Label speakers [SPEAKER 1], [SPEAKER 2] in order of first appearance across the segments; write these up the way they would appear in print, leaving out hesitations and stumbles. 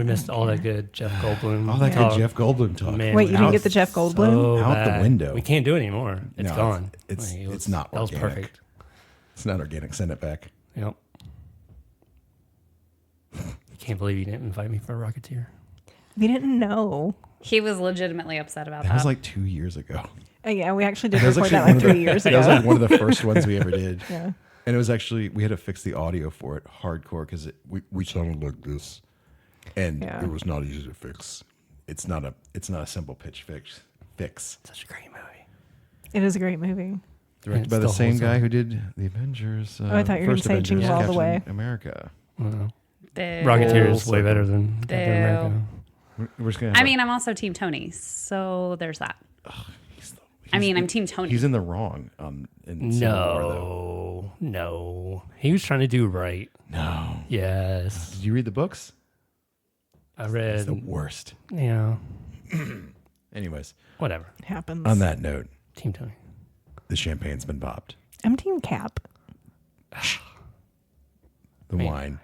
[SPEAKER 1] missed all that good Jeff Goldblum.
[SPEAKER 2] All that
[SPEAKER 1] talk.
[SPEAKER 2] good Jeff Goldblum talk.
[SPEAKER 1] Man,
[SPEAKER 3] Wait, you didn't get the Jeff Goldblum?
[SPEAKER 1] So
[SPEAKER 2] Out the
[SPEAKER 1] bad.
[SPEAKER 2] window.
[SPEAKER 1] We can't do it anymore. It's
[SPEAKER 2] No,
[SPEAKER 1] gone.
[SPEAKER 2] It's not
[SPEAKER 1] That was
[SPEAKER 2] organic.
[SPEAKER 1] perfect.
[SPEAKER 2] It's not organic. Send it back.
[SPEAKER 1] Yep. Can't believe you didn't invite me for a Rocketeer.
[SPEAKER 3] We didn't know.
[SPEAKER 4] He was legitimately upset about
[SPEAKER 2] That
[SPEAKER 4] that.
[SPEAKER 2] was like 2 years ago.
[SPEAKER 3] Yeah, we actually did
[SPEAKER 2] That was
[SPEAKER 3] record
[SPEAKER 2] actually
[SPEAKER 3] that like 3 years
[SPEAKER 2] That
[SPEAKER 3] ago.
[SPEAKER 2] was like one of the first ones we ever did.
[SPEAKER 3] Yeah.
[SPEAKER 2] And it was actually, we had to fix the audio for it hardcore because we sounded like this. And
[SPEAKER 3] Yeah.
[SPEAKER 2] it was not easy to fix. It's not a simple pitch fix.
[SPEAKER 1] Such a great movie.
[SPEAKER 3] It is a great movie.
[SPEAKER 2] Directed by the same guy who did the Avengers.
[SPEAKER 3] I thought you were
[SPEAKER 2] first
[SPEAKER 3] gonna say
[SPEAKER 2] Avengers,
[SPEAKER 3] Jingle All the
[SPEAKER 2] Captain
[SPEAKER 3] Way.
[SPEAKER 2] America.
[SPEAKER 4] Boo.
[SPEAKER 1] Rocketeer is way better than Captain
[SPEAKER 4] Boo.
[SPEAKER 1] America.
[SPEAKER 2] We're just gonna have
[SPEAKER 4] I mean, I'm also Team Tony, so there's that.
[SPEAKER 2] he's
[SPEAKER 4] I'm Team Tony.
[SPEAKER 2] He's in the wrong. In Civil War, though.
[SPEAKER 1] No. He was trying to do right.
[SPEAKER 2] No.
[SPEAKER 1] Yes.
[SPEAKER 2] Did you read the books?
[SPEAKER 1] I
[SPEAKER 2] It's
[SPEAKER 1] read.
[SPEAKER 2] the worst.
[SPEAKER 1] Yeah.
[SPEAKER 2] Anyways,
[SPEAKER 1] Whatever.
[SPEAKER 3] It happens.
[SPEAKER 2] on that note,
[SPEAKER 1] Team Tony.
[SPEAKER 2] the champagne's been popped.
[SPEAKER 3] I'm Team Cap.
[SPEAKER 2] The
[SPEAKER 1] Man.
[SPEAKER 2] wine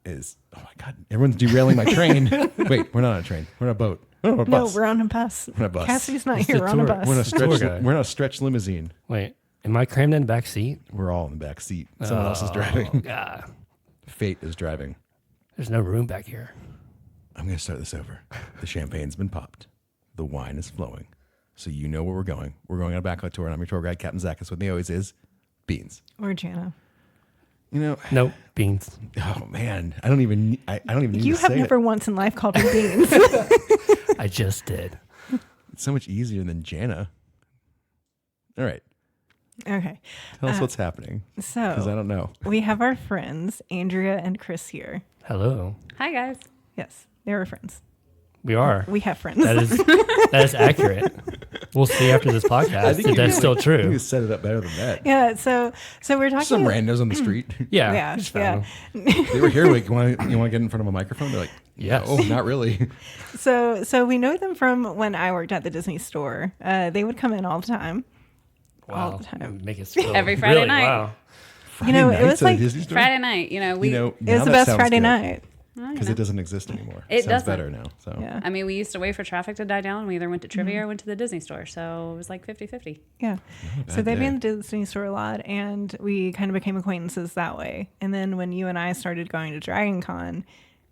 [SPEAKER 2] is. Oh my god! Everyone's derailing my train. Wait, we're not on a train. We're on a boat. We're on a
[SPEAKER 3] No,
[SPEAKER 2] bus.
[SPEAKER 3] we're on a bus.
[SPEAKER 2] on a bus.
[SPEAKER 3] Cassie's not
[SPEAKER 1] It's
[SPEAKER 3] here.
[SPEAKER 1] the
[SPEAKER 3] We're on a
[SPEAKER 1] tour.
[SPEAKER 3] bus.
[SPEAKER 2] We're on a stretch.
[SPEAKER 1] guy.
[SPEAKER 2] We're on a stretch limousine.
[SPEAKER 1] Wait. Am I crammed in the back seat?
[SPEAKER 2] We're all in the back seat. Someone else is driving.
[SPEAKER 1] Oh, God.
[SPEAKER 2] Fate is driving.
[SPEAKER 1] There's no room back here.
[SPEAKER 2] I'm going to start this over. The champagne's been popped. The wine is flowing. So you know where we're going. We're going on a backlit tour, and I'm your tour guide, Captain Zachas. With me always is Beans.
[SPEAKER 3] Or Jana.
[SPEAKER 2] You know,
[SPEAKER 1] Nope. Beans.
[SPEAKER 2] oh man, I don't even need
[SPEAKER 3] You
[SPEAKER 2] to
[SPEAKER 3] have
[SPEAKER 2] say
[SPEAKER 3] never
[SPEAKER 2] it.
[SPEAKER 3] once in life called her Beans.
[SPEAKER 1] I just did.
[SPEAKER 2] It's so much easier than Jana. All right,
[SPEAKER 3] Okay.
[SPEAKER 2] tell us what's happening because I
[SPEAKER 3] So
[SPEAKER 2] don't know.
[SPEAKER 3] we have our friends, Andrea and Chris here.
[SPEAKER 1] Hello.
[SPEAKER 4] Hi, guys.
[SPEAKER 3] Yes, they were friends.
[SPEAKER 1] We are.
[SPEAKER 3] We have friends.
[SPEAKER 1] That is accurate. We'll see after this podcast if that's still
[SPEAKER 2] You
[SPEAKER 1] true.
[SPEAKER 2] set it up better than that.
[SPEAKER 3] Yeah, so we're talking
[SPEAKER 2] Some randos on the street.
[SPEAKER 1] Yeah.
[SPEAKER 3] Yeah,
[SPEAKER 1] just
[SPEAKER 3] yeah.
[SPEAKER 1] found them.
[SPEAKER 2] They were here. Like, you want to get in front of a microphone? They're like,
[SPEAKER 1] Yes.
[SPEAKER 2] Oh, not really.
[SPEAKER 3] So we know them from when I worked at the Disney store. They would come in all the time. All
[SPEAKER 1] Wow.
[SPEAKER 3] the time.
[SPEAKER 1] Make it feel
[SPEAKER 4] Every Friday
[SPEAKER 1] really,
[SPEAKER 4] night.
[SPEAKER 1] Wow.
[SPEAKER 3] You know, it
[SPEAKER 2] Friday
[SPEAKER 3] was
[SPEAKER 2] nights at a
[SPEAKER 3] like
[SPEAKER 2] Disney store?
[SPEAKER 4] Friday night, we.
[SPEAKER 3] it was the best Friday night.
[SPEAKER 2] because it doesn't exist anymore.
[SPEAKER 4] It
[SPEAKER 2] Sounds
[SPEAKER 4] doesn't.
[SPEAKER 2] better now. So
[SPEAKER 3] Yeah.
[SPEAKER 4] I mean, we used to wait for traffic to die down. We either went to trivia or went to the Disney store. So it was like 50-50.
[SPEAKER 3] Yeah. So
[SPEAKER 2] bad
[SPEAKER 3] they'd be
[SPEAKER 2] day.
[SPEAKER 3] in the Disney store a lot, and we kind of became acquaintances that way. And then when you and I started going to Dragon Con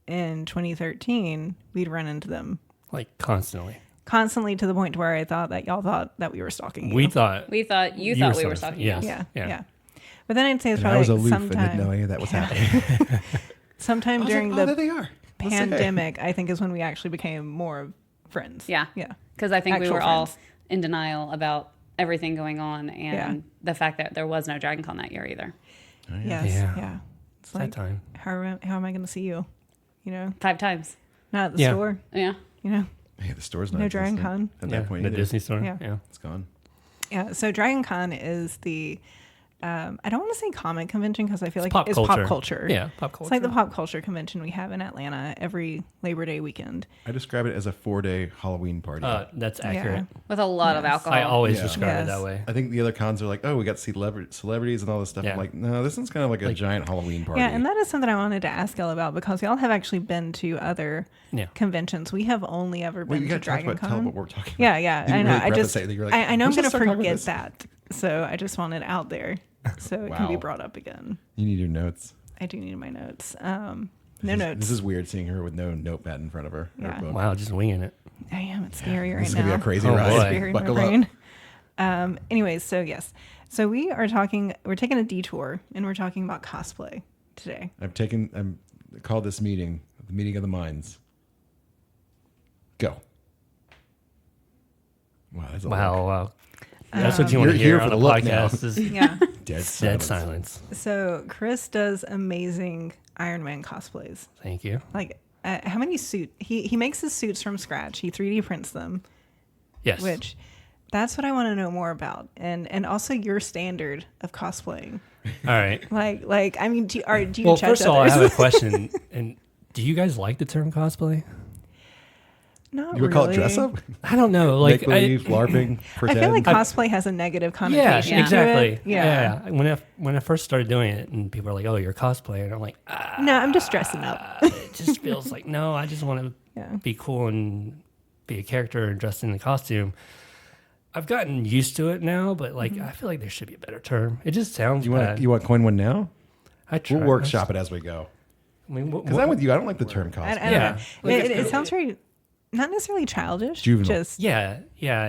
[SPEAKER 3] in 2013, we'd run into them
[SPEAKER 1] Like constantly.
[SPEAKER 3] constantly to the point where I thought that y'all thought that we were stalking you.
[SPEAKER 1] We thought.
[SPEAKER 4] We thought you thought we were
[SPEAKER 1] stalking.
[SPEAKER 4] talking.
[SPEAKER 1] Yes.
[SPEAKER 3] Yeah.
[SPEAKER 1] Yeah.
[SPEAKER 3] Yeah. But then I'd say it's
[SPEAKER 2] and I
[SPEAKER 3] probably
[SPEAKER 2] was
[SPEAKER 3] like
[SPEAKER 2] aloof and didn't know
[SPEAKER 3] sometime,
[SPEAKER 2] any of that was happening.
[SPEAKER 3] sometime
[SPEAKER 2] I was
[SPEAKER 3] during
[SPEAKER 2] like, oh, there
[SPEAKER 3] the
[SPEAKER 2] they are. Let's say hey.
[SPEAKER 3] pandemic, I think is when we actually became more friends.
[SPEAKER 4] Yeah.
[SPEAKER 3] Yeah.
[SPEAKER 4] Because I think
[SPEAKER 3] Actual
[SPEAKER 4] we were all
[SPEAKER 3] friends.
[SPEAKER 4] in denial about everything going on and
[SPEAKER 3] Yeah.
[SPEAKER 4] the fact that there was no Dragon Con that year either.
[SPEAKER 3] Yes.
[SPEAKER 1] Yeah.
[SPEAKER 3] Yeah. It's
[SPEAKER 1] That
[SPEAKER 3] like,
[SPEAKER 1] time.
[SPEAKER 3] how am I going to see you? You know,
[SPEAKER 4] 5 times.
[SPEAKER 3] not at the
[SPEAKER 1] Yeah.
[SPEAKER 3] store,
[SPEAKER 4] Yeah.
[SPEAKER 3] you know?
[SPEAKER 2] Hey, the store's not
[SPEAKER 3] No
[SPEAKER 2] existent
[SPEAKER 3] Dragon Con.
[SPEAKER 2] at
[SPEAKER 1] Yeah.
[SPEAKER 2] that point.
[SPEAKER 1] The
[SPEAKER 2] either.
[SPEAKER 1] Disney store.
[SPEAKER 3] Yeah.
[SPEAKER 1] Yeah.
[SPEAKER 2] It's gone.
[SPEAKER 3] Yeah, so Dragon Con is the, I don't want to say comic convention because I feel like
[SPEAKER 1] Pop
[SPEAKER 3] it's
[SPEAKER 1] culture.
[SPEAKER 3] pop culture.
[SPEAKER 1] Yeah. Pop culture.
[SPEAKER 3] It's like the pop culture convention we have in Atlanta every Labor Day weekend.
[SPEAKER 2] I describe it as a 4-day Halloween party.
[SPEAKER 1] That's accurate.
[SPEAKER 4] With a lot of
[SPEAKER 3] Yes.
[SPEAKER 4] alcohol.
[SPEAKER 1] I always
[SPEAKER 2] Yeah.
[SPEAKER 1] describe
[SPEAKER 3] Yes.
[SPEAKER 1] it that way.
[SPEAKER 2] I think the other cons are like, oh, we got to see celebrities and all this stuff.
[SPEAKER 1] Yeah.
[SPEAKER 2] I'm like, no, this is kind of like a giant Halloween party.
[SPEAKER 3] Yeah, and that is something I wanted to ask y'all about because y'all have actually been to other
[SPEAKER 1] Yeah.
[SPEAKER 3] conventions. We have only ever
[SPEAKER 2] Wait,
[SPEAKER 3] been
[SPEAKER 2] you
[SPEAKER 3] to
[SPEAKER 2] got to talk
[SPEAKER 3] Dragon
[SPEAKER 2] about tell
[SPEAKER 3] Con.
[SPEAKER 2] what we're talking about.
[SPEAKER 3] Yeah, yeah,
[SPEAKER 2] You
[SPEAKER 3] I
[SPEAKER 2] didn't
[SPEAKER 3] know.
[SPEAKER 2] really
[SPEAKER 3] I
[SPEAKER 2] preface
[SPEAKER 3] just,
[SPEAKER 2] it. You're like,
[SPEAKER 3] I know I'm
[SPEAKER 2] "Let's
[SPEAKER 3] going to
[SPEAKER 2] just start talking about
[SPEAKER 3] forget
[SPEAKER 2] this."
[SPEAKER 3] that. So I just want it out there so it can be
[SPEAKER 2] Wow.
[SPEAKER 3] brought up again.
[SPEAKER 2] You need your notes.
[SPEAKER 3] I do need my notes. No
[SPEAKER 2] This
[SPEAKER 3] notes.
[SPEAKER 2] is weird seeing her with no notepad in front of her.
[SPEAKER 3] Yeah.
[SPEAKER 2] book.
[SPEAKER 1] Wow. Just winging it.
[SPEAKER 3] I am. It's scary right
[SPEAKER 2] This is
[SPEAKER 3] now.
[SPEAKER 2] gonna be a crazy
[SPEAKER 1] Oh,
[SPEAKER 2] ride.
[SPEAKER 1] boy.
[SPEAKER 3] Scary in my
[SPEAKER 2] Buckle up.
[SPEAKER 3] brain. Anyways, so yes. So we're taking a detour and we're talking about cosplay today.
[SPEAKER 2] I'm called this meeting the meeting of the minds. Go. Wow, that's a
[SPEAKER 1] Wow.
[SPEAKER 2] look.
[SPEAKER 1] Wow. That's what you want to
[SPEAKER 2] You're
[SPEAKER 1] hear
[SPEAKER 2] here
[SPEAKER 1] on
[SPEAKER 2] for
[SPEAKER 1] a
[SPEAKER 2] the look now.
[SPEAKER 1] podcast is
[SPEAKER 3] Yeah.
[SPEAKER 2] Dead
[SPEAKER 1] dead silence.
[SPEAKER 3] So Chris does amazing Iron Man cosplays.
[SPEAKER 1] Thank you.
[SPEAKER 3] Like how many suit he makes his suits from scratch. He 3D prints them,
[SPEAKER 1] Yes.
[SPEAKER 3] which that's what I want to know more about. And also your standard of cosplaying.
[SPEAKER 1] All right.
[SPEAKER 3] Like I mean, do you
[SPEAKER 1] Well,
[SPEAKER 3] judge
[SPEAKER 1] first of all, I
[SPEAKER 3] others?
[SPEAKER 1] have a question. And do you guys like the term cosplay?
[SPEAKER 3] Not
[SPEAKER 2] You would call it
[SPEAKER 3] really.
[SPEAKER 2] dress up?
[SPEAKER 1] I don't know. Like,
[SPEAKER 2] Make believe, LARPing,
[SPEAKER 3] I
[SPEAKER 2] pretend.
[SPEAKER 3] feel like cosplay has a negative
[SPEAKER 1] yeah,
[SPEAKER 3] connotation. to
[SPEAKER 1] exactly.
[SPEAKER 3] it. Yeah.
[SPEAKER 1] When I first started doing it, and people are like, "Oh, you're a cosplayer," and I'm like,
[SPEAKER 3] No, I'm just dressing up.
[SPEAKER 1] it just feels like no. I just want to
[SPEAKER 3] Yeah.
[SPEAKER 1] be cool and be a character and dressed in the costume. I've gotten used to it now, but like I feel like there should be a better term. It just sounds
[SPEAKER 2] you
[SPEAKER 1] bad.
[SPEAKER 2] want you want coin one now?
[SPEAKER 1] I try.
[SPEAKER 2] We'll workshop it as we go.
[SPEAKER 1] I mean,
[SPEAKER 2] Because I'm with you. I don't like the term cosplay.
[SPEAKER 3] I don't
[SPEAKER 1] Yeah.
[SPEAKER 3] know. It sounds very, not necessarily childish,
[SPEAKER 2] Juvenile.
[SPEAKER 3] just
[SPEAKER 1] yeah.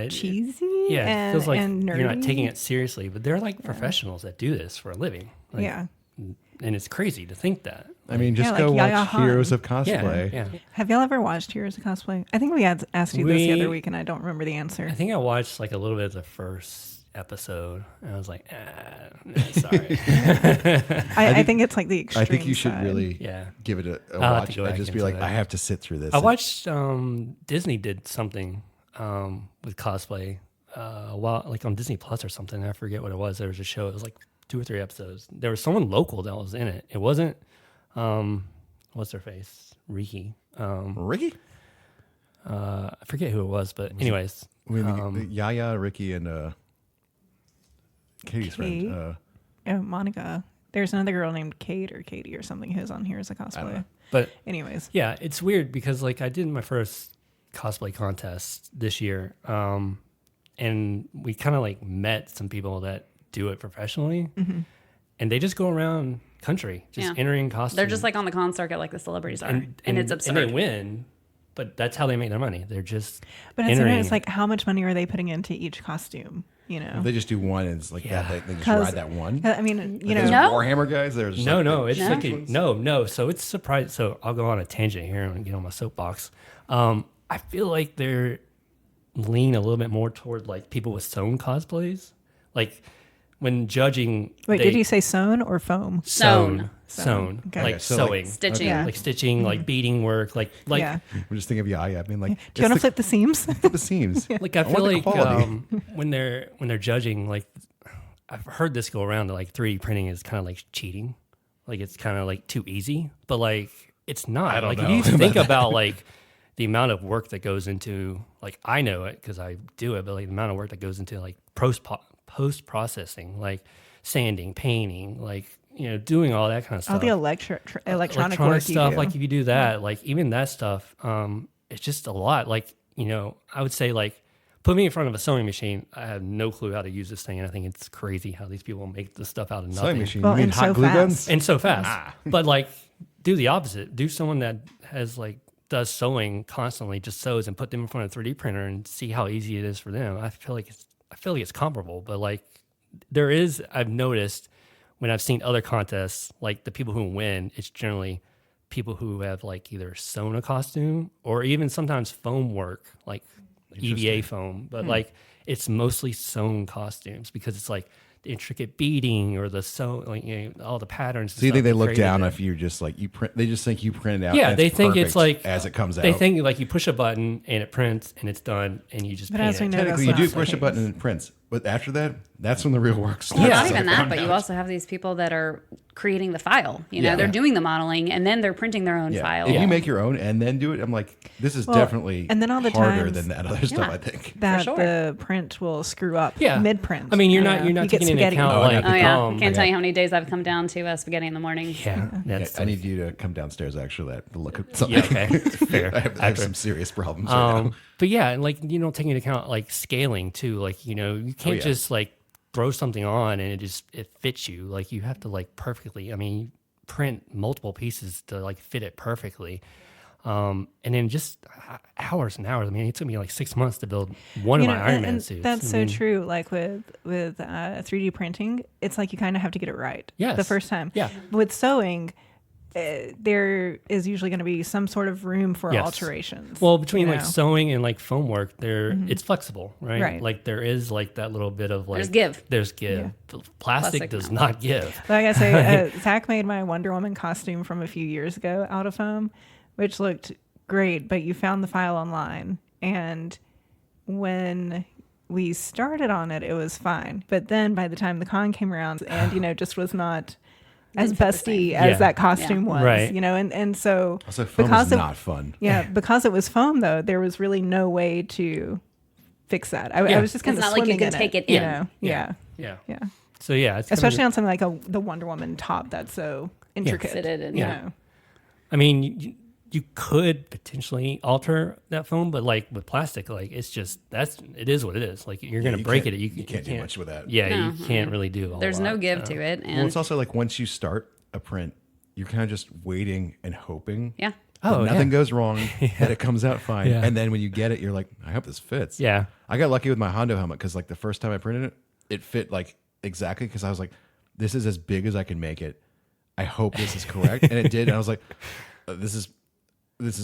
[SPEAKER 3] cheesy.
[SPEAKER 1] Yeah, it
[SPEAKER 3] and,
[SPEAKER 1] feels like
[SPEAKER 3] and nerdy.
[SPEAKER 1] you're not taking it seriously, but they're like professionals that do this for a living. Like,
[SPEAKER 3] Yeah.
[SPEAKER 1] and it's crazy to think that.
[SPEAKER 2] I mean, just
[SPEAKER 3] Yeah,
[SPEAKER 2] go
[SPEAKER 3] like Yaya
[SPEAKER 2] watch
[SPEAKER 3] Han.
[SPEAKER 2] Heroes of Cosplay.
[SPEAKER 1] Yeah.
[SPEAKER 3] Have y'all ever watched Heroes of Cosplay? I think we had asked you this the
[SPEAKER 1] We-
[SPEAKER 3] other week, and I don't remember the answer.
[SPEAKER 1] I think I watched like a little bit of the first episode, and I was like, nah, sorry.
[SPEAKER 3] I think it's like the extreme
[SPEAKER 2] I think you should
[SPEAKER 3] side.
[SPEAKER 2] really
[SPEAKER 1] Yeah.
[SPEAKER 2] give it a
[SPEAKER 1] I'll have to
[SPEAKER 2] watch.
[SPEAKER 1] go
[SPEAKER 2] I
[SPEAKER 1] back
[SPEAKER 2] just be
[SPEAKER 1] into
[SPEAKER 2] like,
[SPEAKER 1] that.
[SPEAKER 2] I have to sit through this.
[SPEAKER 1] I watched Disney did something with cosplay while like on Disney Plus or something. I forget what it was. There was a show. It was like 2 or 3 episodes. There was someone local that was in it. It wasn't what's their face? Ricky.
[SPEAKER 2] Ricky?
[SPEAKER 1] I forget who it was, but anyways.
[SPEAKER 2] Yaya, Ricky, and Katie's
[SPEAKER 3] Kate?
[SPEAKER 2] friend.
[SPEAKER 3] Monica. There's another girl named Kate or Katie or something who's on here as a cosplay.
[SPEAKER 1] But
[SPEAKER 3] Anyways,
[SPEAKER 1] yeah, it's weird because like I did my first cosplay contest this year, and we kind of like met some people that do it professionally, and they just go around country just
[SPEAKER 4] Yeah.
[SPEAKER 1] entering costumes.
[SPEAKER 4] They're just like on the con circuit like the celebrities are. And it's absurd.
[SPEAKER 1] And they win, but that's how they make their money. They're just
[SPEAKER 3] but it's,
[SPEAKER 1] entering.
[SPEAKER 3] it's like how much money are they putting into each costume? You know,
[SPEAKER 2] If they just do one, and it's like
[SPEAKER 1] Yeah.
[SPEAKER 2] that. They just
[SPEAKER 3] 'Cause-
[SPEAKER 2] ride that one.
[SPEAKER 3] I mean, you know,
[SPEAKER 2] Those
[SPEAKER 4] No.
[SPEAKER 2] Warhammer guys. They're just
[SPEAKER 1] No,
[SPEAKER 2] like,
[SPEAKER 1] it's
[SPEAKER 4] No?
[SPEAKER 1] like no. So it's surprised. So I'll go on a tangent here and get on my soapbox. I feel like they're lean a little bit more toward like people with sewn cosplays. Like when judging,
[SPEAKER 3] wait, did you say sewn or foam?
[SPEAKER 1] sewn,
[SPEAKER 3] Okay.
[SPEAKER 1] like
[SPEAKER 2] Okay, so, like,
[SPEAKER 1] sewing,
[SPEAKER 4] Stitching.
[SPEAKER 3] Yeah.
[SPEAKER 1] like stitching, like beading work, like
[SPEAKER 3] Yeah.
[SPEAKER 2] I'm just thinking of Yaya. I mean, like,
[SPEAKER 3] Do you want to flip the seams?
[SPEAKER 2] flip the seams?
[SPEAKER 1] like I
[SPEAKER 2] want
[SPEAKER 1] feel
[SPEAKER 2] the
[SPEAKER 1] like
[SPEAKER 2] quality.
[SPEAKER 1] when they're judging, like I've heard this go around that like 3D printing is kind of like cheating, like it's kind of like too easy, but like it's not.
[SPEAKER 2] I don't
[SPEAKER 1] like
[SPEAKER 2] know
[SPEAKER 1] if you
[SPEAKER 2] about
[SPEAKER 1] think
[SPEAKER 2] that.
[SPEAKER 1] about like the amount of work that goes into like I know it because I do it, but like the amount of work that goes into like post processing, like sanding, painting, like doing all that kind of stuff.
[SPEAKER 3] All the electronic work you
[SPEAKER 1] stuff,
[SPEAKER 3] do.
[SPEAKER 1] like if you do that, like even that stuff, it's just a lot. Like I would say like put me in front of a sewing machine. I have no clue how to use this thing, and I think it's crazy how these people make the stuff out of nothing.
[SPEAKER 2] Sewing machine.
[SPEAKER 3] Well,
[SPEAKER 2] you mean
[SPEAKER 3] and
[SPEAKER 2] hot
[SPEAKER 3] so
[SPEAKER 2] glue
[SPEAKER 3] fast.
[SPEAKER 2] guns?
[SPEAKER 1] And so fast. But like do the opposite. Do someone that has like does sewing constantly, just sews, and put them in front of a 3D printer and see how easy it is for them. I feel like it's comparable, but like I've noticed when I've seen other contests, like the people who win, it's generally people who have like either sewn a costume or even sometimes foam work, like EVA foam, but like it's mostly sewn costumes because it's like the intricate beading or the sew, like all the patterns.
[SPEAKER 2] So you think they look down
[SPEAKER 1] if
[SPEAKER 2] if you just like you print? They just think you print it out.
[SPEAKER 1] Yeah,
[SPEAKER 2] and
[SPEAKER 1] they think it's
[SPEAKER 2] perfect
[SPEAKER 1] like
[SPEAKER 2] as it comes out.
[SPEAKER 1] They think like you push a button and it prints and it's done and you just
[SPEAKER 3] But
[SPEAKER 1] paint
[SPEAKER 3] as we
[SPEAKER 1] it.
[SPEAKER 3] know,
[SPEAKER 2] technically
[SPEAKER 3] that's
[SPEAKER 2] you do
[SPEAKER 3] not the
[SPEAKER 2] push a
[SPEAKER 3] case.
[SPEAKER 2] button and it prints, but after that, that's when the real work starts.
[SPEAKER 4] Well,
[SPEAKER 1] Yeah.
[SPEAKER 4] not even that, but you also have these people that are creating the file.
[SPEAKER 2] Yeah.
[SPEAKER 4] They're doing the modeling and then they're printing their own
[SPEAKER 2] Yeah.
[SPEAKER 4] file.
[SPEAKER 2] If
[SPEAKER 1] Yeah.
[SPEAKER 2] you make your own and then do it, I'm like, this is
[SPEAKER 3] Well,
[SPEAKER 2] definitely
[SPEAKER 3] and then all the
[SPEAKER 2] harder
[SPEAKER 3] times-
[SPEAKER 2] than that other stuff.
[SPEAKER 4] Yeah.
[SPEAKER 2] I think.
[SPEAKER 3] that
[SPEAKER 4] sure.
[SPEAKER 3] the print will screw up
[SPEAKER 1] Yeah.
[SPEAKER 3] mid print.
[SPEAKER 1] I mean, you're
[SPEAKER 3] You
[SPEAKER 1] not
[SPEAKER 3] know, you get
[SPEAKER 1] taking into
[SPEAKER 3] spaghetti.
[SPEAKER 1] account
[SPEAKER 2] Oh, I
[SPEAKER 1] like
[SPEAKER 2] know.
[SPEAKER 4] Oh yeah,
[SPEAKER 1] um,
[SPEAKER 4] I can't tell you how many days I've come down to spaghetti in the morning.
[SPEAKER 1] yeah, that's
[SPEAKER 2] I need you to come downstairs actually to look at something.
[SPEAKER 1] yeah, okay, fair.
[SPEAKER 2] I have
[SPEAKER 1] After.
[SPEAKER 2] some serious problems right now.
[SPEAKER 1] But yeah, and like take into account like scaling too. Like you can't
[SPEAKER 2] yeah.
[SPEAKER 1] just like throw something on and it fits you. Like you have to like perfectly. I mean, you print multiple pieces to like fit it perfectly. And then just hours and hours. I mean, it took me like 6 months to build one of my Iron Man
[SPEAKER 3] and
[SPEAKER 1] suits.
[SPEAKER 3] that's
[SPEAKER 1] I
[SPEAKER 3] so
[SPEAKER 1] mean,
[SPEAKER 3] true. Like with 3D printing, it's like you kind of have to get it right
[SPEAKER 1] Yes.
[SPEAKER 3] the first time.
[SPEAKER 1] Yeah.
[SPEAKER 3] With sewing, there is usually going to be some sort of room for
[SPEAKER 1] Yes.
[SPEAKER 3] alterations.
[SPEAKER 1] Well, between
[SPEAKER 3] you
[SPEAKER 1] like
[SPEAKER 3] know?
[SPEAKER 1] sewing and like foam work, it's flexible, right?
[SPEAKER 3] Right.
[SPEAKER 1] Like there is like that little bit of like
[SPEAKER 4] There's give.
[SPEAKER 1] There's give. Plastic
[SPEAKER 4] Plastic
[SPEAKER 1] does
[SPEAKER 4] no.
[SPEAKER 1] not give.
[SPEAKER 3] Like I say, Zach made my Wonder Woman costume from a few years ago out of foam, which looked great, but you found the file online. And when we started on it, it was fine. But then by the time the con came around and, just was not as
[SPEAKER 4] Doesn't fit the
[SPEAKER 3] busty
[SPEAKER 4] same.
[SPEAKER 3] as
[SPEAKER 1] Yeah.
[SPEAKER 3] that costume was,
[SPEAKER 1] Right.
[SPEAKER 3] and so
[SPEAKER 2] Also, foam
[SPEAKER 3] because
[SPEAKER 2] is
[SPEAKER 3] it-
[SPEAKER 2] not fun.
[SPEAKER 3] yeah, because it was foam though, there was really no way to fix that. I
[SPEAKER 1] Yeah.
[SPEAKER 3] was just kind
[SPEAKER 4] It's
[SPEAKER 3] of
[SPEAKER 4] not like you
[SPEAKER 3] swimming
[SPEAKER 4] can
[SPEAKER 3] in
[SPEAKER 4] take it
[SPEAKER 3] you
[SPEAKER 4] in.
[SPEAKER 3] know? Yeah.
[SPEAKER 1] Yeah.
[SPEAKER 3] Yeah.
[SPEAKER 1] So yeah, it's
[SPEAKER 3] Especially on something like the Wonder Woman top that's so intricate.
[SPEAKER 4] Fitted and
[SPEAKER 3] you
[SPEAKER 1] Yeah.
[SPEAKER 3] know.
[SPEAKER 1] I mean, you could potentially alter that foam, but like with plastic, like it's just it is what it is. Like you're gonna
[SPEAKER 2] you
[SPEAKER 1] break
[SPEAKER 2] can't-
[SPEAKER 1] it.
[SPEAKER 2] you can't do much with that.
[SPEAKER 1] Yeah,
[SPEAKER 4] No,
[SPEAKER 1] you can't really do.
[SPEAKER 4] There's no give to it.
[SPEAKER 2] Well,
[SPEAKER 4] And
[SPEAKER 2] it's also like once you start a print, you're kind of just waiting and hoping.
[SPEAKER 4] yeah.
[SPEAKER 2] that
[SPEAKER 1] Oh,
[SPEAKER 2] nothing
[SPEAKER 1] yeah.
[SPEAKER 2] goes wrong, that it comes out fine.
[SPEAKER 1] Yeah.
[SPEAKER 2] And then when you get it, you're like, I hope this fits.
[SPEAKER 1] Yeah.
[SPEAKER 2] I got lucky with my Hondo helmet because like the first time I printed it, it fit like exactly because I was like, this is as big as I can make it. I hope this is correct. And it did. And I was like, this is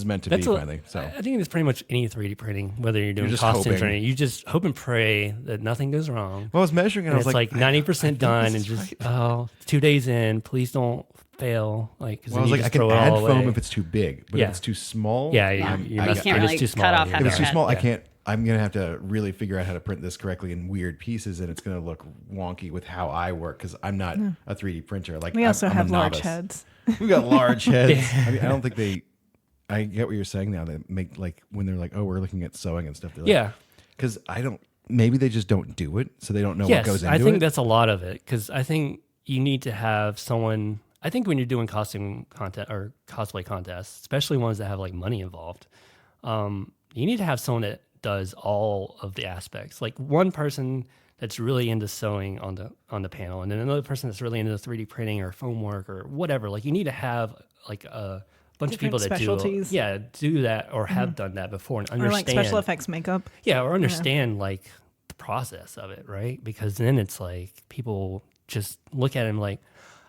[SPEAKER 2] meant to be finally. So
[SPEAKER 1] I think it's pretty much any 3D printing, whether you're doing
[SPEAKER 2] just
[SPEAKER 1] costumes or
[SPEAKER 2] hoping.
[SPEAKER 1] anything. You just hope and pray that nothing goes wrong.
[SPEAKER 2] well, I was measuring and I
[SPEAKER 1] And
[SPEAKER 2] was
[SPEAKER 1] it's like 90% done,
[SPEAKER 2] this
[SPEAKER 1] and
[SPEAKER 2] is
[SPEAKER 1] just 2 days in, please don't fail. Like, 'cause
[SPEAKER 2] well, I
[SPEAKER 1] then
[SPEAKER 2] was
[SPEAKER 1] you
[SPEAKER 2] like, I
[SPEAKER 1] just
[SPEAKER 2] can
[SPEAKER 1] throw it
[SPEAKER 2] add
[SPEAKER 1] all
[SPEAKER 2] foam
[SPEAKER 1] away.
[SPEAKER 2] if it's too big, but
[SPEAKER 1] Yeah.
[SPEAKER 2] if it's too small,
[SPEAKER 1] Yeah,
[SPEAKER 2] I'm-
[SPEAKER 1] you
[SPEAKER 2] I
[SPEAKER 1] must
[SPEAKER 4] can't
[SPEAKER 1] it's
[SPEAKER 4] really
[SPEAKER 1] too
[SPEAKER 4] cut
[SPEAKER 1] small.
[SPEAKER 4] off
[SPEAKER 1] You're
[SPEAKER 4] half
[SPEAKER 2] if
[SPEAKER 4] your
[SPEAKER 2] it's too
[SPEAKER 4] head.
[SPEAKER 2] small, I
[SPEAKER 1] Yeah.
[SPEAKER 2] can't. I'm gonna have to really figure out how to print this correctly in weird pieces, and it's gonna look wonky with how I work because I'm not a 3D printer. Like
[SPEAKER 3] We also
[SPEAKER 2] I'm a
[SPEAKER 3] have large
[SPEAKER 2] novice.
[SPEAKER 3] heads.
[SPEAKER 2] We got large heads. I mean, I don't think they. I get what you're saying now. They make like when they're like, oh, we're looking at sewing and stuff. They're like,
[SPEAKER 1] Yeah.
[SPEAKER 2] because I don't. Maybe they just don't do it, so they don't know
[SPEAKER 1] Yes,
[SPEAKER 2] what goes into
[SPEAKER 1] I think
[SPEAKER 2] it.
[SPEAKER 1] that's a lot of it because I think you need to have someone. I think when you're doing costume content or cosplay contests, especially ones that have like money involved, you need to have someone that does all of the aspects. Like one person that's really into sewing on the panel, and then another person that's really into 3D printing or foam work or whatever. Like you need to have like a bunch of people that
[SPEAKER 3] specialties.
[SPEAKER 1] do that or have done that before and
[SPEAKER 3] Or
[SPEAKER 1] understand
[SPEAKER 3] like special effects makeup.
[SPEAKER 1] yeah, or understand like the process of it, right? Because then it's like people just look at him like,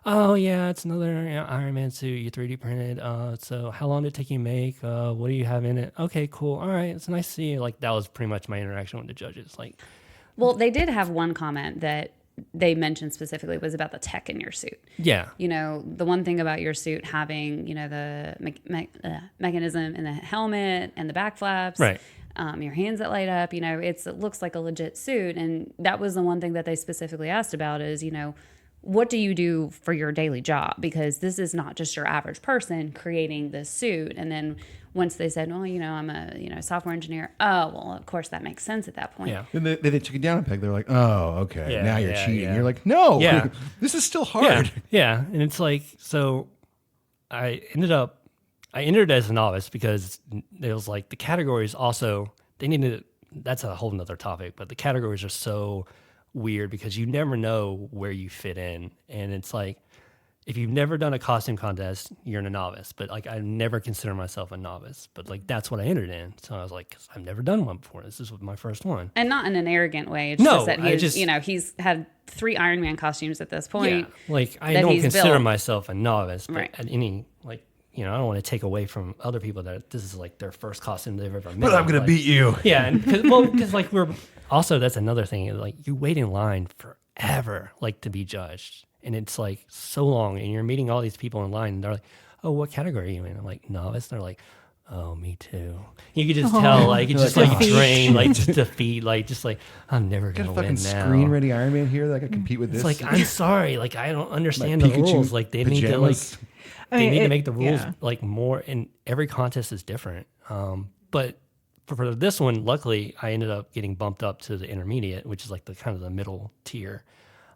[SPEAKER 1] oh yeah, it's another Iron Man suit you 3D printed. So how long did it take you to make? What do you have in it? Okay, cool. All right, it's nice to see you. Like that was pretty much my interaction with the judges. Like,
[SPEAKER 4] Well, they did have one comment that they mentioned specifically was about the tech in your suit.
[SPEAKER 1] yeah,
[SPEAKER 4] You know, the one thing about your suit having, you know, the mechanism in the helmet and the back flaps,
[SPEAKER 1] right.
[SPEAKER 4] Your hands that light up, you know, it looks like a legit suit. And that was the one thing that they specifically asked about is, you know, what do you do for your daily job? Because this is not just your average person creating this suit. And then once they said, well, you know, I'm a, you know, software engineer. Oh, well, of course that makes sense at that point.
[SPEAKER 1] Yeah.
[SPEAKER 2] Then they took it down a peg. They're like, oh, okay,
[SPEAKER 1] Yeah,
[SPEAKER 2] now you're
[SPEAKER 1] yeah,
[SPEAKER 2] cheating.
[SPEAKER 1] yeah.
[SPEAKER 2] You're like, no,
[SPEAKER 1] Yeah.
[SPEAKER 2] this is still hard.
[SPEAKER 1] Yeah. And it's like, so I entered as a novice because it was like the categories also, that's a whole nother topic, but the categories are so weird because you never know where you fit in. And it's like, if you've never done a costume contest, you're a novice. But like, I never consider myself a novice. But like, that's what I entered in. So I was like, 'cause I've never done one before. This is my first one.
[SPEAKER 4] And not in an arrogant way. It's
[SPEAKER 1] No,
[SPEAKER 4] just that
[SPEAKER 1] I
[SPEAKER 4] he's,
[SPEAKER 1] just-
[SPEAKER 4] you know, he's had 3 Iron Man costumes at this point.
[SPEAKER 1] Yeah. Like, I
[SPEAKER 4] that
[SPEAKER 1] don't
[SPEAKER 4] he's
[SPEAKER 1] consider
[SPEAKER 4] built.
[SPEAKER 1] myself a novice. But
[SPEAKER 4] Right.
[SPEAKER 1] at any, like, you know, I don't want to take away from other people that this is like their first costume they've ever made.
[SPEAKER 2] But I'm gonna
[SPEAKER 1] Like,
[SPEAKER 2] beat you.
[SPEAKER 1] Yeah, and because like we're also that's another thing. Like you wait in line forever, like to be judged, and it's like so long, and you're meeting all these people in line, and they're like, "Oh, what category are you in?" I'm like, "Novice." They're like, "Oh, me too." You could just tell, like it's just like
[SPEAKER 3] Defeat.
[SPEAKER 1] drain, like just defeat, like just like I'm never
[SPEAKER 2] Got
[SPEAKER 1] gonna
[SPEAKER 2] a
[SPEAKER 1] win
[SPEAKER 2] fucking
[SPEAKER 1] now.
[SPEAKER 2] screen ready Iron Man here that I can compete with this.
[SPEAKER 1] It's like I'm sorry, like I don't understand
[SPEAKER 2] My
[SPEAKER 1] the
[SPEAKER 2] Pikachu
[SPEAKER 1] rules. Like they need to like
[SPEAKER 2] pajamas.
[SPEAKER 3] I
[SPEAKER 1] they
[SPEAKER 3] mean,
[SPEAKER 1] need to
[SPEAKER 3] it-
[SPEAKER 1] make the rules
[SPEAKER 3] yeah.
[SPEAKER 1] like more, and every contest is different. But for this one, luckily, I ended up getting bumped up to the intermediate, which is like the kind of the middle tier.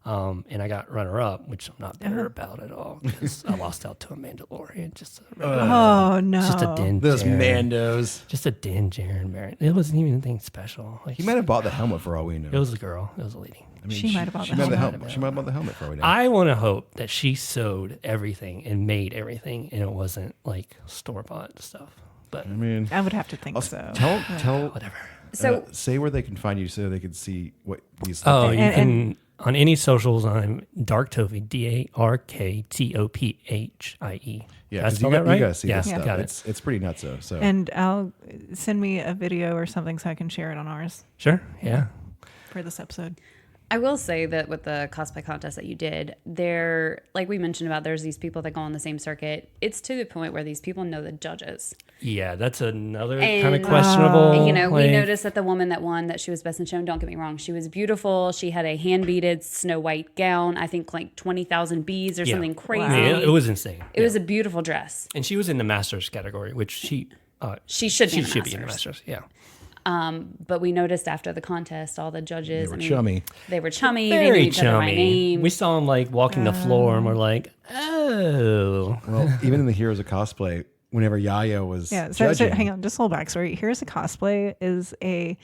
[SPEAKER 1] And I got runner up, which I'm not bitter about at all because I lost out to a Mandalorian. Just a,
[SPEAKER 3] Oh no.
[SPEAKER 1] just a Din
[SPEAKER 2] Those
[SPEAKER 1] Djarin.
[SPEAKER 2] Mandos.
[SPEAKER 1] Just a Din Djarin Baron. It wasn't even anything special. Like
[SPEAKER 2] He might have bought the helmet for all we know.
[SPEAKER 1] it was a girl. It was a lady.
[SPEAKER 2] I mean,
[SPEAKER 3] She might have bought
[SPEAKER 2] she
[SPEAKER 3] the
[SPEAKER 2] might have
[SPEAKER 3] helmet.
[SPEAKER 2] She might have bought the helmet for all we know.
[SPEAKER 1] I want to hope that she sewed everything and made everything, and it wasn't like store bought stuff. But
[SPEAKER 2] I mean,
[SPEAKER 3] I would have to think
[SPEAKER 2] I'll
[SPEAKER 3] so.
[SPEAKER 2] tell.
[SPEAKER 1] whatever.
[SPEAKER 4] So
[SPEAKER 2] Say where they can find you so they can see what these.
[SPEAKER 1] Oh, you
[SPEAKER 3] And-
[SPEAKER 1] can on any socials. I'm Darktophy, DARKTOPHIE.
[SPEAKER 2] yeah,
[SPEAKER 1] Did I
[SPEAKER 2] 'cause
[SPEAKER 1] spell
[SPEAKER 2] you
[SPEAKER 1] that
[SPEAKER 2] got
[SPEAKER 1] right?
[SPEAKER 2] you gotta see
[SPEAKER 1] Yeah,
[SPEAKER 2] this stuff.
[SPEAKER 1] got it.
[SPEAKER 2] It's pretty nuts though. So
[SPEAKER 3] And I'll send me a video or something so I can share it on ours
[SPEAKER 1] Sure. Yeah.
[SPEAKER 3] for this episode.
[SPEAKER 4] I will say that with the cosplay contest that you did, there, like we mentioned about, there's these people that go on the same circuit. It's to the point where these people know the judges.
[SPEAKER 1] Yeah, that's another kind of
[SPEAKER 4] And,
[SPEAKER 1] questionable.
[SPEAKER 4] And, you know, we
[SPEAKER 1] like-
[SPEAKER 4] noticed that the woman that won, that she was best in show. Don't get me wrong, she was beautiful. She had a hand-beaded Snow White gown. I think like 20,000 beads or
[SPEAKER 1] Yeah.
[SPEAKER 4] something crazy.
[SPEAKER 1] I mean, it was insane.
[SPEAKER 4] It was a beautiful dress.
[SPEAKER 1] And she was in the Masters category, which she
[SPEAKER 4] She should be in the
[SPEAKER 1] should be in the
[SPEAKER 4] Masters.
[SPEAKER 1] Masters. Yeah.
[SPEAKER 4] But we noticed after the contest, all the judges,
[SPEAKER 2] They were chummy.
[SPEAKER 4] They were chummy. They knew
[SPEAKER 1] Very
[SPEAKER 4] each other by
[SPEAKER 1] chummy.
[SPEAKER 4] name.
[SPEAKER 1] We saw them like walking the floor, and we're like, oh.
[SPEAKER 2] Well, even in the Heroes of Cosplay, whenever Yaya was
[SPEAKER 3] Yeah. So
[SPEAKER 2] judging,
[SPEAKER 3] hang on, just a little backstory. Here's a Cosplay is a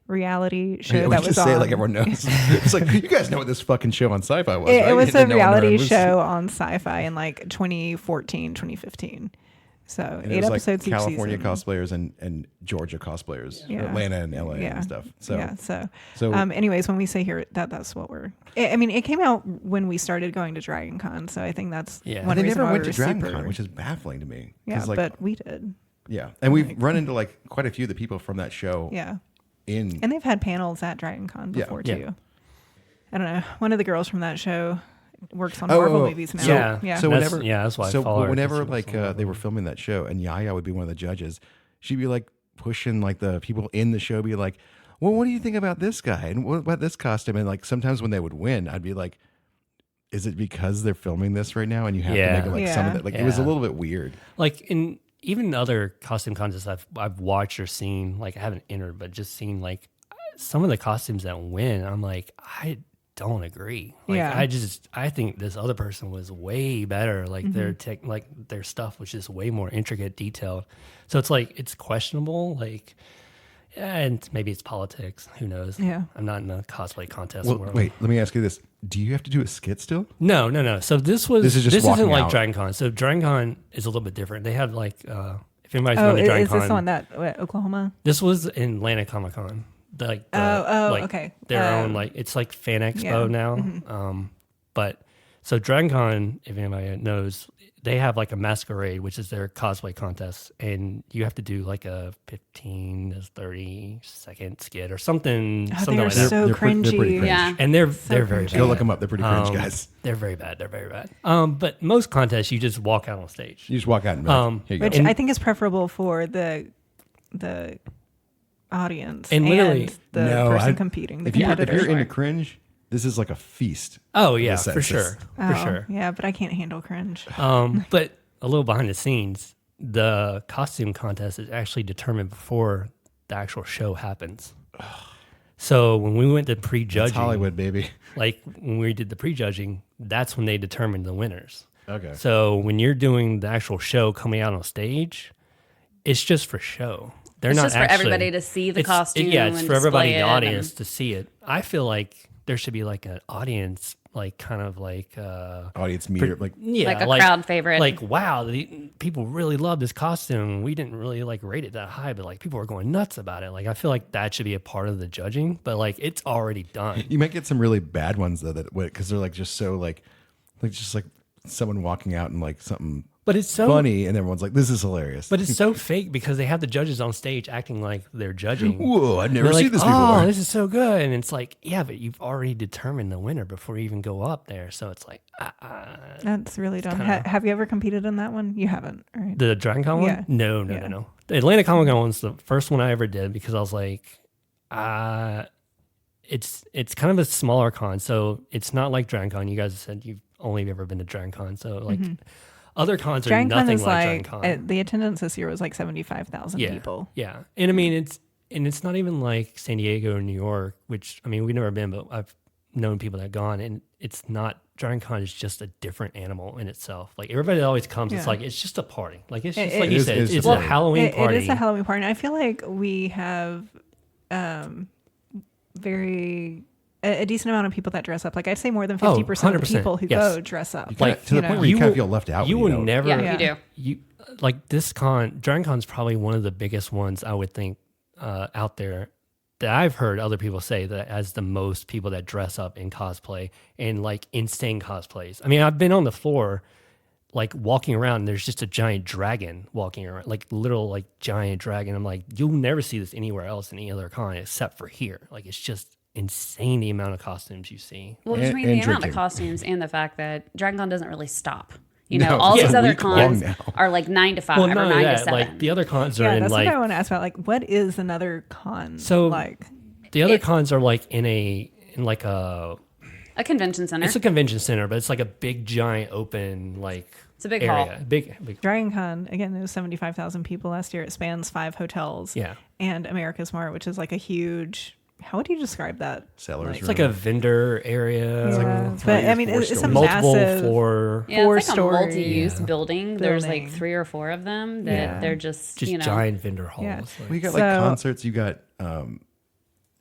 [SPEAKER 3] reality show
[SPEAKER 2] we
[SPEAKER 3] that was
[SPEAKER 2] just
[SPEAKER 3] on.
[SPEAKER 2] say it like everyone knows. It's like, you guys know what this fucking show on Sci-Fi was,
[SPEAKER 3] It
[SPEAKER 2] right?
[SPEAKER 3] was
[SPEAKER 2] You
[SPEAKER 3] a
[SPEAKER 2] didn't know when
[SPEAKER 3] reality
[SPEAKER 2] it was-
[SPEAKER 3] show on Sci-Fi in like 2014, 2015. So
[SPEAKER 2] And
[SPEAKER 3] 8
[SPEAKER 2] it was
[SPEAKER 3] episodes
[SPEAKER 2] like
[SPEAKER 3] each
[SPEAKER 2] California
[SPEAKER 3] season.
[SPEAKER 2] cosplayers and Georgia cosplayers,
[SPEAKER 3] Yeah.
[SPEAKER 2] Atlanta and LA
[SPEAKER 3] Yeah.
[SPEAKER 2] and stuff. So
[SPEAKER 3] yeah.
[SPEAKER 2] So-
[SPEAKER 3] anyways, when we say here that's what we're. I mean, it came out when we started going to Dragon Con, so I think that's
[SPEAKER 1] Yeah.
[SPEAKER 3] one
[SPEAKER 2] they
[SPEAKER 3] reason
[SPEAKER 2] never
[SPEAKER 3] why
[SPEAKER 2] went
[SPEAKER 3] we
[SPEAKER 2] to
[SPEAKER 3] were
[SPEAKER 2] Dragon
[SPEAKER 3] super-
[SPEAKER 2] Con, which is baffling to me. 'Cause,
[SPEAKER 3] yeah,
[SPEAKER 2] like,
[SPEAKER 3] but we did.
[SPEAKER 2] yeah, and we've run into like quite a few of the people from that show.
[SPEAKER 3] Yeah,
[SPEAKER 2] In
[SPEAKER 3] and they've had panels at Dragon Con
[SPEAKER 2] Yeah.
[SPEAKER 3] before
[SPEAKER 1] Yeah.
[SPEAKER 3] too. I don't know. One of the girls from that show works on
[SPEAKER 2] Oh,
[SPEAKER 3] Marvel
[SPEAKER 2] oh,
[SPEAKER 3] movies now.
[SPEAKER 1] Yeah.
[SPEAKER 3] yeah.
[SPEAKER 2] So
[SPEAKER 1] That's-
[SPEAKER 2] whenever,
[SPEAKER 1] yeah, that's why I
[SPEAKER 2] So
[SPEAKER 1] follow her, 'cause
[SPEAKER 2] whenever
[SPEAKER 1] she was
[SPEAKER 2] like
[SPEAKER 1] on
[SPEAKER 2] they were filming that show, and Yaya would be one of the judges, she'd be like pushing like the people in the show, be like, "Well, what do you think about this guy? And what about this costume?" And like sometimes when they would win, I'd be like, "Is it because they're filming this right now, and you have
[SPEAKER 1] Yeah.
[SPEAKER 2] to make it like some of
[SPEAKER 3] Yeah.
[SPEAKER 2] that?" Like it was a
[SPEAKER 1] Yeah.
[SPEAKER 2] little bit weird.
[SPEAKER 1] Like in even other costume contests I've watched or seen, like I haven't entered, but just seen like some of the costumes that win, I'm like, I don't agree. Like
[SPEAKER 3] Yeah.
[SPEAKER 1] I think this other person was way better. Like their their stuff was just way more intricate, detailed. So it's like it's questionable. Like, yeah, and maybe it's politics. Who knows?
[SPEAKER 3] Yeah.
[SPEAKER 1] I'm not in a cosplay contest
[SPEAKER 2] Well,
[SPEAKER 1] world.
[SPEAKER 2] wait, let me ask you this: do you have to do a skit still?
[SPEAKER 1] No. So this
[SPEAKER 2] is just
[SPEAKER 1] isn't
[SPEAKER 2] walking
[SPEAKER 1] like
[SPEAKER 2] out.
[SPEAKER 1] Dragon Con. So Dragon Con is a little bit different. They have like if anybody's
[SPEAKER 3] Oh,
[SPEAKER 1] going to Dragon
[SPEAKER 3] is this the
[SPEAKER 1] Con,
[SPEAKER 3] one that Oklahoma?
[SPEAKER 1] this was in Atlanta Comic Con. Like
[SPEAKER 3] okay.
[SPEAKER 1] their own like it's like Fan Expo
[SPEAKER 3] yeah. Mm-hmm.
[SPEAKER 1] now. But so Dragon Con, if anybody knows, they have like a masquerade, which is their cosplay contest, and you have to do like a 15 to 30-second skit or something,
[SPEAKER 3] Oh,
[SPEAKER 1] something
[SPEAKER 3] they are
[SPEAKER 1] like that.
[SPEAKER 3] so
[SPEAKER 2] They're pretty
[SPEAKER 3] cringy.
[SPEAKER 2] cringe.
[SPEAKER 4] Yeah.
[SPEAKER 1] And they're very
[SPEAKER 3] cringy.
[SPEAKER 1] bad.
[SPEAKER 2] Go look them up; they're pretty cringe, guys.
[SPEAKER 1] They're very bad. They're very bad. But most contests, you just walk out on stage.
[SPEAKER 2] You just walk out and be like, here you go.
[SPEAKER 3] Which I think is preferable for the audience
[SPEAKER 1] And literally-
[SPEAKER 3] the
[SPEAKER 2] No,
[SPEAKER 3] person competing, the
[SPEAKER 2] If you're
[SPEAKER 3] competitors.
[SPEAKER 2] into cringe, this is like a feast.
[SPEAKER 1] Oh yeah,
[SPEAKER 2] the
[SPEAKER 1] for
[SPEAKER 2] census.
[SPEAKER 1] sure,
[SPEAKER 3] Oh,
[SPEAKER 1] for sure.
[SPEAKER 3] Yeah, but I can't handle cringe.
[SPEAKER 1] But a little behind the scenes, the costume contest is actually determined before the actual show happens. So when we went to
[SPEAKER 2] It's
[SPEAKER 1] prejudging,
[SPEAKER 2] Hollywood, baby.
[SPEAKER 1] like when we did the prejudging, that's when they determined the winners.
[SPEAKER 2] Okay.
[SPEAKER 1] So when you're doing the actual show coming out on stage, it's just for show. They're
[SPEAKER 4] It's
[SPEAKER 1] not
[SPEAKER 4] just for
[SPEAKER 1] actually,
[SPEAKER 4] everybody to see the
[SPEAKER 1] it's-
[SPEAKER 4] costume
[SPEAKER 1] Yeah, it's
[SPEAKER 4] and
[SPEAKER 1] for everybody in
[SPEAKER 4] display
[SPEAKER 1] the
[SPEAKER 4] it
[SPEAKER 1] audience to see it. I feel like there should be like an audience, like kind of like
[SPEAKER 2] Audience meter, like
[SPEAKER 1] yeah,
[SPEAKER 4] Like a crowd favorite.
[SPEAKER 1] Like, wow, people really love this costume. We didn't really like rate it that high, but like people are going nuts about it. Like, I feel like that should be a part of the judging, but like it's already done.
[SPEAKER 2] you might get some really bad ones though, that because they're like just so like just like someone walking out and like something
[SPEAKER 1] But it's so
[SPEAKER 2] funny, and everyone's like, "This is hilarious."
[SPEAKER 1] But it's so fake because they have the judges on stage acting like they're judging.
[SPEAKER 2] whoa, I've never
[SPEAKER 1] They're
[SPEAKER 2] seen
[SPEAKER 1] like,
[SPEAKER 2] this
[SPEAKER 1] oh,
[SPEAKER 2] before.
[SPEAKER 1] this is so good. And it's like, yeah, but you've already determined the winner before you even go up there. So it's like,
[SPEAKER 3] That's really dumb. Have you ever competed in that one? You haven't, right?
[SPEAKER 1] the Dragon Con one?
[SPEAKER 3] Yeah.
[SPEAKER 1] No.
[SPEAKER 3] Yeah.
[SPEAKER 1] No. The Atlanta Comic Con was the first one I ever did because I was like, it's kind of a smaller con. So it's not like Dragon Con. You guys said you've only ever been to Dragon Con. So like other cons are
[SPEAKER 3] Dragon Con
[SPEAKER 1] nothing
[SPEAKER 3] is
[SPEAKER 1] like Dragon
[SPEAKER 3] like
[SPEAKER 1] Con.
[SPEAKER 3] the attendance this year was like 75,000 people.
[SPEAKER 1] Yeah. And I mean, it's not even like San Diego or New York, which, I mean, we've never been, but I've known people that have gone, and it's not, Dragon Con is just a different animal in itself. Like everybody that always comes, it's
[SPEAKER 3] Yeah.
[SPEAKER 1] like, it's just a party. Like it's just
[SPEAKER 3] It
[SPEAKER 1] like you
[SPEAKER 2] is-
[SPEAKER 1] said,
[SPEAKER 2] it is
[SPEAKER 1] it's
[SPEAKER 2] a
[SPEAKER 1] a
[SPEAKER 2] party.
[SPEAKER 1] Halloween party.
[SPEAKER 3] It is a Halloween party. And I feel like we have a decent amount of people that dress up. Like I'd say more than 50% of the
[SPEAKER 1] 100%.
[SPEAKER 3] people who
[SPEAKER 1] Yes.
[SPEAKER 3] go dress up.
[SPEAKER 1] Like,
[SPEAKER 2] to the point where you
[SPEAKER 1] You
[SPEAKER 2] kind of
[SPEAKER 1] will-
[SPEAKER 2] feel left out.
[SPEAKER 1] You
[SPEAKER 2] when
[SPEAKER 1] will
[SPEAKER 2] don't.
[SPEAKER 1] never,
[SPEAKER 4] Yeah, you do.
[SPEAKER 1] you like this con, Dragon Con's probably one of the biggest ones I would think out there that I've heard other people say that has the most people that dress up in cosplay and like insane cosplays. I mean, I've been on the floor, like walking around, and there's just a giant dragon walking around, like literal like giant dragon. I'm like, you'll never see this anywhere else in any other con except for here. Like it's just insane the amount of costumes you see.
[SPEAKER 4] Well,
[SPEAKER 2] And-
[SPEAKER 4] between
[SPEAKER 2] and
[SPEAKER 4] the amount of
[SPEAKER 2] drinking.
[SPEAKER 4] costumes and the fact that Dragon Con doesn't really stop. You
[SPEAKER 2] No,
[SPEAKER 4] know, all
[SPEAKER 2] it's
[SPEAKER 4] these
[SPEAKER 2] a
[SPEAKER 4] other
[SPEAKER 2] week long
[SPEAKER 4] cons
[SPEAKER 2] now.
[SPEAKER 4] are like 9 to 5
[SPEAKER 1] Well,
[SPEAKER 4] or
[SPEAKER 1] not
[SPEAKER 4] 9
[SPEAKER 1] only
[SPEAKER 4] to
[SPEAKER 1] that,
[SPEAKER 4] 7.
[SPEAKER 1] like the other cons are
[SPEAKER 3] Yeah,
[SPEAKER 1] in
[SPEAKER 3] that's
[SPEAKER 1] like
[SPEAKER 3] what I want to ask about. Like, what is another con
[SPEAKER 1] So-
[SPEAKER 3] like?
[SPEAKER 1] the other
[SPEAKER 4] it's-
[SPEAKER 1] cons are like in like a
[SPEAKER 4] A convention center.
[SPEAKER 1] it's a convention center, but it's like a big giant open like
[SPEAKER 4] It's a big
[SPEAKER 1] area.
[SPEAKER 4] hall.
[SPEAKER 1] Big
[SPEAKER 3] Dragon Con, again, there was 75,000 people last year. It spans 5 hotels.
[SPEAKER 1] yeah.
[SPEAKER 3] And America's Mart, which is like a huge, how would you describe that?
[SPEAKER 2] Sellers.
[SPEAKER 1] It's like a vendor area.
[SPEAKER 3] Yeah.
[SPEAKER 2] three
[SPEAKER 3] But
[SPEAKER 2] or
[SPEAKER 3] I mean,
[SPEAKER 2] four
[SPEAKER 3] it's a
[SPEAKER 2] stories.
[SPEAKER 1] Multiple
[SPEAKER 3] massive
[SPEAKER 1] floor,
[SPEAKER 4] Yeah, it's like a
[SPEAKER 3] 4-story
[SPEAKER 4] multi-use building. There's like
[SPEAKER 3] building.
[SPEAKER 4] 3 or 4 of them that
[SPEAKER 3] Yeah.
[SPEAKER 4] they're just,
[SPEAKER 1] just
[SPEAKER 4] you know.
[SPEAKER 1] giant vendor halls.
[SPEAKER 3] Yeah.
[SPEAKER 1] Like,
[SPEAKER 2] Well, you got like
[SPEAKER 3] So-
[SPEAKER 2] concerts. You got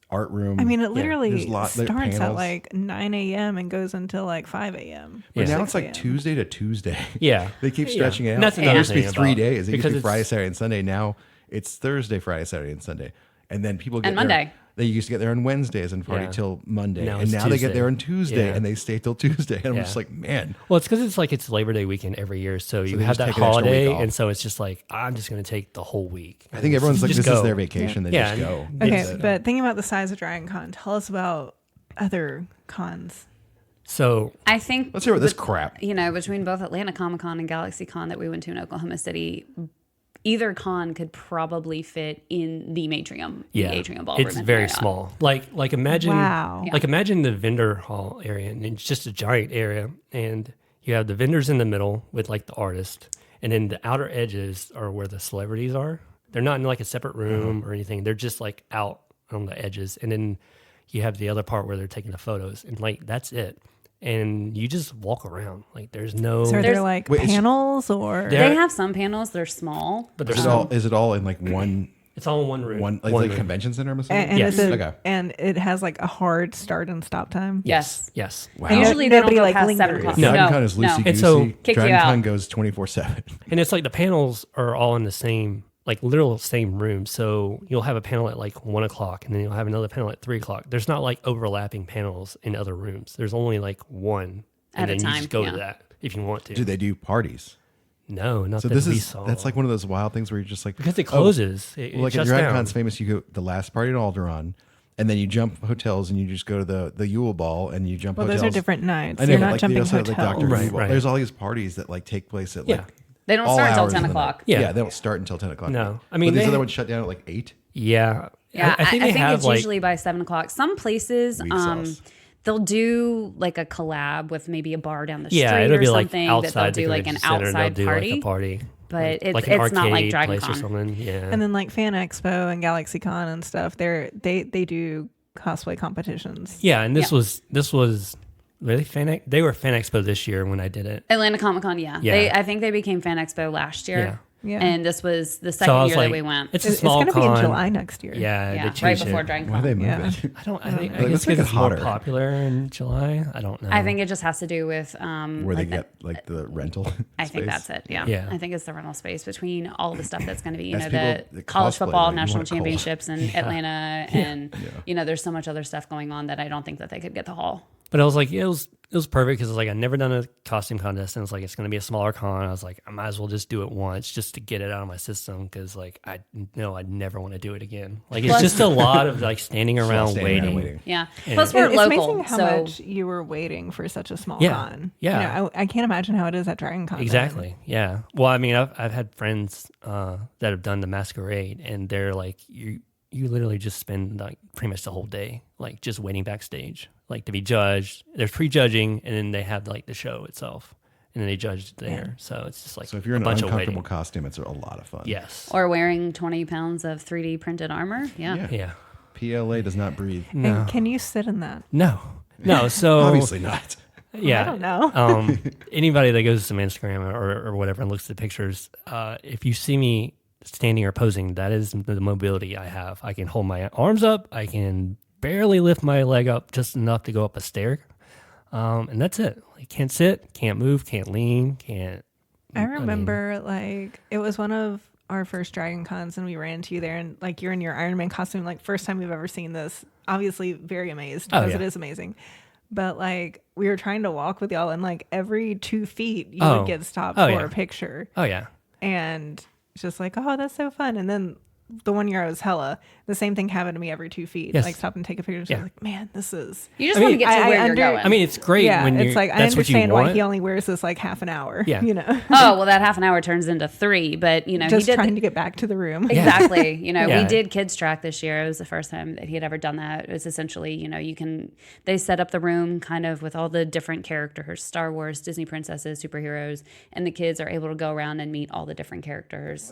[SPEAKER 2] art room.
[SPEAKER 3] I mean, it
[SPEAKER 2] there's
[SPEAKER 3] literally
[SPEAKER 2] a lot- there are
[SPEAKER 3] starts at
[SPEAKER 2] panels.
[SPEAKER 3] like 9 a.m. and goes until like 5 a.m.
[SPEAKER 2] But
[SPEAKER 1] Yeah.
[SPEAKER 2] now it's
[SPEAKER 3] 6
[SPEAKER 2] like
[SPEAKER 3] a.m.
[SPEAKER 2] Tuesday to Tuesday.
[SPEAKER 1] yeah.
[SPEAKER 2] They keep
[SPEAKER 1] Yeah.
[SPEAKER 2] stretching it out.
[SPEAKER 1] And that's
[SPEAKER 2] It
[SPEAKER 1] another
[SPEAKER 2] used to be
[SPEAKER 1] thing
[SPEAKER 2] 3
[SPEAKER 1] about-
[SPEAKER 2] days. It used to
[SPEAKER 1] because
[SPEAKER 2] be
[SPEAKER 1] it's-
[SPEAKER 2] Friday, Saturday, and Sunday. Now it's Thursday, Friday, Saturday, and Sunday. And then people get
[SPEAKER 4] And
[SPEAKER 2] there-
[SPEAKER 4] Monday.
[SPEAKER 2] They used to get there on Wednesdays and party
[SPEAKER 1] Yeah.
[SPEAKER 2] till Monday.
[SPEAKER 1] Now
[SPEAKER 2] And
[SPEAKER 1] it's
[SPEAKER 2] now they get
[SPEAKER 1] Tuesday.
[SPEAKER 2] there on Tuesday
[SPEAKER 1] Yeah.
[SPEAKER 2] and they stay till Tuesday. And I'm
[SPEAKER 1] Yeah.
[SPEAKER 2] just like, man.
[SPEAKER 1] Well, it's because it's Labor Day weekend every year, so you
[SPEAKER 2] they
[SPEAKER 1] have
[SPEAKER 2] just
[SPEAKER 1] that
[SPEAKER 2] take an extra week
[SPEAKER 1] holiday,
[SPEAKER 2] off.
[SPEAKER 1] and so it's just like I'm just going to take the whole week.
[SPEAKER 2] I think everyone's like,
[SPEAKER 1] Just
[SPEAKER 2] this is
[SPEAKER 1] go.
[SPEAKER 2] their vacation. They
[SPEAKER 1] Yeah.
[SPEAKER 2] just go.
[SPEAKER 3] Okay,
[SPEAKER 1] It's-
[SPEAKER 3] but thinking about the size of Dragon Con, tell us about other cons.
[SPEAKER 1] So
[SPEAKER 4] I think
[SPEAKER 2] Let's hear about this crap.
[SPEAKER 4] You know, between both Atlanta Comic Con and Galaxy Con that we went to in Oklahoma City, either con could probably fit in the atrium,
[SPEAKER 1] yeah,
[SPEAKER 4] the atrium ballroom.
[SPEAKER 1] it's
[SPEAKER 4] in
[SPEAKER 1] very
[SPEAKER 4] Marriott.
[SPEAKER 1] small. Like imagine,
[SPEAKER 3] Wow.
[SPEAKER 1] like imagine the vendor hall area, and it's just a giant area, and you have the vendors in the middle with like the artist, and then the outer edges are where the celebrities are. They're not in like a separate room or anything. They're just like out on the edges, and then you have the other part where they're taking the photos, and like that's it. And you just walk around. Like there's no,
[SPEAKER 3] So are
[SPEAKER 4] There's-
[SPEAKER 3] there like
[SPEAKER 2] Wait, it's-
[SPEAKER 3] panels or?
[SPEAKER 1] There-
[SPEAKER 4] They have some panels. They're small.
[SPEAKER 1] but
[SPEAKER 2] Is
[SPEAKER 1] there's
[SPEAKER 2] it all in like one
[SPEAKER 1] it's all in one room.
[SPEAKER 2] like
[SPEAKER 1] room.
[SPEAKER 2] convention center? I'm assuming?
[SPEAKER 3] And,
[SPEAKER 1] Yes.
[SPEAKER 3] is it,
[SPEAKER 2] Okay.
[SPEAKER 3] and it has like a hard start and stop time.
[SPEAKER 4] Yes.
[SPEAKER 1] Yes.
[SPEAKER 2] Wow.
[SPEAKER 3] And
[SPEAKER 4] Usually they don't
[SPEAKER 3] nobody,
[SPEAKER 4] go
[SPEAKER 3] like,
[SPEAKER 4] past 7
[SPEAKER 3] lingers.
[SPEAKER 4] o'clock.
[SPEAKER 1] No.
[SPEAKER 2] Dragon Con is loosey
[SPEAKER 1] And
[SPEAKER 2] goosey.
[SPEAKER 1] so-
[SPEAKER 4] Kick you
[SPEAKER 2] Dragon
[SPEAKER 4] out.
[SPEAKER 2] Con goes 24/7.
[SPEAKER 1] And it's like the panels are all in the same, like literal same room. So you'll have a panel at like 1 o'clock, and then you'll have another panel at 3 o'clock. There's not like overlapping panels in other rooms. There's only like one,
[SPEAKER 4] At
[SPEAKER 1] and
[SPEAKER 4] a
[SPEAKER 1] then you
[SPEAKER 4] time,
[SPEAKER 1] just go
[SPEAKER 4] yeah.
[SPEAKER 1] to that if you want to.
[SPEAKER 2] Do they do parties?
[SPEAKER 1] No, not
[SPEAKER 2] So
[SPEAKER 1] that
[SPEAKER 2] this
[SPEAKER 1] we
[SPEAKER 2] is
[SPEAKER 1] saw.
[SPEAKER 2] that's like one of those wild things where you're just like
[SPEAKER 1] because it
[SPEAKER 2] oh,
[SPEAKER 1] closes. It
[SPEAKER 2] like at
[SPEAKER 1] shuts
[SPEAKER 2] Dragon
[SPEAKER 1] down.
[SPEAKER 2] Con's famous, you go the last party in Alderaan, and then you jump hotels and you just go to the Yule Ball and you jump
[SPEAKER 3] Well,
[SPEAKER 2] hotels.
[SPEAKER 3] those are different nights.
[SPEAKER 2] I know,
[SPEAKER 3] You're
[SPEAKER 2] but,
[SPEAKER 3] not
[SPEAKER 2] like, they
[SPEAKER 3] jumping
[SPEAKER 2] also have, like,
[SPEAKER 3] hotels.
[SPEAKER 2] Dr.
[SPEAKER 1] Right,
[SPEAKER 2] Evil.
[SPEAKER 1] right.
[SPEAKER 2] There's all these parties that like take place at
[SPEAKER 1] Yeah.
[SPEAKER 2] like
[SPEAKER 4] They don't
[SPEAKER 2] all
[SPEAKER 4] start until
[SPEAKER 2] hours
[SPEAKER 4] 10
[SPEAKER 2] of the night.
[SPEAKER 4] o'clock.
[SPEAKER 1] Yeah.
[SPEAKER 2] They don't start until 10 o'clock.
[SPEAKER 1] No. I
[SPEAKER 2] But
[SPEAKER 1] mean,
[SPEAKER 2] these
[SPEAKER 1] they-
[SPEAKER 2] other ones shut down at like 8.
[SPEAKER 1] Yeah.
[SPEAKER 4] Yeah,
[SPEAKER 1] I think they have
[SPEAKER 4] it's
[SPEAKER 1] like
[SPEAKER 4] usually by 7 o'clock. Some places,
[SPEAKER 2] Weak sauce.
[SPEAKER 4] they'll do like a collab with maybe a bar down the street
[SPEAKER 1] yeah, it'll
[SPEAKER 4] or
[SPEAKER 1] be like
[SPEAKER 4] something that they'll
[SPEAKER 1] outside the
[SPEAKER 4] do like an
[SPEAKER 1] convention center,
[SPEAKER 4] outside
[SPEAKER 1] they'll do
[SPEAKER 4] party.
[SPEAKER 1] like a party.
[SPEAKER 4] But
[SPEAKER 1] like
[SPEAKER 4] it's
[SPEAKER 1] an
[SPEAKER 4] not like
[SPEAKER 1] arcade
[SPEAKER 4] Dragon
[SPEAKER 1] place or
[SPEAKER 4] Con.
[SPEAKER 1] something. Yeah.
[SPEAKER 3] And then like Fan Expo and Galaxy Con and stuff, they do cosplay competitions.
[SPEAKER 1] yeah, and this
[SPEAKER 4] Yeah.
[SPEAKER 1] was really they were Fan Expo this year when I did it.
[SPEAKER 4] Atlanta Comic Con, yeah.
[SPEAKER 1] Yeah.
[SPEAKER 4] I think they became Fan Expo last year.
[SPEAKER 1] Yeah.
[SPEAKER 3] Yeah.
[SPEAKER 4] And this was the
[SPEAKER 1] So I
[SPEAKER 4] second
[SPEAKER 1] was
[SPEAKER 4] year
[SPEAKER 1] like,
[SPEAKER 4] that we went.
[SPEAKER 1] it's a
[SPEAKER 3] It's
[SPEAKER 1] small
[SPEAKER 3] going to be
[SPEAKER 1] con.
[SPEAKER 3] in July next year.
[SPEAKER 1] Yeah,
[SPEAKER 4] Yeah,
[SPEAKER 1] they
[SPEAKER 4] right
[SPEAKER 1] changed
[SPEAKER 4] before
[SPEAKER 1] it.
[SPEAKER 4] Dragon
[SPEAKER 2] Why
[SPEAKER 4] Con.
[SPEAKER 2] they move
[SPEAKER 3] Yeah.
[SPEAKER 2] it?
[SPEAKER 1] I don't. I
[SPEAKER 2] Like,
[SPEAKER 1] guess
[SPEAKER 2] let's make
[SPEAKER 1] because
[SPEAKER 2] it
[SPEAKER 1] it's more
[SPEAKER 2] hotter.
[SPEAKER 1] popular in July. I don't know.
[SPEAKER 4] I think it just has to do with
[SPEAKER 2] Where they
[SPEAKER 4] like
[SPEAKER 2] get like the rental.
[SPEAKER 4] I think
[SPEAKER 2] space.
[SPEAKER 4] that's it. Yeah.
[SPEAKER 1] Yeah.
[SPEAKER 4] I think it's the rental space between all the stuff that's going to be, you
[SPEAKER 2] As
[SPEAKER 4] know,
[SPEAKER 2] people
[SPEAKER 4] the
[SPEAKER 2] that
[SPEAKER 4] college
[SPEAKER 2] cosplay,
[SPEAKER 4] football
[SPEAKER 2] like, you
[SPEAKER 4] national
[SPEAKER 2] want it cold.
[SPEAKER 4] championships in Atlanta, and you know, there's so much other stuff going on that I don't think that they could get the hall.
[SPEAKER 1] But I was like, it was perfect because like I'd never done a costume contest, and it's like it's going to be a smaller con. I was like, I might as well just do it once just to get it out of my system because like I know I'd never want to do it again. Like it's
[SPEAKER 4] Plus-
[SPEAKER 1] just a lot of like standing
[SPEAKER 2] Just
[SPEAKER 1] around
[SPEAKER 2] standing around
[SPEAKER 1] waiting.
[SPEAKER 4] Yeah.
[SPEAKER 1] Yeah.
[SPEAKER 4] Plus, we're
[SPEAKER 3] It's
[SPEAKER 4] local,
[SPEAKER 3] amazing how
[SPEAKER 4] so
[SPEAKER 3] much you were waiting for such a small
[SPEAKER 1] Yeah.
[SPEAKER 3] con.
[SPEAKER 1] Yeah.
[SPEAKER 3] You know, I can't imagine how it is at Dragon Con.
[SPEAKER 1] Exactly. Yeah. Well, I mean, I've had friends that have done the masquerade, and they're like, you literally just spend like pretty much the whole day like just waiting backstage, like to be judged. There's pre-judging, and then they have like the show itself, and then they judge there. So it's just like
[SPEAKER 2] So if you're
[SPEAKER 1] a
[SPEAKER 2] in an
[SPEAKER 1] bunch of
[SPEAKER 2] uncomfortable
[SPEAKER 1] waiting.
[SPEAKER 2] costume, it's a lot of fun.
[SPEAKER 1] Yes.
[SPEAKER 4] or wearing 20 pounds of 3D printed armor. Yeah.
[SPEAKER 1] Yeah.
[SPEAKER 2] PLA does not breathe.
[SPEAKER 1] No.
[SPEAKER 3] And can you sit in that?
[SPEAKER 1] No. No. So
[SPEAKER 2] Obviously not.
[SPEAKER 1] yeah.
[SPEAKER 3] I don't know.
[SPEAKER 1] Anybody that goes to some Instagram or whatever and looks at the pictures, if you see me standing or posing, that is the mobility I have. I can hold my arms up. I can barely lift my leg up just enough to go up a stair. And that's it. Like, can't sit, can't move, can't lean, can't.
[SPEAKER 3] I remember like it was one of our first Dragon Cons and we ran into you there and like you're in your Iron Man costume, like first time we've ever seen this. Obviously very amazed
[SPEAKER 1] Oh,
[SPEAKER 3] because
[SPEAKER 1] yeah.
[SPEAKER 3] it is amazing. But like we were trying to walk with y'all and like every 2 feet you
[SPEAKER 1] Oh.
[SPEAKER 3] would get stopped
[SPEAKER 1] Oh,
[SPEAKER 3] for
[SPEAKER 1] yeah.
[SPEAKER 3] a picture.
[SPEAKER 1] Oh, yeah.
[SPEAKER 3] And it's just like, oh, that's so fun. And then the one year I was hella, the same thing happened to me every 2 feet.
[SPEAKER 1] Yes.
[SPEAKER 3] Like stop and take a picture. So I was like, man, this is.
[SPEAKER 4] You just
[SPEAKER 1] I
[SPEAKER 4] want
[SPEAKER 1] mean,
[SPEAKER 4] to get to where you're going.
[SPEAKER 1] I mean, it's great when
[SPEAKER 3] it's
[SPEAKER 1] you're,
[SPEAKER 3] like I
[SPEAKER 1] that's what you
[SPEAKER 3] understand why
[SPEAKER 1] want.
[SPEAKER 3] he only wears this like half an hour.
[SPEAKER 1] Yeah.
[SPEAKER 3] You know,
[SPEAKER 4] Oh, well, that half an hour turns into 3, but you know,
[SPEAKER 3] just
[SPEAKER 4] he did
[SPEAKER 3] trying to get back to the room.
[SPEAKER 4] exactly. You know,
[SPEAKER 1] Yeah.
[SPEAKER 4] we did kids track this year. It was the first time that he had ever done that. It was essentially, you know, they set up the room kind of with all the different characters, Star Wars, Disney princesses, superheroes, and the kids are able to go around and meet all the different characters,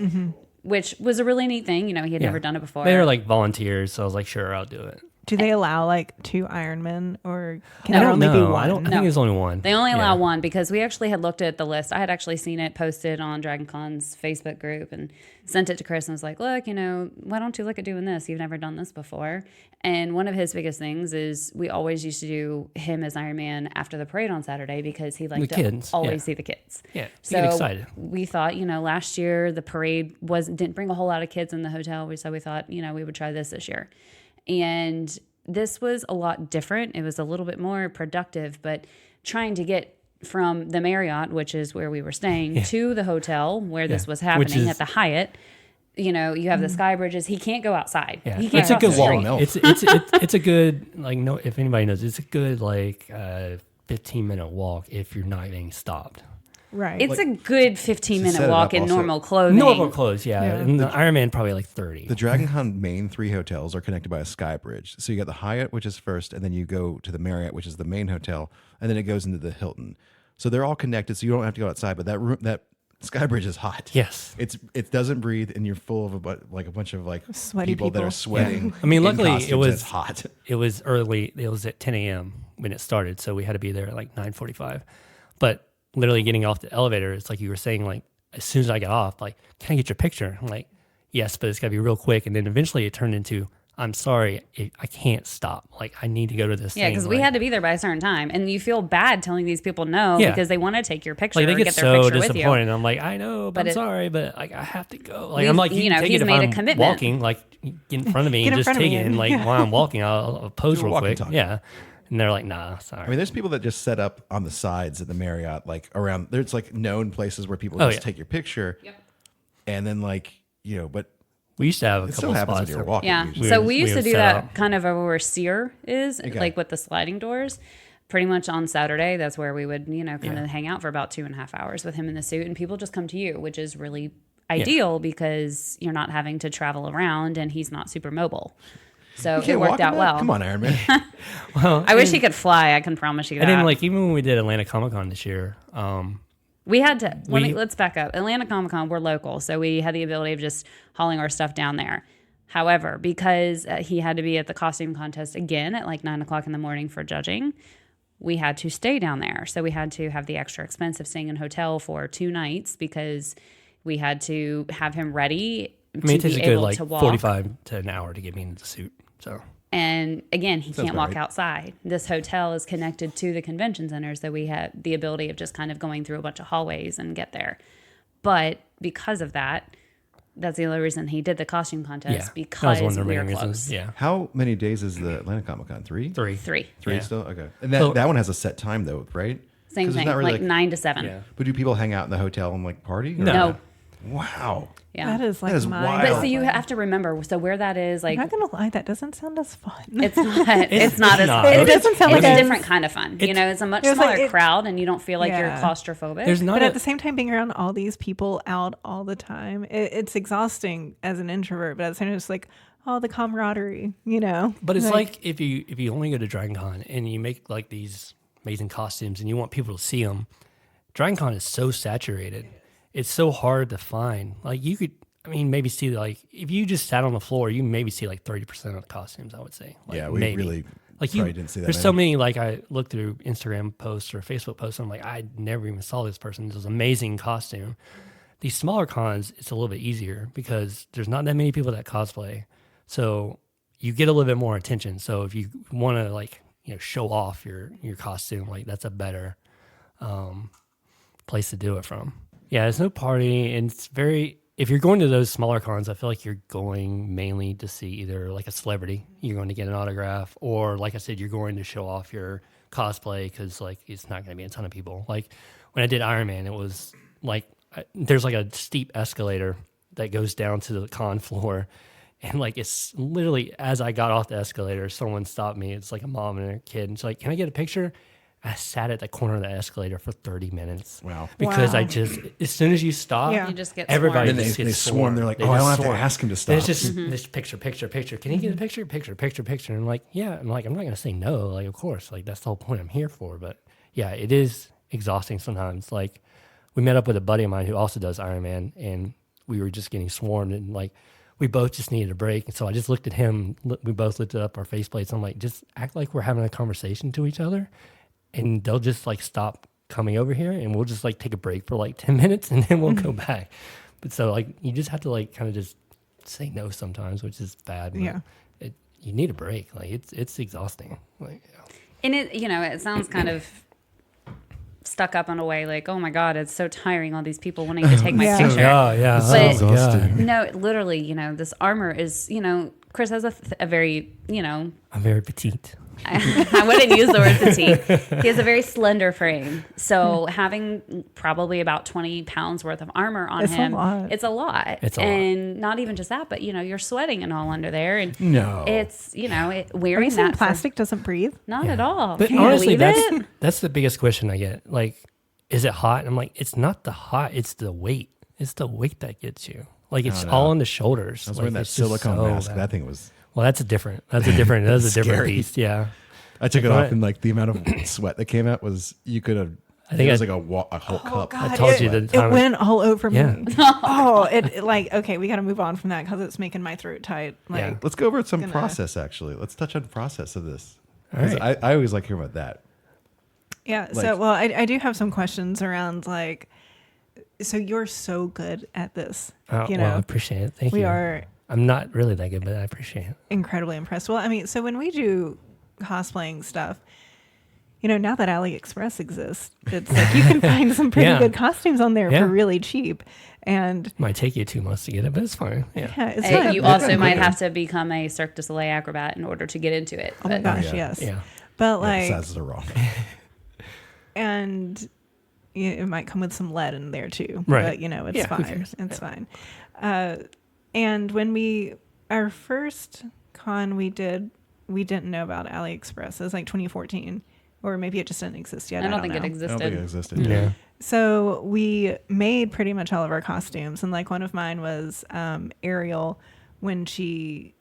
[SPEAKER 4] which was a really neat thing. You know, he had never done it before.
[SPEAKER 1] They were like volunteers, so I was like, sure, I'll do it.
[SPEAKER 3] Do they allow like 2 Ironmen or can
[SPEAKER 1] I
[SPEAKER 3] there
[SPEAKER 1] don't
[SPEAKER 3] only be
[SPEAKER 1] know.
[SPEAKER 3] one?
[SPEAKER 1] I think there's only one.
[SPEAKER 4] They only
[SPEAKER 1] Yeah.
[SPEAKER 4] allow one because we actually had looked at the list. I had actually seen it posted on Dragon Con's Facebook group and sent it to Chris and was like, look, you know, why don't you look at doing this? You've never done this before. And one of his biggest things is we always used to do him as Iron Man after the parade on Saturday because he liked
[SPEAKER 1] The
[SPEAKER 4] to
[SPEAKER 1] kids,
[SPEAKER 4] always
[SPEAKER 1] yeah.
[SPEAKER 4] see the kids.
[SPEAKER 1] Yeah, you
[SPEAKER 4] So
[SPEAKER 1] get excited.
[SPEAKER 4] we thought, you know, last year the parade didn't bring a whole lot of kids in the hotel. So we thought, you know, we would try this year. And this was a lot different. It was a little bit more productive, but trying to get from the Marriott, which is where we were staying, to the hotel where this was happening at the Hyatt. You know, you have the sky bridges. He can't go outside.
[SPEAKER 1] Yeah,
[SPEAKER 4] He can't
[SPEAKER 1] it's a
[SPEAKER 4] cross
[SPEAKER 1] good
[SPEAKER 4] the street.
[SPEAKER 2] walk.
[SPEAKER 1] It's a good like no. If anybody knows, it's a good like 15-minute walk if you're not getting stopped.
[SPEAKER 3] Right.
[SPEAKER 4] It's a good 15-minute
[SPEAKER 2] set it
[SPEAKER 4] walk
[SPEAKER 2] up
[SPEAKER 4] in
[SPEAKER 2] also-
[SPEAKER 4] normal clothing.
[SPEAKER 1] Normal clothes, yeah.
[SPEAKER 3] Yeah.
[SPEAKER 1] And the Iron Man probably like 30.
[SPEAKER 2] The Dragon Con main 3 hotels are connected by a sky bridge. So you got the Hyatt, which is first, and then you go to the Marriott, which is the main hotel, and then it goes into the Hilton. So they're all connected, so you don't have to go outside. But that sky bridge is hot.
[SPEAKER 1] Yes.
[SPEAKER 2] It doesn't breathe, and you're full of a bunch of like
[SPEAKER 3] Sweaty
[SPEAKER 2] people that
[SPEAKER 3] people.
[SPEAKER 2] are sweating.
[SPEAKER 1] I mean,
[SPEAKER 2] in
[SPEAKER 1] luckily, it
[SPEAKER 2] costumes, and
[SPEAKER 1] was-
[SPEAKER 2] it's hot.
[SPEAKER 1] It was early. It was at 10 a.m. when it started, so we had to be there at like 9:45. But literally getting off the elevator, it's like you were saying, like as soon as I got off, like, can I get your picture? I'm like, yes, but it's got to be real quick. And then eventually it turned into, I'm sorry, I can't stop. Like, I need to go to this
[SPEAKER 4] Yeah,
[SPEAKER 1] thing.
[SPEAKER 4] because we
[SPEAKER 1] like,
[SPEAKER 4] had to be there by a certain time. And you feel bad telling these people no
[SPEAKER 1] Yeah.
[SPEAKER 4] because they want to take your picture
[SPEAKER 1] like they
[SPEAKER 4] or
[SPEAKER 1] get
[SPEAKER 4] get their
[SPEAKER 1] so
[SPEAKER 4] picture with you.
[SPEAKER 1] disappointed. And I'm like, I know, but
[SPEAKER 4] But
[SPEAKER 1] I'm sorry, but like I have to go. Like
[SPEAKER 4] We've-
[SPEAKER 1] I'm like,
[SPEAKER 4] you
[SPEAKER 1] you
[SPEAKER 4] know,
[SPEAKER 1] can take
[SPEAKER 4] he's
[SPEAKER 1] it if
[SPEAKER 4] made a
[SPEAKER 1] I'm
[SPEAKER 4] commitment.
[SPEAKER 1] walking, like get in front of me
[SPEAKER 3] Get
[SPEAKER 1] and
[SPEAKER 3] in
[SPEAKER 1] just
[SPEAKER 3] front of
[SPEAKER 1] take
[SPEAKER 3] me
[SPEAKER 1] it. And
[SPEAKER 3] and-
[SPEAKER 1] like
[SPEAKER 3] yeah.
[SPEAKER 1] while I'm walking, I'll pose
[SPEAKER 2] Do a
[SPEAKER 1] real
[SPEAKER 2] walk and
[SPEAKER 1] quick.
[SPEAKER 2] talk.
[SPEAKER 1] Yeah. And they're like, nah, sorry.
[SPEAKER 2] I mean, there's people that just set up on the sides at the Marriott, like around. There's like known places where people
[SPEAKER 1] Oh,
[SPEAKER 2] just
[SPEAKER 1] yeah.
[SPEAKER 2] take your picture, and then like but
[SPEAKER 1] we used to have a
[SPEAKER 2] it
[SPEAKER 1] couple
[SPEAKER 2] still happens
[SPEAKER 1] spots.
[SPEAKER 2] when you're walking.
[SPEAKER 4] Yeah.
[SPEAKER 2] usually.
[SPEAKER 4] So
[SPEAKER 1] would-
[SPEAKER 4] we used
[SPEAKER 1] we
[SPEAKER 4] to
[SPEAKER 1] would
[SPEAKER 4] do
[SPEAKER 1] set
[SPEAKER 4] that
[SPEAKER 1] up.
[SPEAKER 4] kind of over where Sear is,
[SPEAKER 2] Okay.
[SPEAKER 4] like with the sliding doors. Pretty much on Saturday, that's where we would, kind of hang out for about 2.5 hours with him in the suit. And people just come to you, which is really ideal because you're not having to travel around and he's not super mobile. So
[SPEAKER 2] You
[SPEAKER 4] it
[SPEAKER 2] can't walk
[SPEAKER 4] worked
[SPEAKER 2] in
[SPEAKER 4] out
[SPEAKER 2] that?
[SPEAKER 4] well.
[SPEAKER 2] Come on, Iron Man.
[SPEAKER 1] Well,
[SPEAKER 4] I wish he could fly. I can promise you that.
[SPEAKER 1] and then like even when we did Atlanta Comic Con this year,
[SPEAKER 4] We had to.
[SPEAKER 1] We-
[SPEAKER 4] Let's back up. Atlanta Comic Con, we're local, so we had the ability of just hauling our stuff down there. However, because he had to be at the costume contest again at like 9:00 in the morning for judging, we had to stay down there. So we had to have the extra expense of staying in a hotel for 2 nights because we had to have him ready
[SPEAKER 1] I mean, it
[SPEAKER 4] to
[SPEAKER 1] takes
[SPEAKER 4] be
[SPEAKER 1] a good
[SPEAKER 4] able
[SPEAKER 1] like
[SPEAKER 4] to walk.
[SPEAKER 1] 45 to an hour to get me into the suit. So
[SPEAKER 4] And again, he can't walk
[SPEAKER 2] right.
[SPEAKER 4] outside. This hotel is connected to the convention center, so we had the ability of just kind of going through a bunch of hallways and get there. But because of that, that's the only reason he did the costume contest
[SPEAKER 1] yeah, that
[SPEAKER 4] because
[SPEAKER 1] was one of the
[SPEAKER 4] we were
[SPEAKER 1] main
[SPEAKER 4] close.
[SPEAKER 1] reasons. Yeah,
[SPEAKER 2] How many days is the Atlanta Comic Con? 3?
[SPEAKER 1] 3.
[SPEAKER 4] 3.
[SPEAKER 2] 3
[SPEAKER 1] Yeah.
[SPEAKER 2] still? Okay. And that,
[SPEAKER 1] So-
[SPEAKER 2] that one has a set time though, right?
[SPEAKER 4] Same
[SPEAKER 2] 'Cause there's
[SPEAKER 4] thing,
[SPEAKER 2] not really,
[SPEAKER 4] like 9 to 7.
[SPEAKER 1] Yeah.
[SPEAKER 2] But do people hang out in the hotel and like party? Or-
[SPEAKER 1] No.
[SPEAKER 4] No.
[SPEAKER 2] Wow.
[SPEAKER 4] Yeah.
[SPEAKER 3] That is like
[SPEAKER 2] That is
[SPEAKER 3] my.
[SPEAKER 2] wild.
[SPEAKER 4] But so you have to remember, so where that is,
[SPEAKER 3] I'm
[SPEAKER 4] like,
[SPEAKER 3] not gonna lie, that doesn't sound as fun.
[SPEAKER 4] it's not, it's not as,
[SPEAKER 1] not.
[SPEAKER 3] It doesn't sound
[SPEAKER 4] it's
[SPEAKER 3] like
[SPEAKER 4] a
[SPEAKER 3] as-
[SPEAKER 4] different kind of fun. It's a much
[SPEAKER 3] it was like
[SPEAKER 4] smaller
[SPEAKER 3] it-
[SPEAKER 4] crowd and you don't feel like you're
[SPEAKER 3] Yeah.
[SPEAKER 4] claustrophobic.
[SPEAKER 1] There's not
[SPEAKER 3] But
[SPEAKER 1] a,
[SPEAKER 3] at the same time, being around all these people out all the time, it's exhausting as an introvert. But at the same time, it's like, oh, the camaraderie,
[SPEAKER 1] but it's like if you only go to Dragon Con and you make like these amazing costumes and you want people to see them, Dragon Con is so saturated. It's so hard to find. Like you could, I mean, maybe see like if you just sat on the floor, you maybe see like 30% of the costumes. I would say. Like,
[SPEAKER 2] Yeah, we
[SPEAKER 1] maybe.
[SPEAKER 2] really
[SPEAKER 1] like
[SPEAKER 2] probably didn't see that
[SPEAKER 1] There's so
[SPEAKER 2] many.
[SPEAKER 1] many. Like I looked through Instagram posts or Facebook posts. And I'm like, I never even saw this person. This was an amazing costume. These smaller cons, it's a little bit easier because there's not that many people that cosplay, so you get a little bit more attention. So if you want to like show off your costume, like that's a better place to do it from. Yeah, there's no party, and it's very. If you're going to those smaller cons, I feel like you're going mainly to see either like a celebrity, you're going to get an autograph, or like I said, you're going to show off your cosplay because like it's not going to be a ton of people. Like when I did Iron Man, it was like there's like a steep escalator that goes down to the con floor, And like, it's literally as I got off the escalator, someone stopped me. It's like a mom and her kid. And she's like, can I get a picture? I sat at the corner of the escalator for 30 minutes.
[SPEAKER 2] Wow.
[SPEAKER 1] Because
[SPEAKER 3] Wow.
[SPEAKER 1] I just, as soon as you stop,
[SPEAKER 3] Yeah.
[SPEAKER 4] You just get
[SPEAKER 1] everybody
[SPEAKER 2] And
[SPEAKER 1] just
[SPEAKER 2] they
[SPEAKER 1] gets
[SPEAKER 2] swarm. They're like,
[SPEAKER 1] They
[SPEAKER 2] oh, I
[SPEAKER 1] just
[SPEAKER 2] don't have to
[SPEAKER 1] swarm.
[SPEAKER 2] ask him to stop.
[SPEAKER 1] And it's just this picture. Can you get a picture? Picture. And I'm like, yeah. I'm like, I'm not going to say no. Like, of course. Like, that's the whole point I'm here for. But yeah, it is exhausting sometimes. Like, we met up with a buddy of mine who also does Ironman, and we were just getting swarmed. And like, we both just needed a break. And so I just looked at him. We both lifted up our faceplates. I'm like, just act like we're having a conversation to each other. And they'll just like stop coming over here, and we'll just like take a break for like 10 minutes, and then we'll go back. But so like, you just have to like kind of just say no sometimes, which is bad. But
[SPEAKER 3] Yeah.
[SPEAKER 1] you need a break. Like, it's exhausting. Like,
[SPEAKER 4] And it, it sounds kind of stuck up in a way, like, oh my God, it's so tiring, all these people wanting to take my
[SPEAKER 3] Yeah.
[SPEAKER 4] picture.
[SPEAKER 1] yeah.
[SPEAKER 4] But-
[SPEAKER 2] exhausting.
[SPEAKER 4] No, literally, this armor is, Chris has a very,
[SPEAKER 1] I'm very petite.
[SPEAKER 4] I wouldn't use the word petite. He has a very slender frame. So having probably about 20 pounds worth of armor on
[SPEAKER 3] It's a
[SPEAKER 4] him,
[SPEAKER 3] lot.
[SPEAKER 4] it's a lot.
[SPEAKER 1] It's a lot.
[SPEAKER 4] And not even just that, but you're sweating and all under there. And
[SPEAKER 2] No.
[SPEAKER 4] it's,
[SPEAKER 3] Are you
[SPEAKER 4] wearing
[SPEAKER 3] saying
[SPEAKER 4] that
[SPEAKER 3] plastic doesn't breathe?
[SPEAKER 4] not at all.
[SPEAKER 1] But
[SPEAKER 4] Can you
[SPEAKER 1] honestly,
[SPEAKER 4] believe it?
[SPEAKER 1] that's the biggest question I get. Like, is it hot? I'm like, it's not the hot, it's the weight. It's the weight that gets you. Like, it's all on the shoulders.
[SPEAKER 2] I was
[SPEAKER 1] like,
[SPEAKER 2] wearing that
[SPEAKER 1] it's just
[SPEAKER 2] silicone
[SPEAKER 1] so
[SPEAKER 2] mask.
[SPEAKER 1] bad.
[SPEAKER 2] That thing was.
[SPEAKER 1] Well, that's a different
[SPEAKER 2] Scary.
[SPEAKER 1] beast. Yeah.
[SPEAKER 2] I took it
[SPEAKER 1] Right.
[SPEAKER 2] off, and like the amount of sweat that came out was, you could have.
[SPEAKER 1] I think
[SPEAKER 2] it was
[SPEAKER 1] I-
[SPEAKER 2] like a whole cup.
[SPEAKER 3] God,
[SPEAKER 1] I told you
[SPEAKER 3] it,
[SPEAKER 1] the time.
[SPEAKER 3] it went all over
[SPEAKER 1] Yeah.
[SPEAKER 3] me. Oh, it like, okay, we got to move on from that because it's making my throat tight. Like,
[SPEAKER 1] Yeah.
[SPEAKER 2] Let's go over some
[SPEAKER 3] Gonna-
[SPEAKER 2] process. Actually, let's touch on the process of this.
[SPEAKER 1] All
[SPEAKER 2] 'Cause
[SPEAKER 1] right.
[SPEAKER 2] I always like hearing about that.
[SPEAKER 3] yeah.
[SPEAKER 2] Like-
[SPEAKER 3] So, well, I do have some questions around like, so you're so good at this.
[SPEAKER 1] Well, I appreciate it. Thank
[SPEAKER 3] we
[SPEAKER 1] you.
[SPEAKER 3] are
[SPEAKER 1] I'm not really that good, but I appreciate it.
[SPEAKER 3] incredibly impressed. Well, I mean, so when we do cosplaying stuff, now that AliExpress exists, it's like you can find some pretty
[SPEAKER 1] Yeah.
[SPEAKER 3] good costumes on there
[SPEAKER 1] Yeah.
[SPEAKER 3] for really cheap. And
[SPEAKER 1] Might take you 2 months to get it, but it's fine. Yeah.
[SPEAKER 3] yeah, it's
[SPEAKER 4] Hey,
[SPEAKER 3] not
[SPEAKER 4] you
[SPEAKER 3] a-
[SPEAKER 4] also might have to become a Cirque du Soleil acrobat in order to get into it.
[SPEAKER 3] Oh my
[SPEAKER 4] But
[SPEAKER 3] gosh,
[SPEAKER 2] yeah.
[SPEAKER 3] yes.
[SPEAKER 1] Yeah.
[SPEAKER 3] But
[SPEAKER 2] Yeah,
[SPEAKER 3] like,
[SPEAKER 2] the sizes are wrong.
[SPEAKER 3] and it might come with some lead in there too.
[SPEAKER 1] Right.
[SPEAKER 3] But it's
[SPEAKER 1] Yeah, who
[SPEAKER 3] fine.
[SPEAKER 1] cares?
[SPEAKER 3] It's fine. And when our first con we didn't know about AliExpress. It was like 2014, or maybe it just didn't exist yet.
[SPEAKER 4] I don't think
[SPEAKER 3] know.
[SPEAKER 4] it
[SPEAKER 2] I don't
[SPEAKER 4] existed.
[SPEAKER 2] think it existed.
[SPEAKER 1] Yeah.
[SPEAKER 3] So we made pretty much all of our costumes, and like one of mine was Ariel when she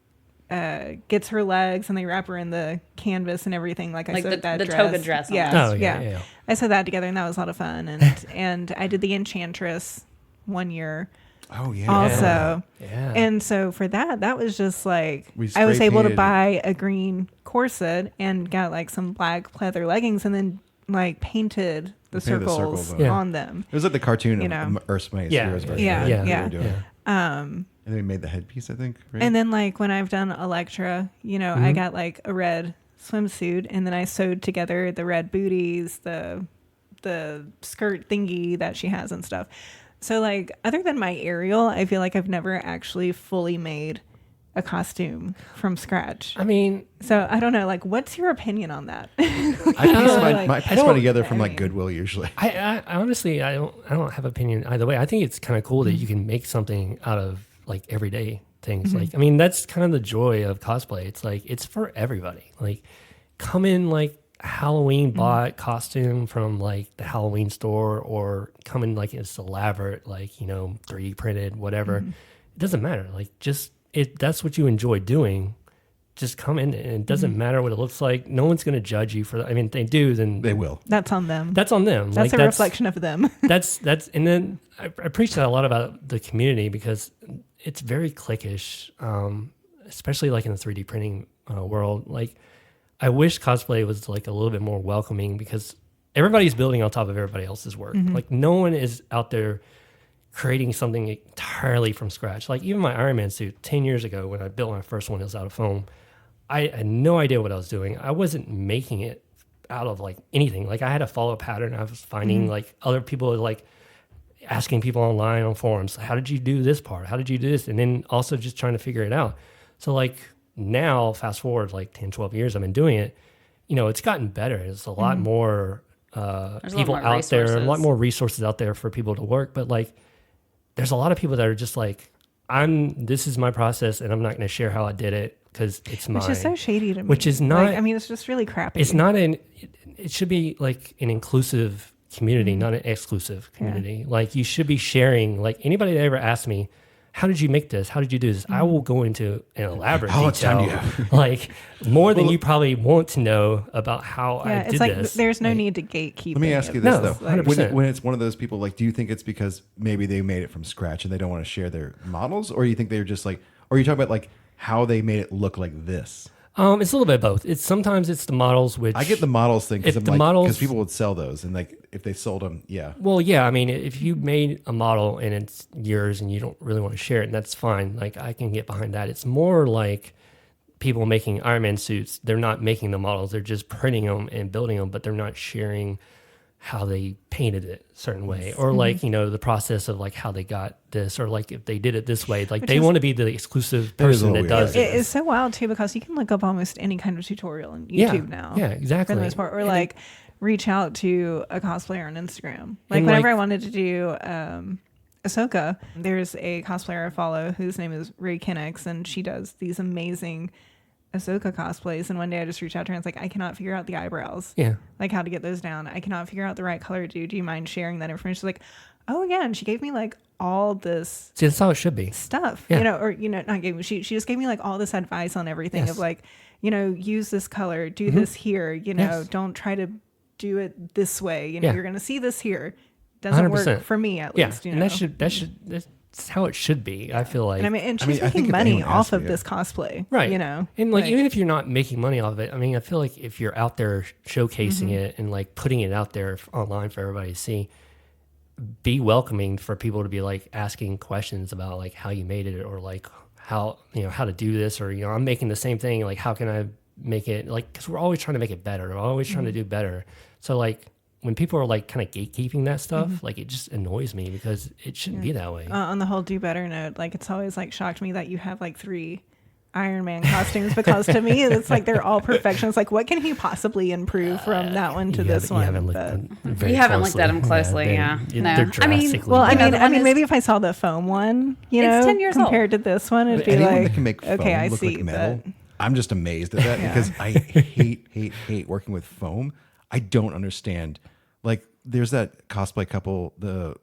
[SPEAKER 3] gets her legs and they wrap her in the canvas and everything. Like I
[SPEAKER 4] Like
[SPEAKER 3] sewed that
[SPEAKER 4] the
[SPEAKER 3] dress.
[SPEAKER 4] toga dress
[SPEAKER 3] Yeah,
[SPEAKER 4] almost.
[SPEAKER 1] Oh, yeah,
[SPEAKER 3] yeah.
[SPEAKER 1] yeah.
[SPEAKER 3] I sewed that together, and that was a lot of fun. And and I did the Enchantress one year
[SPEAKER 2] Oh yeah.
[SPEAKER 3] also.
[SPEAKER 1] Yeah.
[SPEAKER 3] And so for that was just like
[SPEAKER 2] We
[SPEAKER 3] I was
[SPEAKER 2] spray
[SPEAKER 3] able to
[SPEAKER 2] painted-
[SPEAKER 3] buy a green corset and got like some black pleather leggings and then like painted the
[SPEAKER 2] Painted the
[SPEAKER 3] circles
[SPEAKER 2] circles
[SPEAKER 1] on it.
[SPEAKER 3] on them.
[SPEAKER 2] It was like the cartoon
[SPEAKER 3] You know.
[SPEAKER 2] of Earth's Mightiest
[SPEAKER 1] Yeah.
[SPEAKER 2] Heroes version.
[SPEAKER 3] Yeah,
[SPEAKER 2] right?
[SPEAKER 3] yeah,
[SPEAKER 2] They
[SPEAKER 3] yeah.
[SPEAKER 2] were doing. And then we made the headpiece, I think. Right?
[SPEAKER 3] And then like when I've done Electra, I got like a red swimsuit and then I sewed together the red booties, the skirt thingy that she has and stuff. So like other than my Ariel, I feel like I've never actually fully made a costume from scratch.
[SPEAKER 1] I mean,
[SPEAKER 3] So I don't know, like what's your opinion on that?
[SPEAKER 2] I piece
[SPEAKER 3] like,
[SPEAKER 2] my
[SPEAKER 3] I
[SPEAKER 2] piece
[SPEAKER 1] don't-
[SPEAKER 2] mine together from
[SPEAKER 3] I
[SPEAKER 2] like
[SPEAKER 3] mean-
[SPEAKER 2] Goodwill usually.
[SPEAKER 1] I honestly, I don't have opinion either way. I think it's kind of cool that you can make something out of like everyday things. Like, I mean, that's kind of the joy of cosplay. It's like, it's for everybody. Like, come in like Halloween bought costume from like the Halloween store, or come in like it's elaborate, like, 3D printed, whatever. It doesn't matter. Like, just that's what you enjoy doing. Just come in, and it doesn't matter what it looks like. No one's going to judge you for that. I mean, if they do, then
[SPEAKER 2] They will.
[SPEAKER 3] That's on them.
[SPEAKER 1] that's on them.
[SPEAKER 3] That's
[SPEAKER 1] Like,
[SPEAKER 3] a reflection of them.
[SPEAKER 1] that's and then I preach that a lot about the community because it's very cliquish, especially like in the 3D printing world. Like, I wish cosplay was like a little bit more welcoming because everybody's building on top of everybody else's work. Like, no one is out there creating something entirely from scratch. Like, even my Iron Man suit 10 years ago when I built my first one, it was out of foam. I had no idea what I was doing. I wasn't making it out of like anything. Like, I had to follow a pattern. I was finding like other people, like asking people online on forums, how did you do this part? How did you do this? And then also just trying to figure it out. So like now, fast forward like 10, 12 years, I've been doing it. It's gotten better. It's a lot more
[SPEAKER 4] There's a lot
[SPEAKER 1] people
[SPEAKER 4] more
[SPEAKER 1] out there, a lot
[SPEAKER 4] resources.
[SPEAKER 1] more resources out there for people to work. But like, there's a lot of people that are just like, this is my process, and I'm not going to share how I did it because it's mine.
[SPEAKER 3] Which is so shady to me.
[SPEAKER 1] Which is not.
[SPEAKER 3] Like, I mean, it's just really crappy.
[SPEAKER 1] It's not it should be like an inclusive community, not an exclusive community. Like you should be sharing. Like anybody that ever asked me, how did you make this? How did you do this? I will go into an elaborate
[SPEAKER 2] How much time do
[SPEAKER 1] detail,
[SPEAKER 2] you have?
[SPEAKER 1] like more than you probably want to know about how I
[SPEAKER 3] it's
[SPEAKER 1] did
[SPEAKER 3] like
[SPEAKER 1] this.
[SPEAKER 3] there's no need to gatekeep.
[SPEAKER 2] Let me ask you this
[SPEAKER 1] No,
[SPEAKER 2] though:
[SPEAKER 1] 100%.
[SPEAKER 2] when it's one of those people, like, do you think it's because maybe they made it from scratch and they don't want to share their models, or you think they're just like, or are you talking about like how they made it look like this?
[SPEAKER 1] It's a little bit of both. Sometimes it's the models, which
[SPEAKER 2] I get the models thing because
[SPEAKER 1] If the models-
[SPEAKER 2] because people would sell those, and like if they sold them, yeah.
[SPEAKER 1] Well, yeah. I mean, if you made a model and it's yours and you don't really want to share it, and that's fine. Like I can get behind that. It's more like people making Iron Man suits. They're not making the models. They're just printing them and building them, but they're not sharing how they painted it a certain way, or like the process of like how they got this, or like if they did it this way. Like they want to be the exclusive
[SPEAKER 2] That is a
[SPEAKER 1] person
[SPEAKER 2] little
[SPEAKER 1] that
[SPEAKER 2] weird.
[SPEAKER 1] does
[SPEAKER 3] It
[SPEAKER 1] it.
[SPEAKER 3] is so wild too because you can look up almost any kind of tutorial on
[SPEAKER 1] Yeah.
[SPEAKER 3] YouTube now.
[SPEAKER 1] Yeah, exactly.
[SPEAKER 3] For the most part, or like reach out to a cosplayer on Instagram. Like
[SPEAKER 1] And,
[SPEAKER 3] whenever
[SPEAKER 1] like-
[SPEAKER 3] I wanted to do Ahsoka, there's a cosplayer I follow whose name is Ray Kinnex, and she does these amazing Ahsoka cosplays. And one day I just reached out to her and it's like, I cannot figure out the eyebrows.
[SPEAKER 1] Yeah.
[SPEAKER 3] Like how to get those down. I cannot figure out the right color. Do you mind sharing that information? She's like, oh yeah. And she gave me like all this
[SPEAKER 1] See, that's how it should be.
[SPEAKER 3] stuff,
[SPEAKER 1] Yeah.
[SPEAKER 3] or not gave me, she just gave me like all this advice on everything
[SPEAKER 1] Yes.
[SPEAKER 3] of like, use this color, do this here,
[SPEAKER 1] Yes.
[SPEAKER 3] don't try to do it this way.
[SPEAKER 1] Yeah.
[SPEAKER 3] You're going to see this here. Doesn't work
[SPEAKER 1] 100%.
[SPEAKER 3] for me at
[SPEAKER 1] Yeah,
[SPEAKER 3] least,
[SPEAKER 1] and that's how it should be. I feel like.
[SPEAKER 3] And I mean, and she's
[SPEAKER 2] I think
[SPEAKER 3] making
[SPEAKER 2] if
[SPEAKER 3] money
[SPEAKER 2] anyone
[SPEAKER 3] off
[SPEAKER 2] asked
[SPEAKER 3] of
[SPEAKER 2] me,
[SPEAKER 3] this cosplay,
[SPEAKER 1] Right. And like even if you're not making money off of it, I mean, I feel like if you're out there showcasing it and like putting it out there online for everybody to see, be welcoming for people to be like asking questions about like how you made it, or like how how to do this, or I'm making the same thing, like how can I make it, like, because we're always trying to make it better, we're always trying to do better. So like when people are like kind of gatekeeping that stuff, like it just annoys me because it shouldn't be that way.
[SPEAKER 3] on the whole do better note, like it's always like shocked me that you have like 3 Iron Man costumes, because to me it's like they're all perfections. Like what can he possibly improve from that one to this one?
[SPEAKER 1] You haven't looked
[SPEAKER 3] But-
[SPEAKER 1] at them very
[SPEAKER 4] You haven't looked at them
[SPEAKER 1] closely.
[SPEAKER 4] closely, yeah.
[SPEAKER 1] They're
[SPEAKER 4] No. I mean,
[SPEAKER 1] drastically
[SPEAKER 3] well, I
[SPEAKER 4] You know,
[SPEAKER 3] mean,
[SPEAKER 4] the one is-
[SPEAKER 3] maybe if I saw the foam one,
[SPEAKER 4] It's 10 years old.
[SPEAKER 3] compared to this one, it'd be
[SPEAKER 2] Anyone
[SPEAKER 3] like,
[SPEAKER 2] that can make foam
[SPEAKER 3] okay, I
[SPEAKER 2] look
[SPEAKER 3] see,
[SPEAKER 2] like metal,
[SPEAKER 3] but
[SPEAKER 2] I'm just amazed at that because I hate working with foam. I don't understand. Like, there's that cosplay couple, the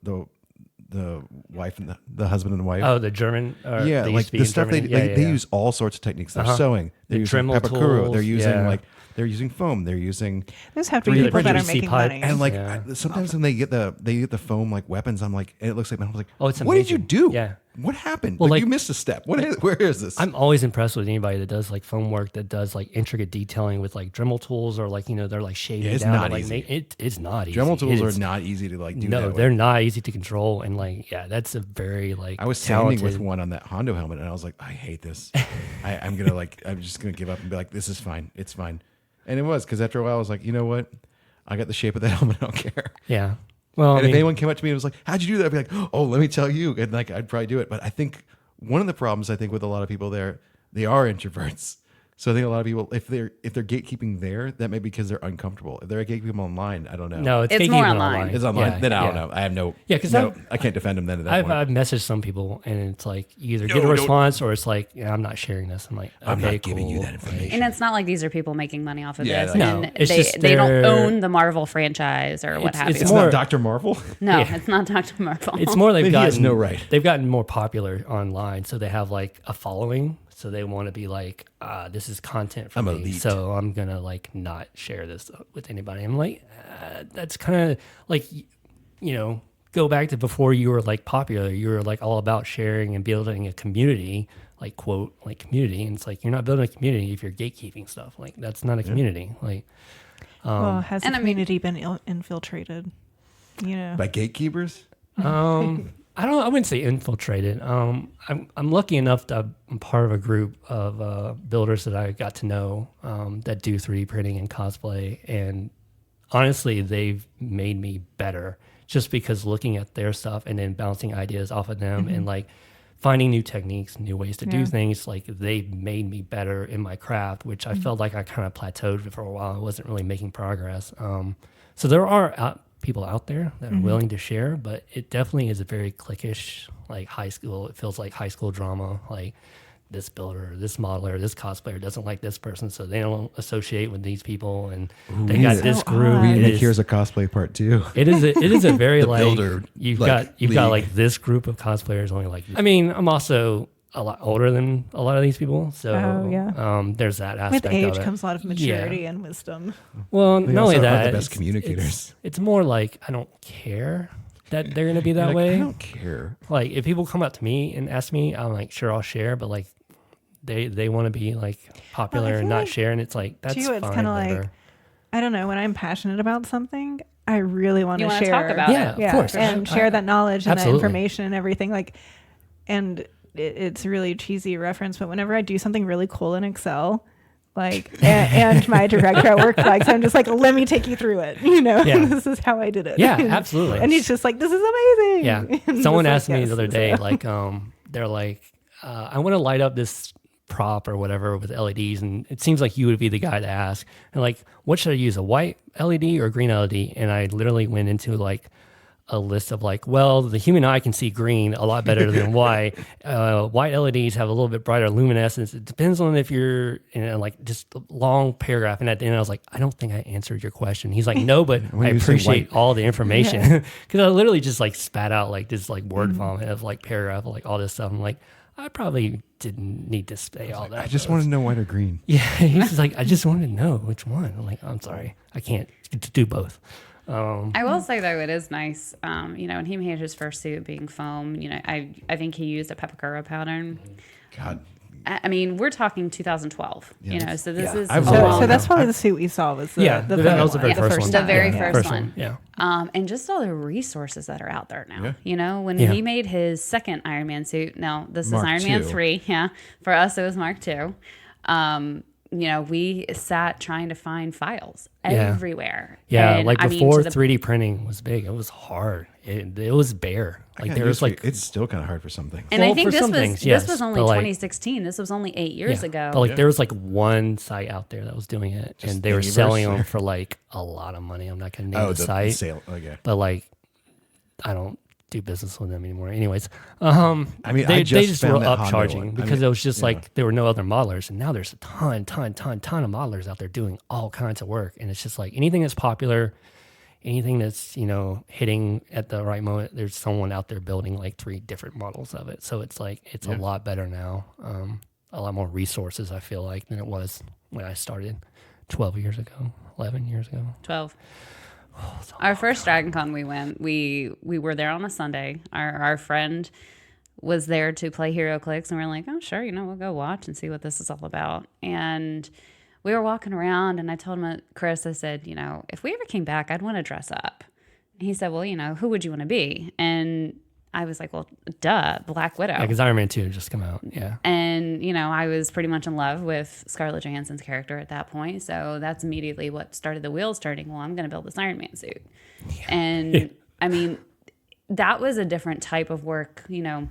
[SPEAKER 2] wife and the husband and the wife.
[SPEAKER 1] Oh, the German.
[SPEAKER 2] Yeah,
[SPEAKER 1] they
[SPEAKER 2] like
[SPEAKER 1] used to be
[SPEAKER 2] the
[SPEAKER 1] in
[SPEAKER 2] stuff
[SPEAKER 1] Germany.
[SPEAKER 2] they use all sorts of techniques. They're sewing. They're
[SPEAKER 1] The
[SPEAKER 2] using
[SPEAKER 1] Dremel
[SPEAKER 2] pepakuru.
[SPEAKER 1] tools,
[SPEAKER 2] They're using
[SPEAKER 1] yeah.
[SPEAKER 2] they're using foam. They're using
[SPEAKER 3] those have to
[SPEAKER 1] 3D
[SPEAKER 3] be people that are
[SPEAKER 1] printed
[SPEAKER 3] making
[SPEAKER 1] pipe.
[SPEAKER 3] money.
[SPEAKER 2] and like
[SPEAKER 1] Yeah.
[SPEAKER 2] sometimes when they get the foam like weapons, I'm like, and it looks like metal. I'm like,
[SPEAKER 1] Oh, it's
[SPEAKER 2] what did you
[SPEAKER 1] amazing.
[SPEAKER 2] do?
[SPEAKER 1] Yeah.
[SPEAKER 2] What happened?
[SPEAKER 1] Well,
[SPEAKER 2] like,
[SPEAKER 1] like-
[SPEAKER 2] you missed a step. Where is this?
[SPEAKER 1] I'm always impressed with anybody that does like foam work, that does like intricate detailing with like Dremel tools, or like they're like shading
[SPEAKER 2] it's
[SPEAKER 1] down.
[SPEAKER 2] not
[SPEAKER 1] to, like,
[SPEAKER 2] easy.
[SPEAKER 1] it's not easy.
[SPEAKER 2] Dremel tools
[SPEAKER 1] It
[SPEAKER 2] are
[SPEAKER 1] is-
[SPEAKER 2] not easy to like do.
[SPEAKER 1] No,
[SPEAKER 2] that with.
[SPEAKER 1] they're not easy to control, and like that's a very like.
[SPEAKER 2] I was sanding with
[SPEAKER 1] talented-
[SPEAKER 2] one on that Hondo helmet, and I was like, I hate this. I'm just gonna give up and be like, this is fine. It's fine. And it was, because after a while, I was like, you know what? I got the shape of that helmet. I don't care.
[SPEAKER 1] Yeah. Well,
[SPEAKER 2] And if anyone came up to me and was like, how'd you do that? I'd be like, oh, let me tell you. And like, I'd probably do it. But I think one of the problems with a lot of people there, they are introverts. So I think a lot of people, if they're gatekeeping there, that may be because they're uncomfortable. If they're gatekeeping online, I don't know.
[SPEAKER 1] no, it's
[SPEAKER 4] It's more
[SPEAKER 1] gatekeeping
[SPEAKER 4] online.
[SPEAKER 2] It's online.
[SPEAKER 1] Yeah,
[SPEAKER 2] Then I
[SPEAKER 1] yeah.
[SPEAKER 2] don't know. I have no.
[SPEAKER 1] Yeah, 'cause
[SPEAKER 2] no, I can't defend them then at that point.
[SPEAKER 1] I've messaged some people, and it's like you either
[SPEAKER 2] No,
[SPEAKER 1] get a
[SPEAKER 2] don't-
[SPEAKER 1] response, or it's like, yeah, I'm not sharing this. I'm like, okay,
[SPEAKER 2] I'm not giving you
[SPEAKER 1] cool.
[SPEAKER 2] that information.
[SPEAKER 4] And it's not like these are people making money off of
[SPEAKER 2] Yeah,
[SPEAKER 4] this.
[SPEAKER 2] like-
[SPEAKER 4] and
[SPEAKER 1] No, it's
[SPEAKER 4] they,
[SPEAKER 1] just
[SPEAKER 4] they don't
[SPEAKER 1] they're-
[SPEAKER 4] own the Marvel franchise or what
[SPEAKER 1] It's-
[SPEAKER 4] have
[SPEAKER 1] it's
[SPEAKER 4] you.
[SPEAKER 2] It's
[SPEAKER 1] more-
[SPEAKER 2] not Dr. Marvel.
[SPEAKER 4] No,
[SPEAKER 1] Yeah.
[SPEAKER 4] it's not Dr. Marvel.
[SPEAKER 1] It's more they've
[SPEAKER 2] He
[SPEAKER 1] gotten
[SPEAKER 2] has no right.
[SPEAKER 1] They've gotten more popular online, so they have like a following. So they want to be like, this is content for
[SPEAKER 2] I'm
[SPEAKER 1] me,
[SPEAKER 2] elite.
[SPEAKER 1] so I'm gonna like not share this with anybody. I'm like, that's kind of like, go back to before you were like popular. You were like all about sharing and building a community, like quote, like community. And it's like you're not building a community if you're gatekeeping stuff. Like that's not a community. Like
[SPEAKER 3] well, has the
[SPEAKER 4] and I mean-
[SPEAKER 3] community been infiltrated?
[SPEAKER 2] By gatekeepers?
[SPEAKER 1] I wouldn't say infiltrated. I'm lucky enough that I'm part of a group of builders that I got to know that do 3D printing and cosplay, and honestly, they've made me better just because looking at their stuff and then bouncing ideas off of them and like finding new techniques, new ways to
[SPEAKER 3] Yeah.
[SPEAKER 1] do things. Like they've made me better in my craft, which I felt like I kind of plateaued for a while. I wasn't really making progress. So there are people out there that are willing to share, but it definitely is a very cliquish, like high school. It feels like high school drama. Like this builder, this modeler, this cosplayer doesn't like this person, so they don't associate with these people, and they got this group.
[SPEAKER 3] odd.
[SPEAKER 2] Here's a cosplay part 2.
[SPEAKER 1] It is a very
[SPEAKER 2] The
[SPEAKER 1] like
[SPEAKER 2] builder,
[SPEAKER 1] you've
[SPEAKER 2] like,
[SPEAKER 1] got
[SPEAKER 2] league.
[SPEAKER 1] like this group of cosplayers only like. I mean, I'm also a lot older than a lot of these people, so there's that aspect.
[SPEAKER 3] With age
[SPEAKER 1] of it.
[SPEAKER 3] comes a lot of maturity and wisdom.
[SPEAKER 1] Well,
[SPEAKER 2] They
[SPEAKER 1] not
[SPEAKER 2] also
[SPEAKER 1] only
[SPEAKER 2] are
[SPEAKER 1] that,
[SPEAKER 2] the best communicators.
[SPEAKER 1] It's more like I don't care that they're gonna be that
[SPEAKER 2] Like,
[SPEAKER 1] way.
[SPEAKER 2] I don't care.
[SPEAKER 1] Like if people come up to me and ask me, I'm like, sure, I'll share, but like they want to be like popular
[SPEAKER 3] feel
[SPEAKER 1] and not
[SPEAKER 3] like,
[SPEAKER 1] share, and it's like that's
[SPEAKER 3] too, it's
[SPEAKER 1] fine.
[SPEAKER 3] kinda like,
[SPEAKER 1] whatever.
[SPEAKER 3] I don't know, when I'm passionate about something, I really want
[SPEAKER 4] You
[SPEAKER 3] to
[SPEAKER 4] wanna
[SPEAKER 3] share.
[SPEAKER 4] talk about
[SPEAKER 1] Yeah,
[SPEAKER 4] it.
[SPEAKER 1] of course.
[SPEAKER 3] And share that knowledge and that
[SPEAKER 1] Absolutely.
[SPEAKER 3] information and everything. Like, and it's a really cheesy reference, but whenever I do something really cool in Excel, like, and my director at work likes, I'm just like, let me take you through it. You know,
[SPEAKER 1] Yeah.
[SPEAKER 3] this is how I did it.
[SPEAKER 1] Yeah, absolutely.
[SPEAKER 3] And he's just like, this is amazing.
[SPEAKER 1] Yeah.
[SPEAKER 3] And
[SPEAKER 1] Someone
[SPEAKER 3] just
[SPEAKER 1] asked
[SPEAKER 3] like,
[SPEAKER 1] me
[SPEAKER 3] yes,
[SPEAKER 1] the other
[SPEAKER 3] this
[SPEAKER 1] day,
[SPEAKER 3] is-
[SPEAKER 1] like, they're like, I want to light up this prop or whatever with LEDs, and it seems like you would be the guy to ask. And like, what should I use, a white LED or a green LED? And I literally went into like a list of like, well, the human eye can see green a lot better than white. White LEDs have a little bit brighter luminescence. It depends on if you're in like just a long paragraph. And at the end, I was like, I don't think I answered your question. He's like, no, but
[SPEAKER 2] When
[SPEAKER 1] I
[SPEAKER 2] you say
[SPEAKER 1] appreciate
[SPEAKER 2] white-
[SPEAKER 1] all the information. Because I literally just like spat out like this like word vomit of like paragraph of like all this stuff. I'm like, I probably didn't need to say all that.
[SPEAKER 2] I just want to know white or green.
[SPEAKER 1] Yeah, he's just like, I just wanted to know which one. I'm like, I'm sorry, I can't do both.
[SPEAKER 4] I will say though, it is nice. When he made his first suit being foam, I think he used a peppercorn pattern.
[SPEAKER 2] God.
[SPEAKER 4] I mean, we're talking 2012.
[SPEAKER 2] Yeah,
[SPEAKER 4] So this
[SPEAKER 1] yeah,
[SPEAKER 4] is
[SPEAKER 2] I've
[SPEAKER 4] a
[SPEAKER 2] always-
[SPEAKER 4] long-
[SPEAKER 3] So that's probably the suit we saw was the,
[SPEAKER 1] Yeah,
[SPEAKER 3] the
[SPEAKER 1] that
[SPEAKER 3] photo
[SPEAKER 1] was the very
[SPEAKER 3] one.
[SPEAKER 1] first one.
[SPEAKER 4] The very
[SPEAKER 3] Yeah.
[SPEAKER 4] first one.
[SPEAKER 1] Yeah.
[SPEAKER 4] And just all the resources that are out there now. When
[SPEAKER 1] Yeah.
[SPEAKER 4] he made his second Iron Man suit, now this
[SPEAKER 2] Mark
[SPEAKER 4] is Iron Man
[SPEAKER 2] II.
[SPEAKER 4] 3. Yeah. For us, it was Mark II. We sat trying to find files everywhere.
[SPEAKER 1] Yeah,
[SPEAKER 4] And,
[SPEAKER 1] like
[SPEAKER 4] I mean,
[SPEAKER 1] before
[SPEAKER 4] to the
[SPEAKER 1] 3D printing was big, it was hard. It was bare. Like
[SPEAKER 2] got
[SPEAKER 1] there
[SPEAKER 2] used
[SPEAKER 1] was
[SPEAKER 2] to
[SPEAKER 1] like
[SPEAKER 2] it. It's still kind of hard for some things.
[SPEAKER 4] And I
[SPEAKER 1] Well,
[SPEAKER 4] think
[SPEAKER 1] for
[SPEAKER 4] this
[SPEAKER 1] some
[SPEAKER 4] was
[SPEAKER 1] things, yes,
[SPEAKER 4] this was only
[SPEAKER 1] but, like-
[SPEAKER 4] 2016. This was only 8 years ago.
[SPEAKER 1] But like there was like one site out there that was doing it, and they were
[SPEAKER 2] Thingiverse?
[SPEAKER 1] selling them for like a lot of money. I'm not gonna name the site,
[SPEAKER 2] sale. Okay.
[SPEAKER 1] but like I don't do business with them anymore. Anyways,
[SPEAKER 2] I mean,
[SPEAKER 1] they
[SPEAKER 2] I just
[SPEAKER 1] just
[SPEAKER 2] found
[SPEAKER 1] were
[SPEAKER 2] that
[SPEAKER 1] up
[SPEAKER 2] Honda
[SPEAKER 1] charging
[SPEAKER 2] one. I
[SPEAKER 1] because
[SPEAKER 2] mean,
[SPEAKER 1] it was just
[SPEAKER 2] yeah.
[SPEAKER 1] like there were no other modelers, and now there's a ton of modelers out there doing all kinds of work, and it's just like anything that's popular, anything that's hitting at the right moment, there's someone out there building like 3 different models of it. So it's like it's a lot better now, a lot more resources I feel like than it was when I started 12 years ago, 11 years ago.
[SPEAKER 4] 12. Our first Dragon Con we went, we were there on a Sunday. Our friend was there to play Hero Clicks, and we are like, oh, sure, we'll go watch and see what this is all about. And we were walking around, and I told him, Chris, I said, if we ever came back, I'd want to dress up. And he said, well, who would you want to be? And I was like, well, duh, Black Widow.
[SPEAKER 1] Yeah, because Iron Man 2 had just come out. Yeah.
[SPEAKER 4] And, I was pretty much in love with Scarlett Johansson's character at that point. So that's immediately what started the wheels turning. Well, I'm going to build this Iron Man suit. And I mean, that was a different type of work, the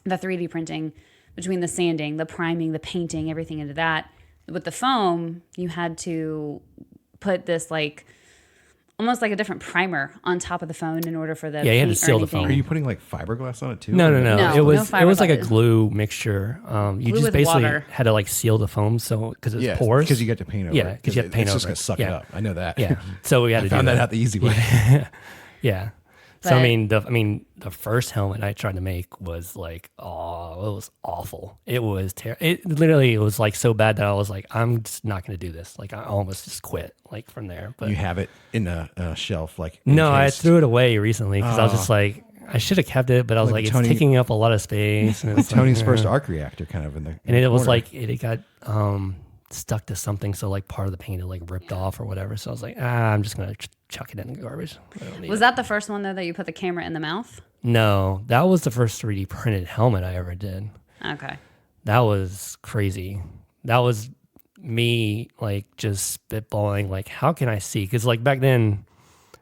[SPEAKER 4] 3D printing between the sanding, the priming, the painting, everything into that. With the foam, you had to put this almost like a different primer on top of the phone in order for the
[SPEAKER 1] Yeah, you had to
[SPEAKER 4] paint or
[SPEAKER 1] seal the
[SPEAKER 4] anything.
[SPEAKER 1] foam.
[SPEAKER 2] Are you putting like fiberglass on it too?
[SPEAKER 1] No.
[SPEAKER 4] No,
[SPEAKER 1] It was
[SPEAKER 4] no
[SPEAKER 1] it was like a
[SPEAKER 4] fiberglass.
[SPEAKER 1] glue mixture. You
[SPEAKER 4] Glue
[SPEAKER 1] just
[SPEAKER 4] with
[SPEAKER 1] basically
[SPEAKER 4] water.
[SPEAKER 1] had to like seal the foam so because it's
[SPEAKER 2] Yeah,
[SPEAKER 1] porous.
[SPEAKER 2] because you get to paint over
[SPEAKER 1] Yeah,
[SPEAKER 2] it.
[SPEAKER 1] 'cause you have to paint
[SPEAKER 2] It's just
[SPEAKER 1] over
[SPEAKER 2] gonna
[SPEAKER 1] it.
[SPEAKER 2] suck
[SPEAKER 1] Yeah.
[SPEAKER 2] it up. I know that.
[SPEAKER 1] Yeah. So we had to
[SPEAKER 2] I found
[SPEAKER 1] do
[SPEAKER 2] that out the easy way.
[SPEAKER 1] Yeah. So I
[SPEAKER 4] But-
[SPEAKER 1] mean, the first helmet I tried to make was like, it was awful. It was terrible. It literally was like so bad that I was like, I'm just not going to do this. Like I almost just quit like from there. But
[SPEAKER 2] You have it in a shelf, like
[SPEAKER 1] no, I
[SPEAKER 2] encased.
[SPEAKER 1] threw it away recently because I was just like, I should have kept it, but I was
[SPEAKER 2] Like
[SPEAKER 1] like,
[SPEAKER 2] Tony-
[SPEAKER 1] it's taking up a lot of space. And it's
[SPEAKER 2] Tony's
[SPEAKER 1] like,
[SPEAKER 2] first arc reactor, kind of in the.
[SPEAKER 1] and it was
[SPEAKER 2] corner.
[SPEAKER 1] like it got stuck to something, so like part of the paint had like ripped off or whatever. So I was like, I'm just gonna chuck it in the garbage. I don't need
[SPEAKER 4] Was
[SPEAKER 1] it.
[SPEAKER 4] that the first one, though, that you put the camera in the mouth?
[SPEAKER 1] No, that was the first 3D printed helmet I ever did.
[SPEAKER 4] Okay.
[SPEAKER 1] That was crazy. That was me like just spitballing, like how can I see? Because like back then,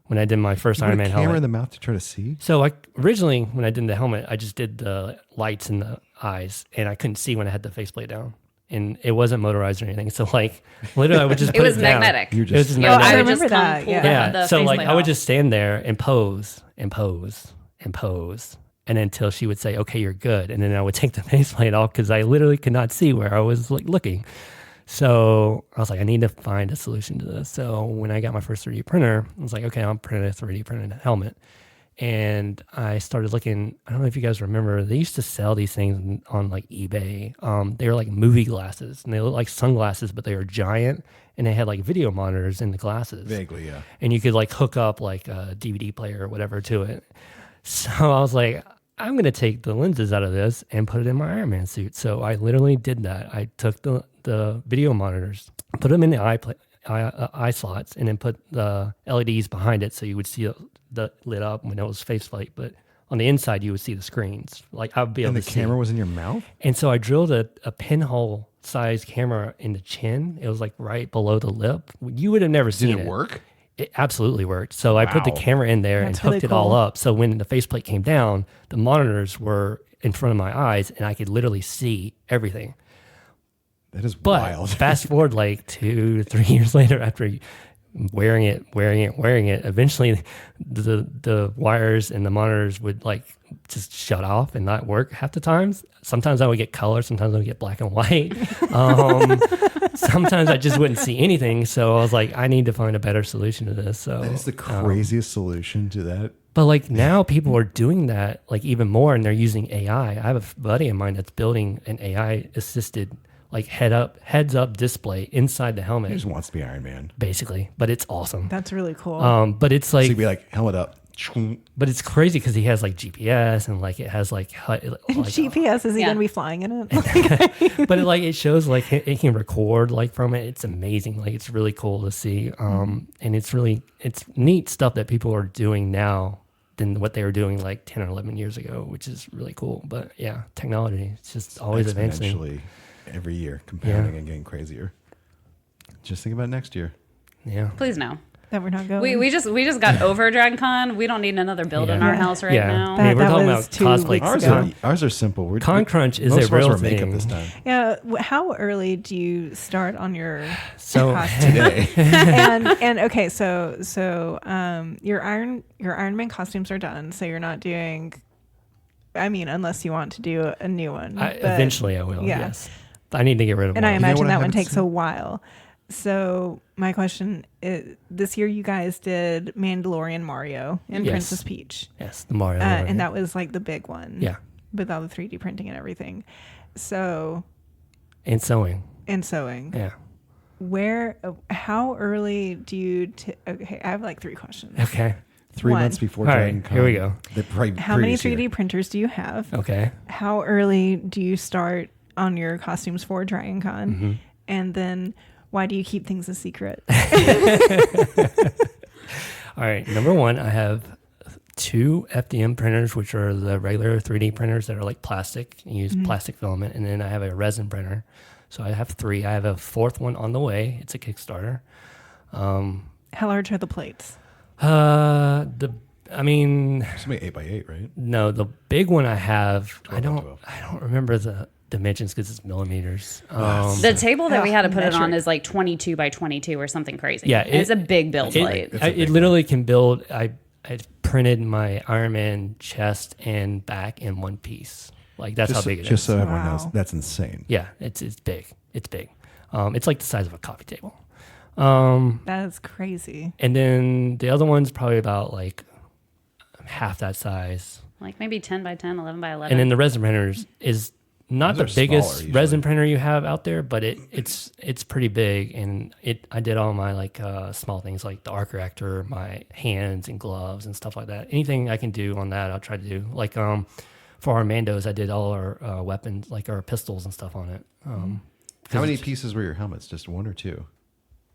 [SPEAKER 1] when I did my first
[SPEAKER 2] You put
[SPEAKER 1] Iron
[SPEAKER 2] a
[SPEAKER 1] Man
[SPEAKER 2] camera
[SPEAKER 1] helmet,
[SPEAKER 2] in the mouth to try to see.
[SPEAKER 1] so like originally when I did the helmet, I just did the lights in the eyes, and I couldn't see when I had the faceplate down. and it wasn't motorized or anything. So like literally, I would just
[SPEAKER 4] It
[SPEAKER 1] put
[SPEAKER 4] was
[SPEAKER 1] it down.
[SPEAKER 4] magnetic.
[SPEAKER 2] You
[SPEAKER 1] It was just
[SPEAKER 2] just
[SPEAKER 3] Oh, I
[SPEAKER 1] magnetic.
[SPEAKER 3] remember that, yeah.
[SPEAKER 4] The
[SPEAKER 1] So like
[SPEAKER 4] faceplate
[SPEAKER 1] I would
[SPEAKER 4] off.
[SPEAKER 1] just stand there and pose and pose and pose, and until she would say, "Okay, you're good," and then I would take the faceplate off because I literally could not see where I was like looking. So I was like, I need to find a solution to this. So when I got my first 3D printer, I was like, okay, I'll print a 3D printed helmet. And I started looking. I don't know if you guys remember, they used to sell these things on like eBay. They were like movie glasses, and they looked like sunglasses, but they were giant, and they had like video monitors in the glasses.
[SPEAKER 2] Vaguely, yeah.
[SPEAKER 1] And you could like hook up like a DVD player or whatever to it. So I was like, I'm going to take the lenses out of this and put it in my Iron Man suit. So I literally did that. I took the video monitors, put them in the eye slots, and then put the LEDs behind it so you would see the lit up when it was faceplate. But on the inside, you would see the screens. Like I would be able
[SPEAKER 2] And the
[SPEAKER 1] to see.
[SPEAKER 2] camera was in your mouth?
[SPEAKER 1] And so I drilled a pinhole sized camera in the chin. It was like right below the lip. You would have never seen
[SPEAKER 2] Did it work?
[SPEAKER 1] It absolutely worked. So I put the
[SPEAKER 2] Wow.
[SPEAKER 1] camera in there
[SPEAKER 3] That's
[SPEAKER 1] and hooked
[SPEAKER 3] really
[SPEAKER 1] it all
[SPEAKER 3] cool.
[SPEAKER 1] up. So when the faceplate came down, the monitors were in front of my eyes and I could literally see everything.
[SPEAKER 2] That is
[SPEAKER 1] But
[SPEAKER 2] wild.
[SPEAKER 1] fast forward like 2 to 3 years later, after wearing it, eventually the wires and the monitors would like just shut off and not work half the times. Sometimes I would get color, sometimes I would get black and white. Sometimes I just wouldn't see anything. So I was like, I need to find a better solution to this. So
[SPEAKER 2] That is the craziest solution to that.
[SPEAKER 1] but like now people are doing that like even more, and they're using AI. I have a buddy of mine that's building an AI assisted like heads up display inside the
[SPEAKER 2] He
[SPEAKER 1] helmet,
[SPEAKER 2] just wants to be Iron Man.
[SPEAKER 1] basically. But it's awesome.
[SPEAKER 3] That's really cool.
[SPEAKER 1] But it's
[SPEAKER 2] So
[SPEAKER 1] like,
[SPEAKER 2] you'd be like, helmet up.
[SPEAKER 1] but it's crazy because he has like GPS and like it has like, like
[SPEAKER 3] GPS, is he
[SPEAKER 4] Yeah.
[SPEAKER 3] going to be flying in it?
[SPEAKER 1] but it shows like it can record like from it. It's amazing. Like it's really cool to see. And it's neat stuff that people are doing now than what they were doing like 10 or 11 years ago, which is really cool. But yeah, technology, it's just always advancing.
[SPEAKER 2] Exponentially every year, compounding and getting crazier. Just think about next year.
[SPEAKER 1] Yeah.
[SPEAKER 4] Please no.
[SPEAKER 3] That we're not going.
[SPEAKER 4] We just got over Dragon Con. We don't need another build in
[SPEAKER 1] Yeah.
[SPEAKER 4] our house right
[SPEAKER 1] Yeah.
[SPEAKER 4] now.
[SPEAKER 1] I mean, we're
[SPEAKER 3] That
[SPEAKER 1] talking
[SPEAKER 3] was
[SPEAKER 1] about
[SPEAKER 3] 2
[SPEAKER 1] cosplay.
[SPEAKER 3] weeks
[SPEAKER 2] Ours
[SPEAKER 3] ago.
[SPEAKER 2] ours are simple.
[SPEAKER 1] Con Crunch is
[SPEAKER 2] most
[SPEAKER 1] a
[SPEAKER 2] of ours
[SPEAKER 1] real
[SPEAKER 2] were makeup
[SPEAKER 1] thing.
[SPEAKER 2] this time.
[SPEAKER 3] Yeah. How early do you start on your
[SPEAKER 1] So
[SPEAKER 3] costume?
[SPEAKER 2] Today.
[SPEAKER 3] and okay, so your Iron Man costumes are done. So you're not doing. I mean, unless you want to do a new one. but-
[SPEAKER 1] eventually I will.
[SPEAKER 3] yeah.
[SPEAKER 1] Yes. I need to get rid of
[SPEAKER 3] And I
[SPEAKER 1] one.
[SPEAKER 2] know
[SPEAKER 3] imagine
[SPEAKER 2] what I
[SPEAKER 3] that one
[SPEAKER 2] haven't
[SPEAKER 3] takes
[SPEAKER 2] seen?
[SPEAKER 3] a while. So my question is, this year you guys did Mandalorian Mario and
[SPEAKER 1] Yes.
[SPEAKER 3] Princess Peach.
[SPEAKER 1] Yes, the Mario.
[SPEAKER 3] And that was like the big one.
[SPEAKER 1] Yeah.
[SPEAKER 3] With all the 3D printing and everything. So,
[SPEAKER 1] And sewing.
[SPEAKER 3] and sewing.
[SPEAKER 1] Yeah.
[SPEAKER 3] How early do you, okay, I have like 3 questions.
[SPEAKER 1] Okay.
[SPEAKER 2] 3
[SPEAKER 3] One.
[SPEAKER 2] months before
[SPEAKER 1] All
[SPEAKER 2] Dragon
[SPEAKER 1] right,
[SPEAKER 2] Con.
[SPEAKER 1] here we go.
[SPEAKER 3] How many 3D printers do you have?
[SPEAKER 1] Okay.
[SPEAKER 3] How early do you start on your costumes for Dragon Con?
[SPEAKER 1] Mm-hmm.
[SPEAKER 3] And then why do you keep things a secret?
[SPEAKER 1] All right. Number one, I have 2 FDM printers, which are the regular 3D printers that are like plastic. You use plastic filament. And then I have a resin printer. So I have 3. I have a 4th one on the way. It's a Kickstarter.
[SPEAKER 3] How large are the plates?
[SPEAKER 1] I mean,
[SPEAKER 2] Somebody 8x8, right?
[SPEAKER 1] no, the big one I have,
[SPEAKER 2] 12 by 12.
[SPEAKER 1] I don't remember the dimensions because it's millimeters.
[SPEAKER 4] The table that we had to put it on
[SPEAKER 3] metric.
[SPEAKER 4] is like 22 by 22 or something crazy.
[SPEAKER 1] Yeah,
[SPEAKER 4] it's a big build plate.
[SPEAKER 1] It literally can build. I printed my Iron Man chest and back in one piece. Like that's how big it is.
[SPEAKER 2] Just so everyone
[SPEAKER 3] Wow.
[SPEAKER 2] knows, that's insane.
[SPEAKER 1] Yeah, it's big. It's big. It's like the size of a coffee table.
[SPEAKER 3] That is crazy.
[SPEAKER 1] And then the other one's probably about like half that size.
[SPEAKER 4] Like maybe 10 by 10, 11 by 11.
[SPEAKER 1] And then the resin printers is not
[SPEAKER 2] Those
[SPEAKER 1] the
[SPEAKER 2] are
[SPEAKER 1] biggest
[SPEAKER 2] smaller usually.
[SPEAKER 1] resin printer you have out there, but it's pretty big. And I did all my like small things like the arc reactor, my hands and gloves and stuff like that. Anything I can do on that, I'll try to do. Like for our Mandos, I did all our weapons, like our pistols and stuff on it.
[SPEAKER 2] How many pieces were your helmets? Just 1 or 2?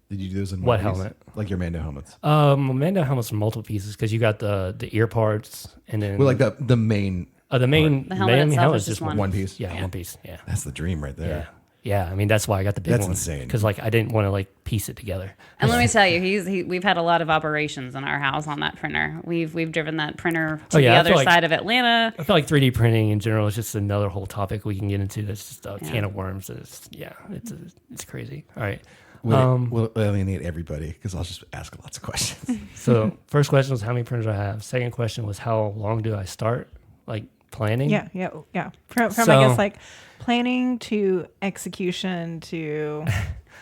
[SPEAKER 2] Did you do those in
[SPEAKER 1] What
[SPEAKER 2] one piece?
[SPEAKER 1] helmet?
[SPEAKER 2] Like your Mando helmets.
[SPEAKER 1] Mando helmets are multiple pieces because you got the ear parts and then
[SPEAKER 2] Well, like the main.
[SPEAKER 1] the main
[SPEAKER 4] The helmet
[SPEAKER 1] main
[SPEAKER 4] itself
[SPEAKER 1] helmet
[SPEAKER 4] is just one.
[SPEAKER 2] One piece.
[SPEAKER 1] Yeah, one piece. Yeah.
[SPEAKER 2] That's the dream right there.
[SPEAKER 1] Yeah, I mean that's why I got the big
[SPEAKER 2] That's
[SPEAKER 1] one.
[SPEAKER 2] insane.
[SPEAKER 1] Because like I didn't want to like piece it together.
[SPEAKER 4] And let me tell you, we've had a lot of operations in our house on that printer. We've driven that printer to the
[SPEAKER 1] I
[SPEAKER 4] other
[SPEAKER 1] feel like-
[SPEAKER 4] side of Atlanta.
[SPEAKER 1] I feel like 3D printing in general is just another whole topic we can get into. That's just a can of worms. It's crazy. All right.
[SPEAKER 2] We'll alienate everybody because I'll just ask lots of questions.
[SPEAKER 1] So first question was how many printers I have. Second question was how long do I start like planning?
[SPEAKER 3] Yeah. From
[SPEAKER 1] So-
[SPEAKER 3] I guess like planning to execution to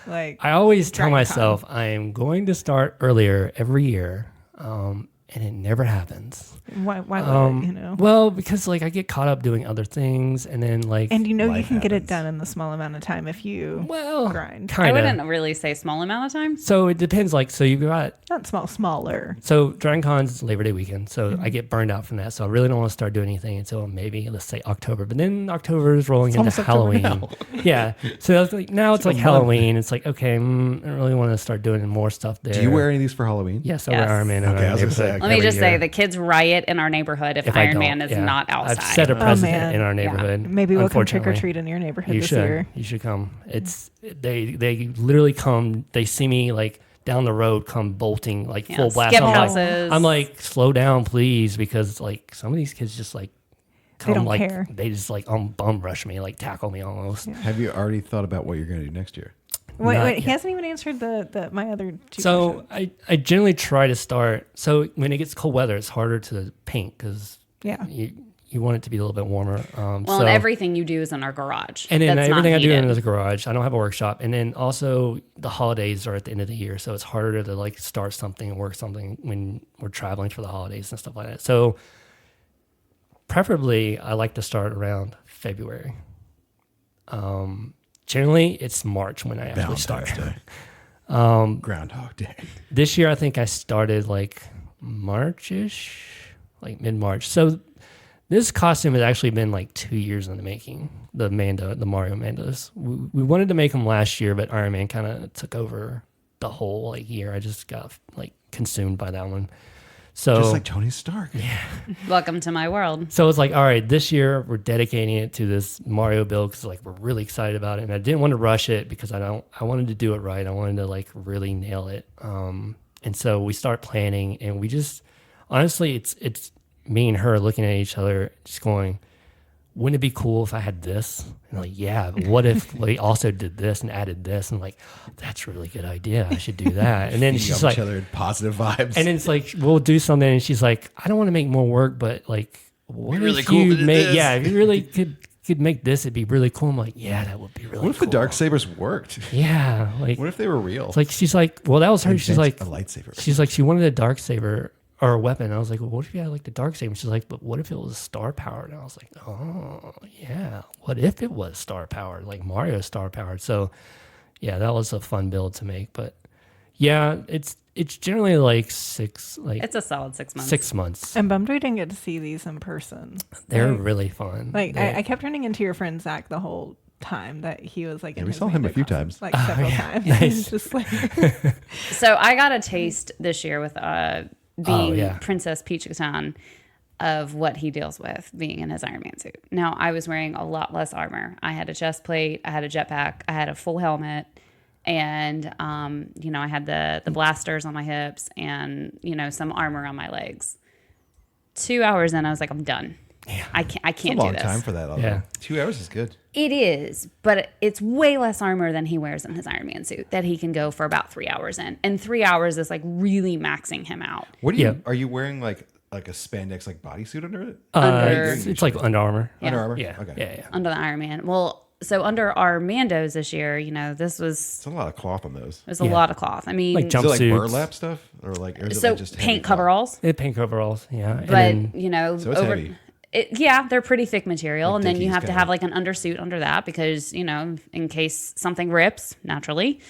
[SPEAKER 3] like
[SPEAKER 1] I always tell
[SPEAKER 3] DragonCon.
[SPEAKER 1] myself I am going to start earlier every year, and it never happens.
[SPEAKER 3] why would it, you know?
[SPEAKER 1] Well, because like I get caught up doing other things, and then like
[SPEAKER 3] And you know you
[SPEAKER 2] life
[SPEAKER 3] can get it
[SPEAKER 2] happens.
[SPEAKER 3] done in the small amount of time if you grind.
[SPEAKER 4] I
[SPEAKER 1] kind
[SPEAKER 4] wouldn't
[SPEAKER 1] of.
[SPEAKER 4] really say small amount of time.
[SPEAKER 1] So it depends. Like so you got
[SPEAKER 3] Not smaller.
[SPEAKER 1] so DragonCon's Labor Day weekend, so
[SPEAKER 3] Mm-hmm.
[SPEAKER 1] I get burned out from that. So I really don't want to start doing anything until maybe let's say October. But then October is rolling into
[SPEAKER 2] almost October
[SPEAKER 1] Halloween.
[SPEAKER 2] now.
[SPEAKER 1] Yeah. So it's like, now it's like
[SPEAKER 2] a month.
[SPEAKER 1] Halloween. It's like okay, I don't really want to start doing more stuff there.
[SPEAKER 2] Do you wear any of these for Halloween?
[SPEAKER 1] Yes, I
[SPEAKER 4] Yes.
[SPEAKER 1] wear Iron Man in
[SPEAKER 2] Okay,
[SPEAKER 1] our
[SPEAKER 2] I was gonna say,
[SPEAKER 1] neighborhood
[SPEAKER 4] Let me
[SPEAKER 1] every
[SPEAKER 4] just say
[SPEAKER 1] year.
[SPEAKER 4] the kids riot in our neighborhood if
[SPEAKER 1] I
[SPEAKER 4] Iron
[SPEAKER 1] don't,
[SPEAKER 4] Man is
[SPEAKER 1] yeah.
[SPEAKER 4] not outside.
[SPEAKER 1] I've set a
[SPEAKER 3] Oh,
[SPEAKER 1] precedent
[SPEAKER 3] man.
[SPEAKER 1] in our
[SPEAKER 4] Yeah.
[SPEAKER 1] neighborhood.
[SPEAKER 3] Maybe we'll come trick or
[SPEAKER 1] unfortunately.
[SPEAKER 3] treat in your neighborhood
[SPEAKER 1] You
[SPEAKER 3] this
[SPEAKER 1] should.
[SPEAKER 3] year.
[SPEAKER 1] You should come. It's they literally come. They see me like down the road, come bolting like
[SPEAKER 4] Yeah,
[SPEAKER 1] full blast.
[SPEAKER 4] skip
[SPEAKER 1] I'm
[SPEAKER 4] houses.
[SPEAKER 1] I'm like, slow down, please, because like some of these kids just like come
[SPEAKER 3] don't
[SPEAKER 1] like
[SPEAKER 3] care.
[SPEAKER 1] they just like bum rush me, like tackle me almost.
[SPEAKER 2] Have you already thought about what you're going to do next year?
[SPEAKER 3] Wait,
[SPEAKER 1] Not
[SPEAKER 3] he
[SPEAKER 1] yet.
[SPEAKER 3] hasn't even answered the my other two
[SPEAKER 1] So
[SPEAKER 3] questions.
[SPEAKER 1] I generally try to start. So when it gets cold weather, it's harder to paint because
[SPEAKER 3] Yeah.
[SPEAKER 1] you want it to be a little bit warmer.
[SPEAKER 4] Well,
[SPEAKER 1] so,
[SPEAKER 4] and everything you do is in our garage.
[SPEAKER 1] And then
[SPEAKER 4] That's not
[SPEAKER 1] everything I do
[SPEAKER 4] heated.
[SPEAKER 1] in the garage. I don't have a workshop. And then also the holidays are at the end of the year, so it's harder to like start something and work something when we're traveling for the holidays and stuff like that. So preferably, I like to start around February. Generally, it's March when I actually start.
[SPEAKER 2] Groundhog Day.
[SPEAKER 1] This year, I think I started like March-ish, like mid-March. So this costume has actually been like 2 years in the making. The Mario Mandos. We wanted to make them last year, but Iron Man kind of took over the whole like year. I just got like consumed by that one. So
[SPEAKER 2] Just like Tony Stark.
[SPEAKER 4] Welcome to my world.
[SPEAKER 1] so it's like, all right, this year we're dedicating it to this Mario build because like we're really excited about it, and I didn't want to rush it because I wanted to do it right. I wanted to like really nail it. And so we start planning, and we just honestly, it's me and her looking at each other, just going, wouldn't it be cool if I had this? And like, yeah, but what if we also did this and added this? And like, that's a really good idea. I should do that. And then
[SPEAKER 2] You
[SPEAKER 1] she's
[SPEAKER 2] got
[SPEAKER 1] like,
[SPEAKER 2] each other positive vibes.
[SPEAKER 1] and it's like, we'll do something. And she's like, I don't want to make more work, but like, what
[SPEAKER 2] really
[SPEAKER 1] if
[SPEAKER 2] cool
[SPEAKER 1] you
[SPEAKER 2] if it
[SPEAKER 1] make,
[SPEAKER 2] is.
[SPEAKER 1] yeah, if you really could make this, it'd be really cool. I'm like, yeah, that would be really
[SPEAKER 2] what if
[SPEAKER 1] cool.
[SPEAKER 2] the dark sabers worked?
[SPEAKER 1] Yeah. Like,
[SPEAKER 2] What if they were real?
[SPEAKER 1] it's like, she's like, well, that was her. She's like,
[SPEAKER 2] a lightsaber.
[SPEAKER 1] she's like, she wanted a dark saber or a weapon. I was like, well, what if you had like the dark saber? She's like, but what if it was star powered? And I was like, oh yeah, what if it was star powered, like Mario star powered? So yeah, that was a fun build to make. But yeah, it's generally like
[SPEAKER 4] It's a solid 6 months.
[SPEAKER 1] 6 months.
[SPEAKER 3] I'm bummed we didn't get to see these in person.
[SPEAKER 1] They're
[SPEAKER 3] Like-
[SPEAKER 1] really fun.
[SPEAKER 3] Like
[SPEAKER 1] They-
[SPEAKER 3] I kept running into your friend Zach the whole time that he was like.
[SPEAKER 2] Yeah,
[SPEAKER 3] in
[SPEAKER 2] we
[SPEAKER 3] his
[SPEAKER 2] saw him a
[SPEAKER 3] Mando
[SPEAKER 2] few
[SPEAKER 3] costume,
[SPEAKER 2] times.
[SPEAKER 3] like several times.
[SPEAKER 1] Nice.
[SPEAKER 3] It's just like
[SPEAKER 4] So I got a taste this year with being
[SPEAKER 1] yeah.
[SPEAKER 4] Princess Peach Katan of what he deals with being in his Iron Man suit. Now, I was wearing a lot less armor. I had a chest plate, I had a jetpack, I had a full helmet, and I had the blasters on my hips and some armor on my legs. 2 hours in, I was like, I'm done.
[SPEAKER 1] Yeah.
[SPEAKER 4] I can't
[SPEAKER 2] It's a
[SPEAKER 4] do
[SPEAKER 2] long
[SPEAKER 4] this.
[SPEAKER 2] time for that. Although.
[SPEAKER 1] Yeah.
[SPEAKER 2] 2 hours is good.
[SPEAKER 4] It is, but it's way less armor than he wears in his Iron Man suit that he can go for about 3 hours in. And 3 hours is like really maxing him out.
[SPEAKER 2] What do you?
[SPEAKER 1] Yeah.
[SPEAKER 2] Are you wearing like a spandex like bodysuit under it?
[SPEAKER 4] Under-
[SPEAKER 1] it's like Under Armour.
[SPEAKER 4] Yeah.
[SPEAKER 2] Under Armour.
[SPEAKER 1] Yeah.
[SPEAKER 2] Okay.
[SPEAKER 1] Yeah.
[SPEAKER 4] Under the Iron Man. Well, so under our Mandos this year, this was
[SPEAKER 2] It's a lot of cloth on those.
[SPEAKER 4] there's a
[SPEAKER 1] Yeah.
[SPEAKER 4] lot of cloth. I mean,
[SPEAKER 1] Like jump-
[SPEAKER 2] Is it like
[SPEAKER 1] Jumpsuits.
[SPEAKER 2] burlap stuff or like? Or is it
[SPEAKER 4] so
[SPEAKER 2] like just heavy
[SPEAKER 4] paint
[SPEAKER 2] cloth?
[SPEAKER 4] coveralls,
[SPEAKER 1] It pink overalls. Yeah. And
[SPEAKER 4] but
[SPEAKER 1] then-
[SPEAKER 2] So it's heavy.
[SPEAKER 4] Yeah, they're pretty thick material,
[SPEAKER 2] Like
[SPEAKER 4] and then you
[SPEAKER 2] Dickies
[SPEAKER 4] have to
[SPEAKER 2] kinda.
[SPEAKER 4] have like an undersuit under that because in case something rips naturally.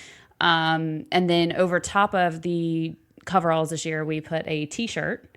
[SPEAKER 4] And then over top of the coveralls this year, we put a t-shirt,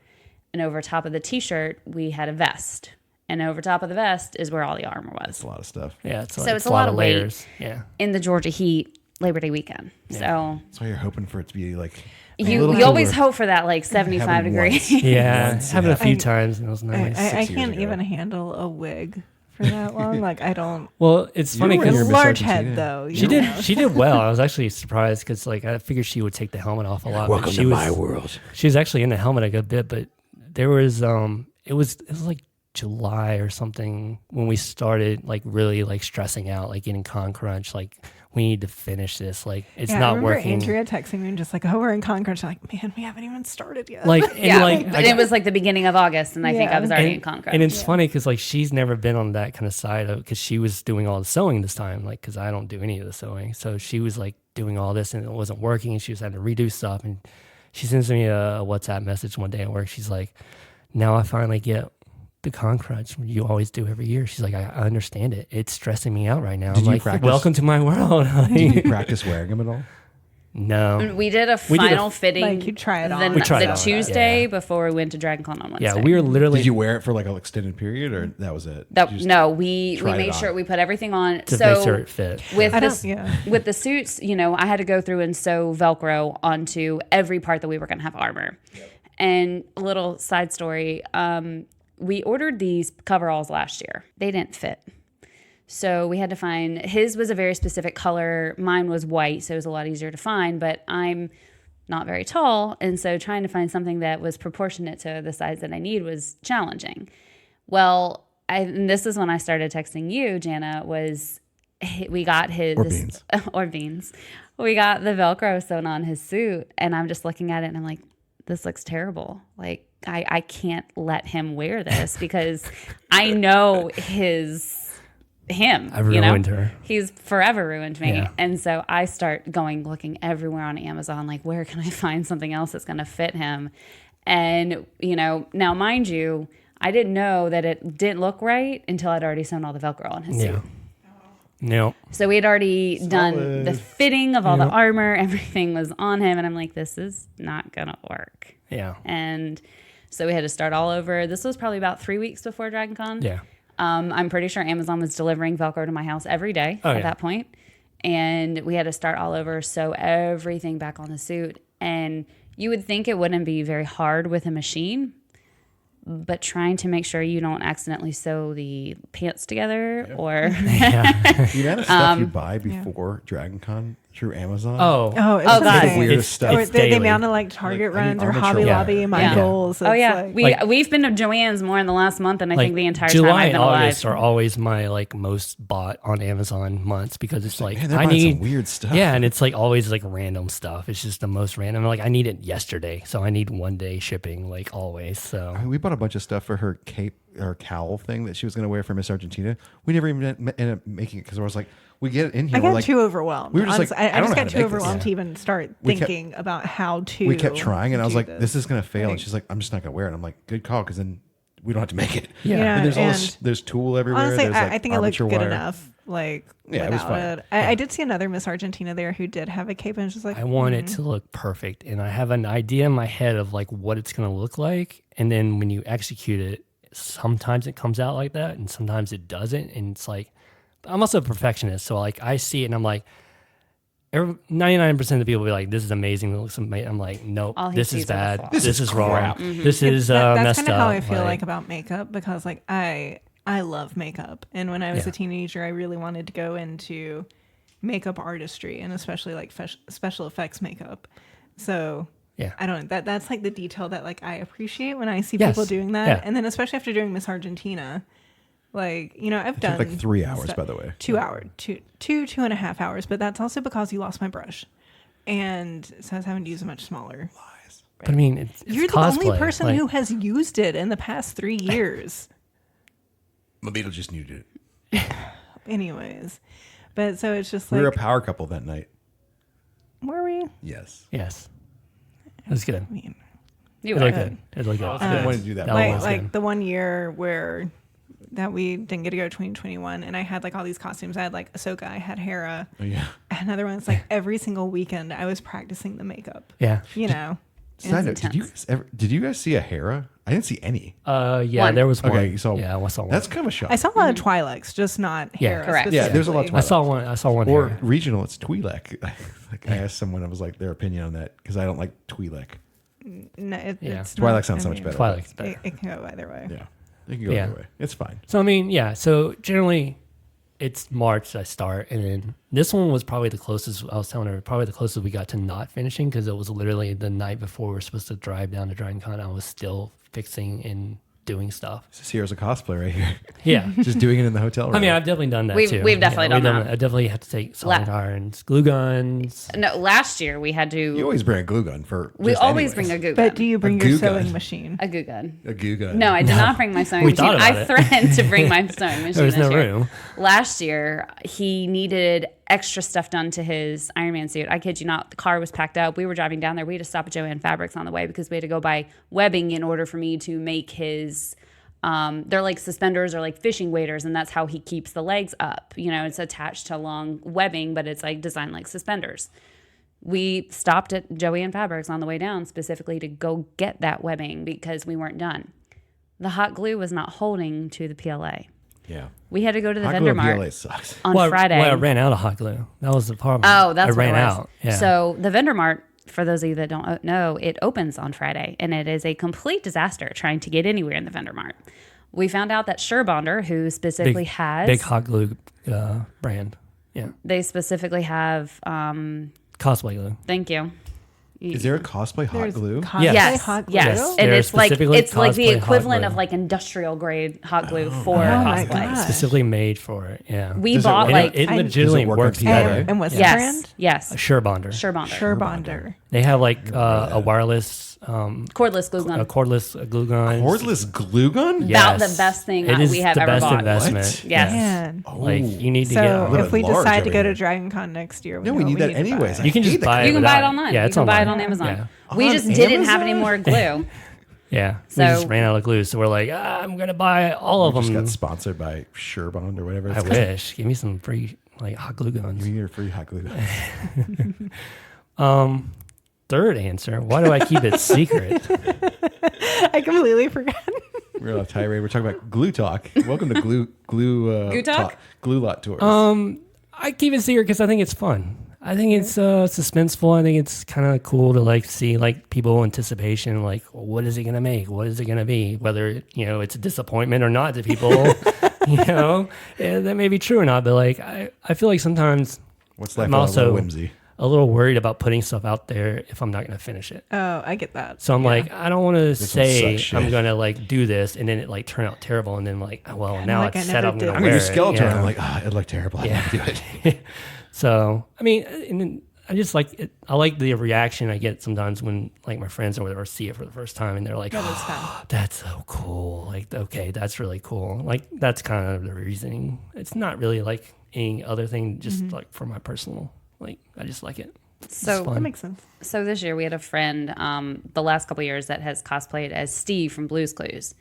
[SPEAKER 4] and over top of the t-shirt we had a vest, and over top of the vest is where all the armor was.
[SPEAKER 2] It's a lot of stuff.
[SPEAKER 1] yeah. It's,
[SPEAKER 4] So it's a lot of weight.
[SPEAKER 1] layers. Yeah.
[SPEAKER 4] In the Georgia heat, Labor Day weekend. So
[SPEAKER 2] That's why you're hoping for it to be like. a
[SPEAKER 4] you
[SPEAKER 2] little
[SPEAKER 4] always
[SPEAKER 2] cooler.
[SPEAKER 4] hope for that like 75
[SPEAKER 2] Having
[SPEAKER 4] degrees.
[SPEAKER 2] once.
[SPEAKER 1] Yeah.
[SPEAKER 2] Once
[SPEAKER 1] Having
[SPEAKER 2] it
[SPEAKER 1] a few
[SPEAKER 2] happened.
[SPEAKER 1] times and it was nice.
[SPEAKER 3] I
[SPEAKER 2] 6 years
[SPEAKER 3] can't
[SPEAKER 2] ago.
[SPEAKER 3] even handle a wig for that long. Like I don't.
[SPEAKER 1] Well, it's funny
[SPEAKER 2] were in
[SPEAKER 1] because
[SPEAKER 2] your Miss
[SPEAKER 3] Large
[SPEAKER 2] Argentina.
[SPEAKER 3] head though. you
[SPEAKER 1] she
[SPEAKER 3] know.
[SPEAKER 1] did she did well. I was actually surprised because like I figured she would take the helmet off a lot. but
[SPEAKER 5] Welcome
[SPEAKER 1] she
[SPEAKER 5] to
[SPEAKER 1] was,
[SPEAKER 5] my world.
[SPEAKER 1] She was actually in the helmet a good bit, but there was it was like July or something when we started like really like stressing out, like getting con crunch, like we need to finish this, like it's
[SPEAKER 3] I
[SPEAKER 1] not
[SPEAKER 3] remember
[SPEAKER 1] working.
[SPEAKER 3] Andrea texting me and just like, oh, we're in Concord. Like, man, we haven't even started yet.
[SPEAKER 1] Like and
[SPEAKER 4] Yeah,
[SPEAKER 1] like
[SPEAKER 4] but it was like the beginning of August, and I think
[SPEAKER 3] Yeah.
[SPEAKER 4] I was already
[SPEAKER 1] and,
[SPEAKER 4] in Concord.
[SPEAKER 1] and it's funny because like she's never been on that kind of side of because she was doing all the sewing this time, like because I don't do any of the sewing, so she was like doing all this and it wasn't working, and she was having to redo stuff. And she sends me a WhatsApp message one day at work. She's like, now I finally get the con crunch you always do every year. She's like, I understand it. It's stressing me out right now.
[SPEAKER 2] Did
[SPEAKER 1] I'm
[SPEAKER 2] you
[SPEAKER 1] like,
[SPEAKER 2] practice-
[SPEAKER 1] welcome to my world.
[SPEAKER 2] Did you practice wearing them at all?
[SPEAKER 1] No.
[SPEAKER 4] we did a
[SPEAKER 1] We did a-
[SPEAKER 4] final fitting
[SPEAKER 3] Like, you try it on.
[SPEAKER 1] We tried it
[SPEAKER 4] the
[SPEAKER 1] on,
[SPEAKER 4] Tuesday
[SPEAKER 1] yeah.
[SPEAKER 4] before we went to Dragon Con on Wednesday.
[SPEAKER 1] Yeah, we were literally
[SPEAKER 2] Did you wear it for like an extended period, or that was it?
[SPEAKER 4] That,
[SPEAKER 2] Did you just-
[SPEAKER 4] no, we
[SPEAKER 2] tried it
[SPEAKER 4] made
[SPEAKER 2] on?
[SPEAKER 4] sure we put everything on.
[SPEAKER 1] to
[SPEAKER 4] So
[SPEAKER 1] make sure it fit.
[SPEAKER 4] with
[SPEAKER 3] I don't-
[SPEAKER 4] this
[SPEAKER 3] yeah.
[SPEAKER 4] with the suits, you know, I had to go through and sew Velcro onto every part that we were going to have armor. And a little side story, we ordered these coveralls last year. They didn't fit. So we had to find, his was a very specific color. Mine was white, so it was a lot easier to find, but I'm not very tall. And so trying to find something that was proportionate to the size that I need was challenging. Well, and this is when I started texting you, Jana, we got his
[SPEAKER 2] Or Beans.
[SPEAKER 4] or Beans. We got the Velcro sewn on his suit, and I'm just looking at it and I'm like, this looks terrible. Like I can't let him wear this because I know him.
[SPEAKER 1] I ruined her.
[SPEAKER 4] He's forever ruined me.
[SPEAKER 1] Yeah.
[SPEAKER 4] And so I start looking everywhere on Amazon, like, where can I find something else that's going to fit him? And, you know, now mind you, I didn't know that it didn't look right until I'd already sewn all the Velcro on his suit.
[SPEAKER 1] Yeah. No.
[SPEAKER 4] So we had already done the fitting of all the
[SPEAKER 1] Yep.
[SPEAKER 4] armor. Everything was on him. And I'm like, this is not going to work.
[SPEAKER 1] Yeah.
[SPEAKER 4] And so we had to start all over. This was probably about 3 weeks before Dragon Con.
[SPEAKER 1] Yeah.
[SPEAKER 4] I'm pretty sure Amazon was delivering Velcro to my house every day at
[SPEAKER 1] yeah.
[SPEAKER 4] that point. And we had to start all over, sew everything back on the suit. And you would think it wouldn't be very hard with a machine, but trying to make sure you don't accidentally sew the pants together or
[SPEAKER 2] The amount of stuff you buy before Dragon Con through Amazon.
[SPEAKER 1] Oh.
[SPEAKER 3] Oh, it's
[SPEAKER 4] Oh, God.
[SPEAKER 3] insane.
[SPEAKER 2] Weirdest stuff.
[SPEAKER 3] Or
[SPEAKER 1] It's
[SPEAKER 3] the
[SPEAKER 1] daily.
[SPEAKER 3] amount of like Target
[SPEAKER 2] Like, I need
[SPEAKER 3] runs or
[SPEAKER 2] armature
[SPEAKER 3] Hobby
[SPEAKER 2] wire.
[SPEAKER 3] Lobby, Michaels.
[SPEAKER 4] Oh
[SPEAKER 3] it's
[SPEAKER 4] yeah,
[SPEAKER 3] like-
[SPEAKER 4] we've been to Joann's more in the last month than I think the entire
[SPEAKER 1] July
[SPEAKER 4] time I've
[SPEAKER 1] and
[SPEAKER 4] been
[SPEAKER 1] August
[SPEAKER 4] alive.
[SPEAKER 1] are always my like most bought on Amazon months because it's like
[SPEAKER 2] Man, they're
[SPEAKER 1] I
[SPEAKER 2] buying some
[SPEAKER 1] need
[SPEAKER 2] weird stuff.
[SPEAKER 1] Yeah, and it's like always like random stuff. It's just the most random. Like I need it yesterday, so I need 1 day shipping like always. So
[SPEAKER 2] We bought a bunch of stuff for her cape or cowl thing that she was going to wear for Miss Argentina. We never even ended up making it because I was like, we get it in here.
[SPEAKER 3] I
[SPEAKER 2] we're
[SPEAKER 3] got
[SPEAKER 2] like,
[SPEAKER 3] too overwhelmed.
[SPEAKER 2] we were just like,
[SPEAKER 3] Honestly,
[SPEAKER 2] I
[SPEAKER 3] I
[SPEAKER 2] don't
[SPEAKER 3] just
[SPEAKER 2] know how
[SPEAKER 3] got
[SPEAKER 2] to
[SPEAKER 3] too
[SPEAKER 2] make this.
[SPEAKER 3] overwhelmed
[SPEAKER 2] Yeah.
[SPEAKER 3] to even start
[SPEAKER 2] We kept-
[SPEAKER 3] thinking about how to.
[SPEAKER 2] we kept trying, and I was
[SPEAKER 3] do
[SPEAKER 2] like,
[SPEAKER 3] this.
[SPEAKER 2] this is going to fail.
[SPEAKER 3] Like-
[SPEAKER 2] And she's like, I'm just not going to wear it. I'm like, good call, because then we don't have to make it.
[SPEAKER 1] Yeah.
[SPEAKER 3] Yeah,
[SPEAKER 2] And there's all
[SPEAKER 3] and
[SPEAKER 2] this, there's tool everywhere.
[SPEAKER 3] honestly,
[SPEAKER 2] there's like
[SPEAKER 3] I think it looked
[SPEAKER 2] armature
[SPEAKER 3] good
[SPEAKER 2] wire.
[SPEAKER 3] enough. Like,
[SPEAKER 2] Yeah, it was
[SPEAKER 3] without
[SPEAKER 2] fine.
[SPEAKER 3] it. I did see another Miss Argentina there who did have a cape, and just like,
[SPEAKER 1] I want it to look perfect, and I have an idea in my head of like what it's going to look like, and then when you execute it, sometimes it comes out like that, and sometimes it doesn't, and it's like I'm also a perfectionist, so like I see it and I'm like, 99% of the people will be like, "This is amazing. It looks amazing." I'm like, "Nope,
[SPEAKER 4] All he
[SPEAKER 1] this is
[SPEAKER 4] sees are the
[SPEAKER 1] bad.
[SPEAKER 4] flaws.
[SPEAKER 1] This is wrong.
[SPEAKER 2] crap.
[SPEAKER 1] This is
[SPEAKER 3] that's
[SPEAKER 1] messed
[SPEAKER 3] kind of
[SPEAKER 1] up."
[SPEAKER 3] how I feel like about makeup, because like I love makeup, and when I was
[SPEAKER 1] Yeah.
[SPEAKER 3] a teenager, I really wanted to go into makeup artistry, and especially like special effects makeup. So
[SPEAKER 1] Yeah.
[SPEAKER 3] I don't know, that's like the detail that like I appreciate when I see
[SPEAKER 1] Yes.
[SPEAKER 3] people doing that.
[SPEAKER 1] Yeah.
[SPEAKER 3] And then especially after doing Miss Argentina, like, you know, I've
[SPEAKER 2] It
[SPEAKER 3] done
[SPEAKER 2] took like 3 hours,
[SPEAKER 3] stuff-
[SPEAKER 2] by the way.
[SPEAKER 3] 2 hours, two and a half hours, but that's also because you lost my brush, and so I was having to use a much smaller.
[SPEAKER 1] But I mean, it's
[SPEAKER 3] You're the
[SPEAKER 1] cosplay.
[SPEAKER 3] only person
[SPEAKER 1] like,
[SPEAKER 3] who has used it in the past 3 years.
[SPEAKER 2] My Beetle just needed it.
[SPEAKER 3] Anyways, but so it's just
[SPEAKER 2] We
[SPEAKER 3] like,
[SPEAKER 2] were a power couple that night.
[SPEAKER 3] were we?
[SPEAKER 2] Yes.
[SPEAKER 1] Yes, that's good.
[SPEAKER 3] I mean,
[SPEAKER 4] You
[SPEAKER 1] It
[SPEAKER 4] were.
[SPEAKER 1] looked good. It looked good.
[SPEAKER 2] I didn't want to do that.
[SPEAKER 1] That
[SPEAKER 3] like
[SPEAKER 1] was
[SPEAKER 3] like
[SPEAKER 1] good.
[SPEAKER 3] the 1 year where that we didn't get to go 2021, and I had like all these costumes. I had like Ahsoka, I had Hera,
[SPEAKER 2] Oh, yeah.
[SPEAKER 3] another one's like every single weekend I was practicing the makeup.
[SPEAKER 1] Yeah.
[SPEAKER 3] You know,
[SPEAKER 2] Side note,
[SPEAKER 4] intense.
[SPEAKER 2] did you guys see a Hera? I didn't see any.
[SPEAKER 1] Yeah.
[SPEAKER 4] One.
[SPEAKER 1] There was one.
[SPEAKER 2] Okay, you saw.
[SPEAKER 1] Yeah, I saw one.
[SPEAKER 2] That's kind of a shock.
[SPEAKER 3] I saw a lot of Twi'leks, just not
[SPEAKER 1] Yeah.
[SPEAKER 3] Hera.
[SPEAKER 4] Correct.
[SPEAKER 2] Yeah, there's a lot of
[SPEAKER 3] specifically.
[SPEAKER 1] I saw one.
[SPEAKER 2] or
[SPEAKER 1] here.
[SPEAKER 2] regional. It's Twi'lek. Like I asked someone, I was like their opinion on that because I don't like Twi'lek.
[SPEAKER 3] No,
[SPEAKER 1] Yeah.
[SPEAKER 3] it's
[SPEAKER 2] Twi'lek
[SPEAKER 3] not-
[SPEAKER 2] sounds so
[SPEAKER 3] I
[SPEAKER 2] much
[SPEAKER 3] mean,
[SPEAKER 2] better.
[SPEAKER 1] Twilight's better.
[SPEAKER 3] It can go either way.
[SPEAKER 2] Yeah, It can go
[SPEAKER 1] Yeah.
[SPEAKER 2] either way. It's fine.
[SPEAKER 1] So I mean, yeah. So generally, it's March I start, and then this one was probably the closest. I was telling her probably the closest we got to not finishing because it was literally the night before we were supposed to drive down to Dragon Con. I was still fixing and doing stuff.
[SPEAKER 2] This is here as a cosplay right here.
[SPEAKER 1] Yeah.
[SPEAKER 2] Just doing it in the hotel room.
[SPEAKER 1] I mean, I've definitely done that too.
[SPEAKER 4] We've definitely done that.
[SPEAKER 1] I definitely had to take solid irons, glue guns.
[SPEAKER 4] No, last year we had
[SPEAKER 2] you
[SPEAKER 4] to.
[SPEAKER 2] always bring a glue gun for.
[SPEAKER 4] We
[SPEAKER 2] just
[SPEAKER 4] always
[SPEAKER 2] anyways.
[SPEAKER 4] bring a goo
[SPEAKER 3] But
[SPEAKER 4] gun.
[SPEAKER 3] do you bring
[SPEAKER 2] A
[SPEAKER 3] your
[SPEAKER 2] goo
[SPEAKER 3] sewing
[SPEAKER 2] gun.
[SPEAKER 3] machine?
[SPEAKER 4] A goo gun.
[SPEAKER 2] A goo gun.
[SPEAKER 4] No, I did not bring my sewing
[SPEAKER 1] We
[SPEAKER 4] machine.
[SPEAKER 1] thought about
[SPEAKER 4] I
[SPEAKER 1] it.
[SPEAKER 4] threatened to bring my sewing machine.
[SPEAKER 1] There was
[SPEAKER 4] this
[SPEAKER 1] no
[SPEAKER 4] year.
[SPEAKER 1] room.
[SPEAKER 4] Last year, he needed extra stuff done to his Iron Man suit. I kid you not. The car was packed up. We were driving down there. We had to stop at Joann Fabrics on the way because we had to go buy webbing in order for me to make his. They're like suspenders or like fishing waders, and that's how he keeps the legs up. You know, it's attached to long webbing, but it's like designed like suspenders. We stopped at Joann Fabrics on the way down specifically to go get that webbing because we weren't done. The hot glue was not holding to the PLA.
[SPEAKER 2] Yeah.
[SPEAKER 4] We had to go to the
[SPEAKER 2] Hot
[SPEAKER 4] vendor
[SPEAKER 2] glue
[SPEAKER 4] mart
[SPEAKER 2] PLA sucks.
[SPEAKER 4] on Friday.
[SPEAKER 1] I ran out of hot glue. That was the problem.
[SPEAKER 4] Oh, that's
[SPEAKER 1] I
[SPEAKER 4] what
[SPEAKER 1] ran
[SPEAKER 4] it was.
[SPEAKER 1] out. Yeah.
[SPEAKER 4] So the vendor mart, for those of you that don't know, it opens on Friday, and it is a complete disaster trying to get anywhere in the vendor mart. We found out that Surebonder, who specifically has
[SPEAKER 1] big hot glue brand. Yeah.
[SPEAKER 4] they specifically have.
[SPEAKER 1] Cosplay glue.
[SPEAKER 4] Thank you.
[SPEAKER 2] Is there a cosplay hot
[SPEAKER 3] There's
[SPEAKER 2] glue?
[SPEAKER 3] cosplay
[SPEAKER 4] Yes,
[SPEAKER 3] hot glue?
[SPEAKER 4] yes, and
[SPEAKER 1] There's
[SPEAKER 4] it's like
[SPEAKER 1] specifically
[SPEAKER 4] the
[SPEAKER 1] cosplay hot
[SPEAKER 4] equivalent
[SPEAKER 1] glue.
[SPEAKER 4] of like industrial grade hot glue for
[SPEAKER 3] my
[SPEAKER 4] cosplay.
[SPEAKER 3] God.
[SPEAKER 1] Specifically made for it. Yeah.
[SPEAKER 4] We
[SPEAKER 2] Does it
[SPEAKER 4] bought
[SPEAKER 2] work?
[SPEAKER 4] like
[SPEAKER 1] it
[SPEAKER 3] I-
[SPEAKER 1] legitimately
[SPEAKER 2] Does it work on
[SPEAKER 1] works
[SPEAKER 2] PLA?
[SPEAKER 1] better.
[SPEAKER 3] And what's the
[SPEAKER 4] yes,
[SPEAKER 3] brand?
[SPEAKER 4] yes,
[SPEAKER 1] Surebonder.
[SPEAKER 4] Surebonder,
[SPEAKER 3] Surebonder.
[SPEAKER 1] They have like a wireless,
[SPEAKER 4] cordless glue gun.
[SPEAKER 1] a cordless glue gun.
[SPEAKER 2] Cordless glue gun?
[SPEAKER 4] About the best thing
[SPEAKER 1] It is
[SPEAKER 4] we have
[SPEAKER 1] the
[SPEAKER 4] ever
[SPEAKER 1] best
[SPEAKER 4] bought.
[SPEAKER 1] investment.
[SPEAKER 2] What?
[SPEAKER 4] Yes.
[SPEAKER 3] Man.
[SPEAKER 1] Like you need to
[SPEAKER 3] So
[SPEAKER 1] get.
[SPEAKER 2] Little
[SPEAKER 3] if we
[SPEAKER 2] large
[SPEAKER 3] decide to
[SPEAKER 2] over
[SPEAKER 3] go to
[SPEAKER 2] here.
[SPEAKER 3] Dragon Con next year,
[SPEAKER 2] No,
[SPEAKER 3] know
[SPEAKER 2] we
[SPEAKER 3] what
[SPEAKER 2] need that
[SPEAKER 3] to buy.
[SPEAKER 2] anyways.
[SPEAKER 1] You can
[SPEAKER 2] I
[SPEAKER 1] just
[SPEAKER 2] hate the
[SPEAKER 1] buy it.
[SPEAKER 4] You can buy it
[SPEAKER 1] without-
[SPEAKER 4] online.
[SPEAKER 1] Yeah,
[SPEAKER 4] You
[SPEAKER 1] it's
[SPEAKER 4] can buy it
[SPEAKER 1] online.
[SPEAKER 4] on Amazon.
[SPEAKER 1] Yeah.
[SPEAKER 4] We
[SPEAKER 2] On
[SPEAKER 4] just didn't have any
[SPEAKER 2] Amazon?
[SPEAKER 4] more glue.
[SPEAKER 1] Yeah,
[SPEAKER 4] So-
[SPEAKER 1] we just ran out of glue, so we're like, I'm gonna buy all of
[SPEAKER 2] Just
[SPEAKER 1] them.
[SPEAKER 2] got sponsored by Surebond or whatever.
[SPEAKER 1] I
[SPEAKER 2] It's called.
[SPEAKER 1] wish. Give me some free like hot glue guns.
[SPEAKER 2] You need your free hot glue gun.
[SPEAKER 1] Third answer: why do I keep it secret?
[SPEAKER 3] I completely forgot.
[SPEAKER 2] We're on a tirade. We're talking about glue talk. Welcome to glue
[SPEAKER 4] talk?
[SPEAKER 2] glue lot tours.
[SPEAKER 1] I keep it secret because I think it's fun. I think it's suspenseful. I think it's kind of cool to like see like people anticipation, like what is it gonna make? What is it gonna be? Whether it's a disappointment or not to people, that may be true or not. But like I feel like sometimes
[SPEAKER 2] What's left
[SPEAKER 1] I'm
[SPEAKER 2] out of
[SPEAKER 1] also
[SPEAKER 2] whimsy?
[SPEAKER 1] a little worried about putting stuff out there if I'm not gonna finish it.
[SPEAKER 3] Oh, I get that.
[SPEAKER 1] So I'm like, I don't want to
[SPEAKER 2] one
[SPEAKER 1] say
[SPEAKER 2] sucks
[SPEAKER 1] I'm
[SPEAKER 2] shit.
[SPEAKER 1] gonna like do this and then it like turn out terrible and then like, well, now
[SPEAKER 3] like
[SPEAKER 1] it's
[SPEAKER 3] I
[SPEAKER 1] set
[SPEAKER 3] never
[SPEAKER 1] up. I'm
[SPEAKER 3] did.
[SPEAKER 1] gonna
[SPEAKER 2] I'm
[SPEAKER 1] wear
[SPEAKER 2] gonna do
[SPEAKER 1] it,
[SPEAKER 2] skeleton.
[SPEAKER 1] yeah.
[SPEAKER 2] I'm like, it looked terrible. I
[SPEAKER 1] Yeah.
[SPEAKER 2] want to do it.
[SPEAKER 1] So I mean, and then I just like it. I like the reaction I get sometimes when like my friends or whatever see it for the first time and they're like,
[SPEAKER 3] That is fun.
[SPEAKER 1] that's so cool. Like, okay, that's really cool. Like that's kind of the reasoning. It's not really like any other thing, just like for my personal. Like I just like it.
[SPEAKER 4] So
[SPEAKER 1] fun.
[SPEAKER 3] That makes sense.
[SPEAKER 4] So this year we had a friend, the last couple of years that has cosplayed as Steve from Blue's Clues.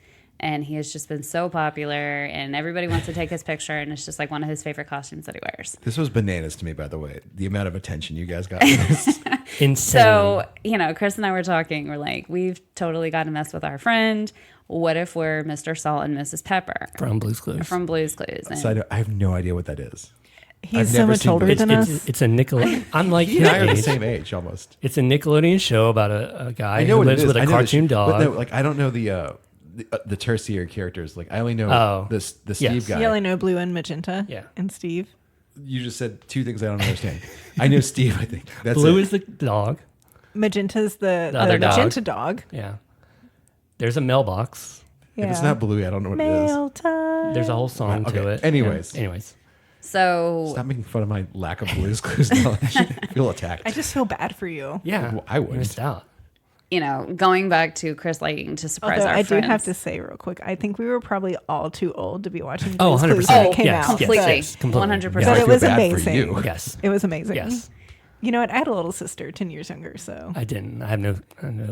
[SPEAKER 4] And he has just been so popular and everybody wants to take his picture and it's just like one of his favorite costumes that he wears.
[SPEAKER 2] This was bananas to me, by the way. The amount of attention you guys got. For this.
[SPEAKER 1] Insane.
[SPEAKER 4] So, Chris and I were talking, we're like, we've totally got to mess with our friend. What if we're Mr. Salt and Mrs. Pepper
[SPEAKER 1] from Blue's Clues.
[SPEAKER 4] from Blue's Clues? And
[SPEAKER 2] Side note, I have no idea what that is.
[SPEAKER 3] He's
[SPEAKER 2] I've
[SPEAKER 3] so
[SPEAKER 2] never
[SPEAKER 3] much
[SPEAKER 2] seen
[SPEAKER 3] older
[SPEAKER 2] Blue's
[SPEAKER 3] than
[SPEAKER 1] it's,
[SPEAKER 3] us.
[SPEAKER 1] it's a Nickelodeon. I'm like
[SPEAKER 2] You and I are the
[SPEAKER 1] his age.
[SPEAKER 2] same age almost.
[SPEAKER 1] It's a Nickelodeon show about a guy
[SPEAKER 2] I know
[SPEAKER 1] who
[SPEAKER 2] what it
[SPEAKER 1] lives
[SPEAKER 2] is.
[SPEAKER 1] with
[SPEAKER 2] I
[SPEAKER 1] a
[SPEAKER 2] know the
[SPEAKER 1] cartoon
[SPEAKER 2] but
[SPEAKER 1] dog.
[SPEAKER 2] no, like I don't know the tertiary characters. Like I only know the Steve
[SPEAKER 1] Yes.
[SPEAKER 2] guy.
[SPEAKER 3] You only know Blue and Magenta.
[SPEAKER 1] Yeah.
[SPEAKER 3] And Steve.
[SPEAKER 2] You just said two things I don't understand. I know Steve. I think that's
[SPEAKER 1] Blue
[SPEAKER 2] it.
[SPEAKER 1] is the dog.
[SPEAKER 3] Magenta's the
[SPEAKER 1] other dog.
[SPEAKER 3] magenta dog.
[SPEAKER 1] Yeah. There's a mailbox.
[SPEAKER 3] Yeah.
[SPEAKER 2] If it's not Blue, I don't know what it is.
[SPEAKER 3] Mail time.
[SPEAKER 1] There's a whole song to
[SPEAKER 2] Okay,
[SPEAKER 1] it.
[SPEAKER 2] anyways.
[SPEAKER 1] Yeah. Anyways.
[SPEAKER 4] so
[SPEAKER 2] Stop making fun of my lack of Blue's Clues knowledge. I feel attacked.
[SPEAKER 3] I just feel bad for you.
[SPEAKER 1] Yeah.
[SPEAKER 2] Well, I
[SPEAKER 1] you
[SPEAKER 2] wouldn't.
[SPEAKER 1] missed out.
[SPEAKER 4] going back to Chris liking to surprise
[SPEAKER 3] Although
[SPEAKER 4] our
[SPEAKER 3] I
[SPEAKER 4] friends.
[SPEAKER 3] do have to say real quick, I think we were probably all too old to be watching
[SPEAKER 1] Oh,
[SPEAKER 3] Blue's Clues
[SPEAKER 1] 100%.
[SPEAKER 3] when
[SPEAKER 4] Oh,
[SPEAKER 3] it came
[SPEAKER 1] yes,
[SPEAKER 3] out.
[SPEAKER 4] completely.
[SPEAKER 1] yes, completely.
[SPEAKER 4] 100%.
[SPEAKER 3] But
[SPEAKER 2] I
[SPEAKER 3] it
[SPEAKER 2] feel
[SPEAKER 3] was
[SPEAKER 2] bad for
[SPEAKER 3] amazing.
[SPEAKER 2] you.
[SPEAKER 1] Yes.
[SPEAKER 3] It was amazing.
[SPEAKER 1] Yes.
[SPEAKER 3] You know what? I had a little sister, 10 years younger, so.
[SPEAKER 1] I didn't. I have no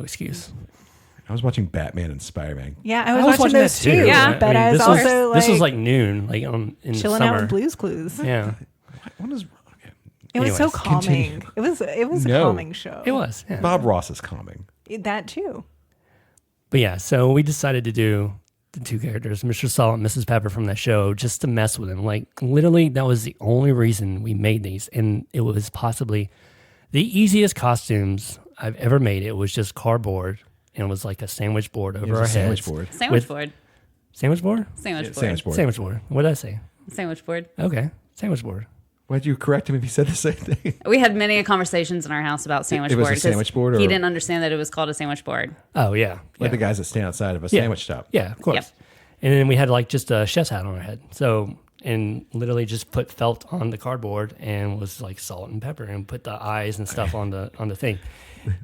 [SPEAKER 1] excuse.
[SPEAKER 2] I was watching Batman and Spider-Man.
[SPEAKER 3] Yeah, I was watching those
[SPEAKER 1] that
[SPEAKER 3] too.
[SPEAKER 4] Yeah.
[SPEAKER 3] But I was
[SPEAKER 1] this
[SPEAKER 3] also
[SPEAKER 1] this was like noon, like in the
[SPEAKER 3] chilling
[SPEAKER 1] summer.
[SPEAKER 3] out with Blue's Clues.
[SPEAKER 1] Yeah.
[SPEAKER 2] What is? Okay.
[SPEAKER 3] It was so
[SPEAKER 1] Anyways,
[SPEAKER 3] calming. It was a
[SPEAKER 2] No.
[SPEAKER 3] calming show.
[SPEAKER 1] It was. Yeah.
[SPEAKER 2] Bob Ross is calming.
[SPEAKER 3] That too.
[SPEAKER 1] But yeah, so we decided to do the two characters, Mr. Salt and Mrs. Pepper from that show, just to mess with them. Like literally, that was the only reason we made these, and it was possibly the easiest costumes I've ever made. It was just cardboard, and it was like a sandwich board over
[SPEAKER 2] It was
[SPEAKER 1] our
[SPEAKER 2] a sandwich
[SPEAKER 1] heads.
[SPEAKER 2] board.
[SPEAKER 4] Sandwich
[SPEAKER 1] with-
[SPEAKER 4] board.
[SPEAKER 1] Sandwich board?
[SPEAKER 4] Sandwich board.
[SPEAKER 2] Sandwich board.
[SPEAKER 1] Sandwich board. What did I say?
[SPEAKER 4] Sandwich board.
[SPEAKER 1] Okay. Sandwich board.
[SPEAKER 2] Why'd you correct him if he said the same thing?
[SPEAKER 4] We had many conversations in our house about sandwich
[SPEAKER 2] It was
[SPEAKER 4] board.
[SPEAKER 2] a
[SPEAKER 4] 'cause
[SPEAKER 2] sandwich board,
[SPEAKER 4] He
[SPEAKER 2] or-
[SPEAKER 4] didn't understand that it was called a sandwich board.
[SPEAKER 1] Oh, yeah.
[SPEAKER 2] Like
[SPEAKER 1] yeah.
[SPEAKER 2] the guys that stand outside of a
[SPEAKER 1] Yeah.
[SPEAKER 2] sandwich shop.
[SPEAKER 1] Yeah, of course.
[SPEAKER 4] Yep.
[SPEAKER 1] And then we had like just a chef's hat on our head. So, and literally just put felt on the cardboard and was like salt and pepper and put the eyes and stuff on the thing.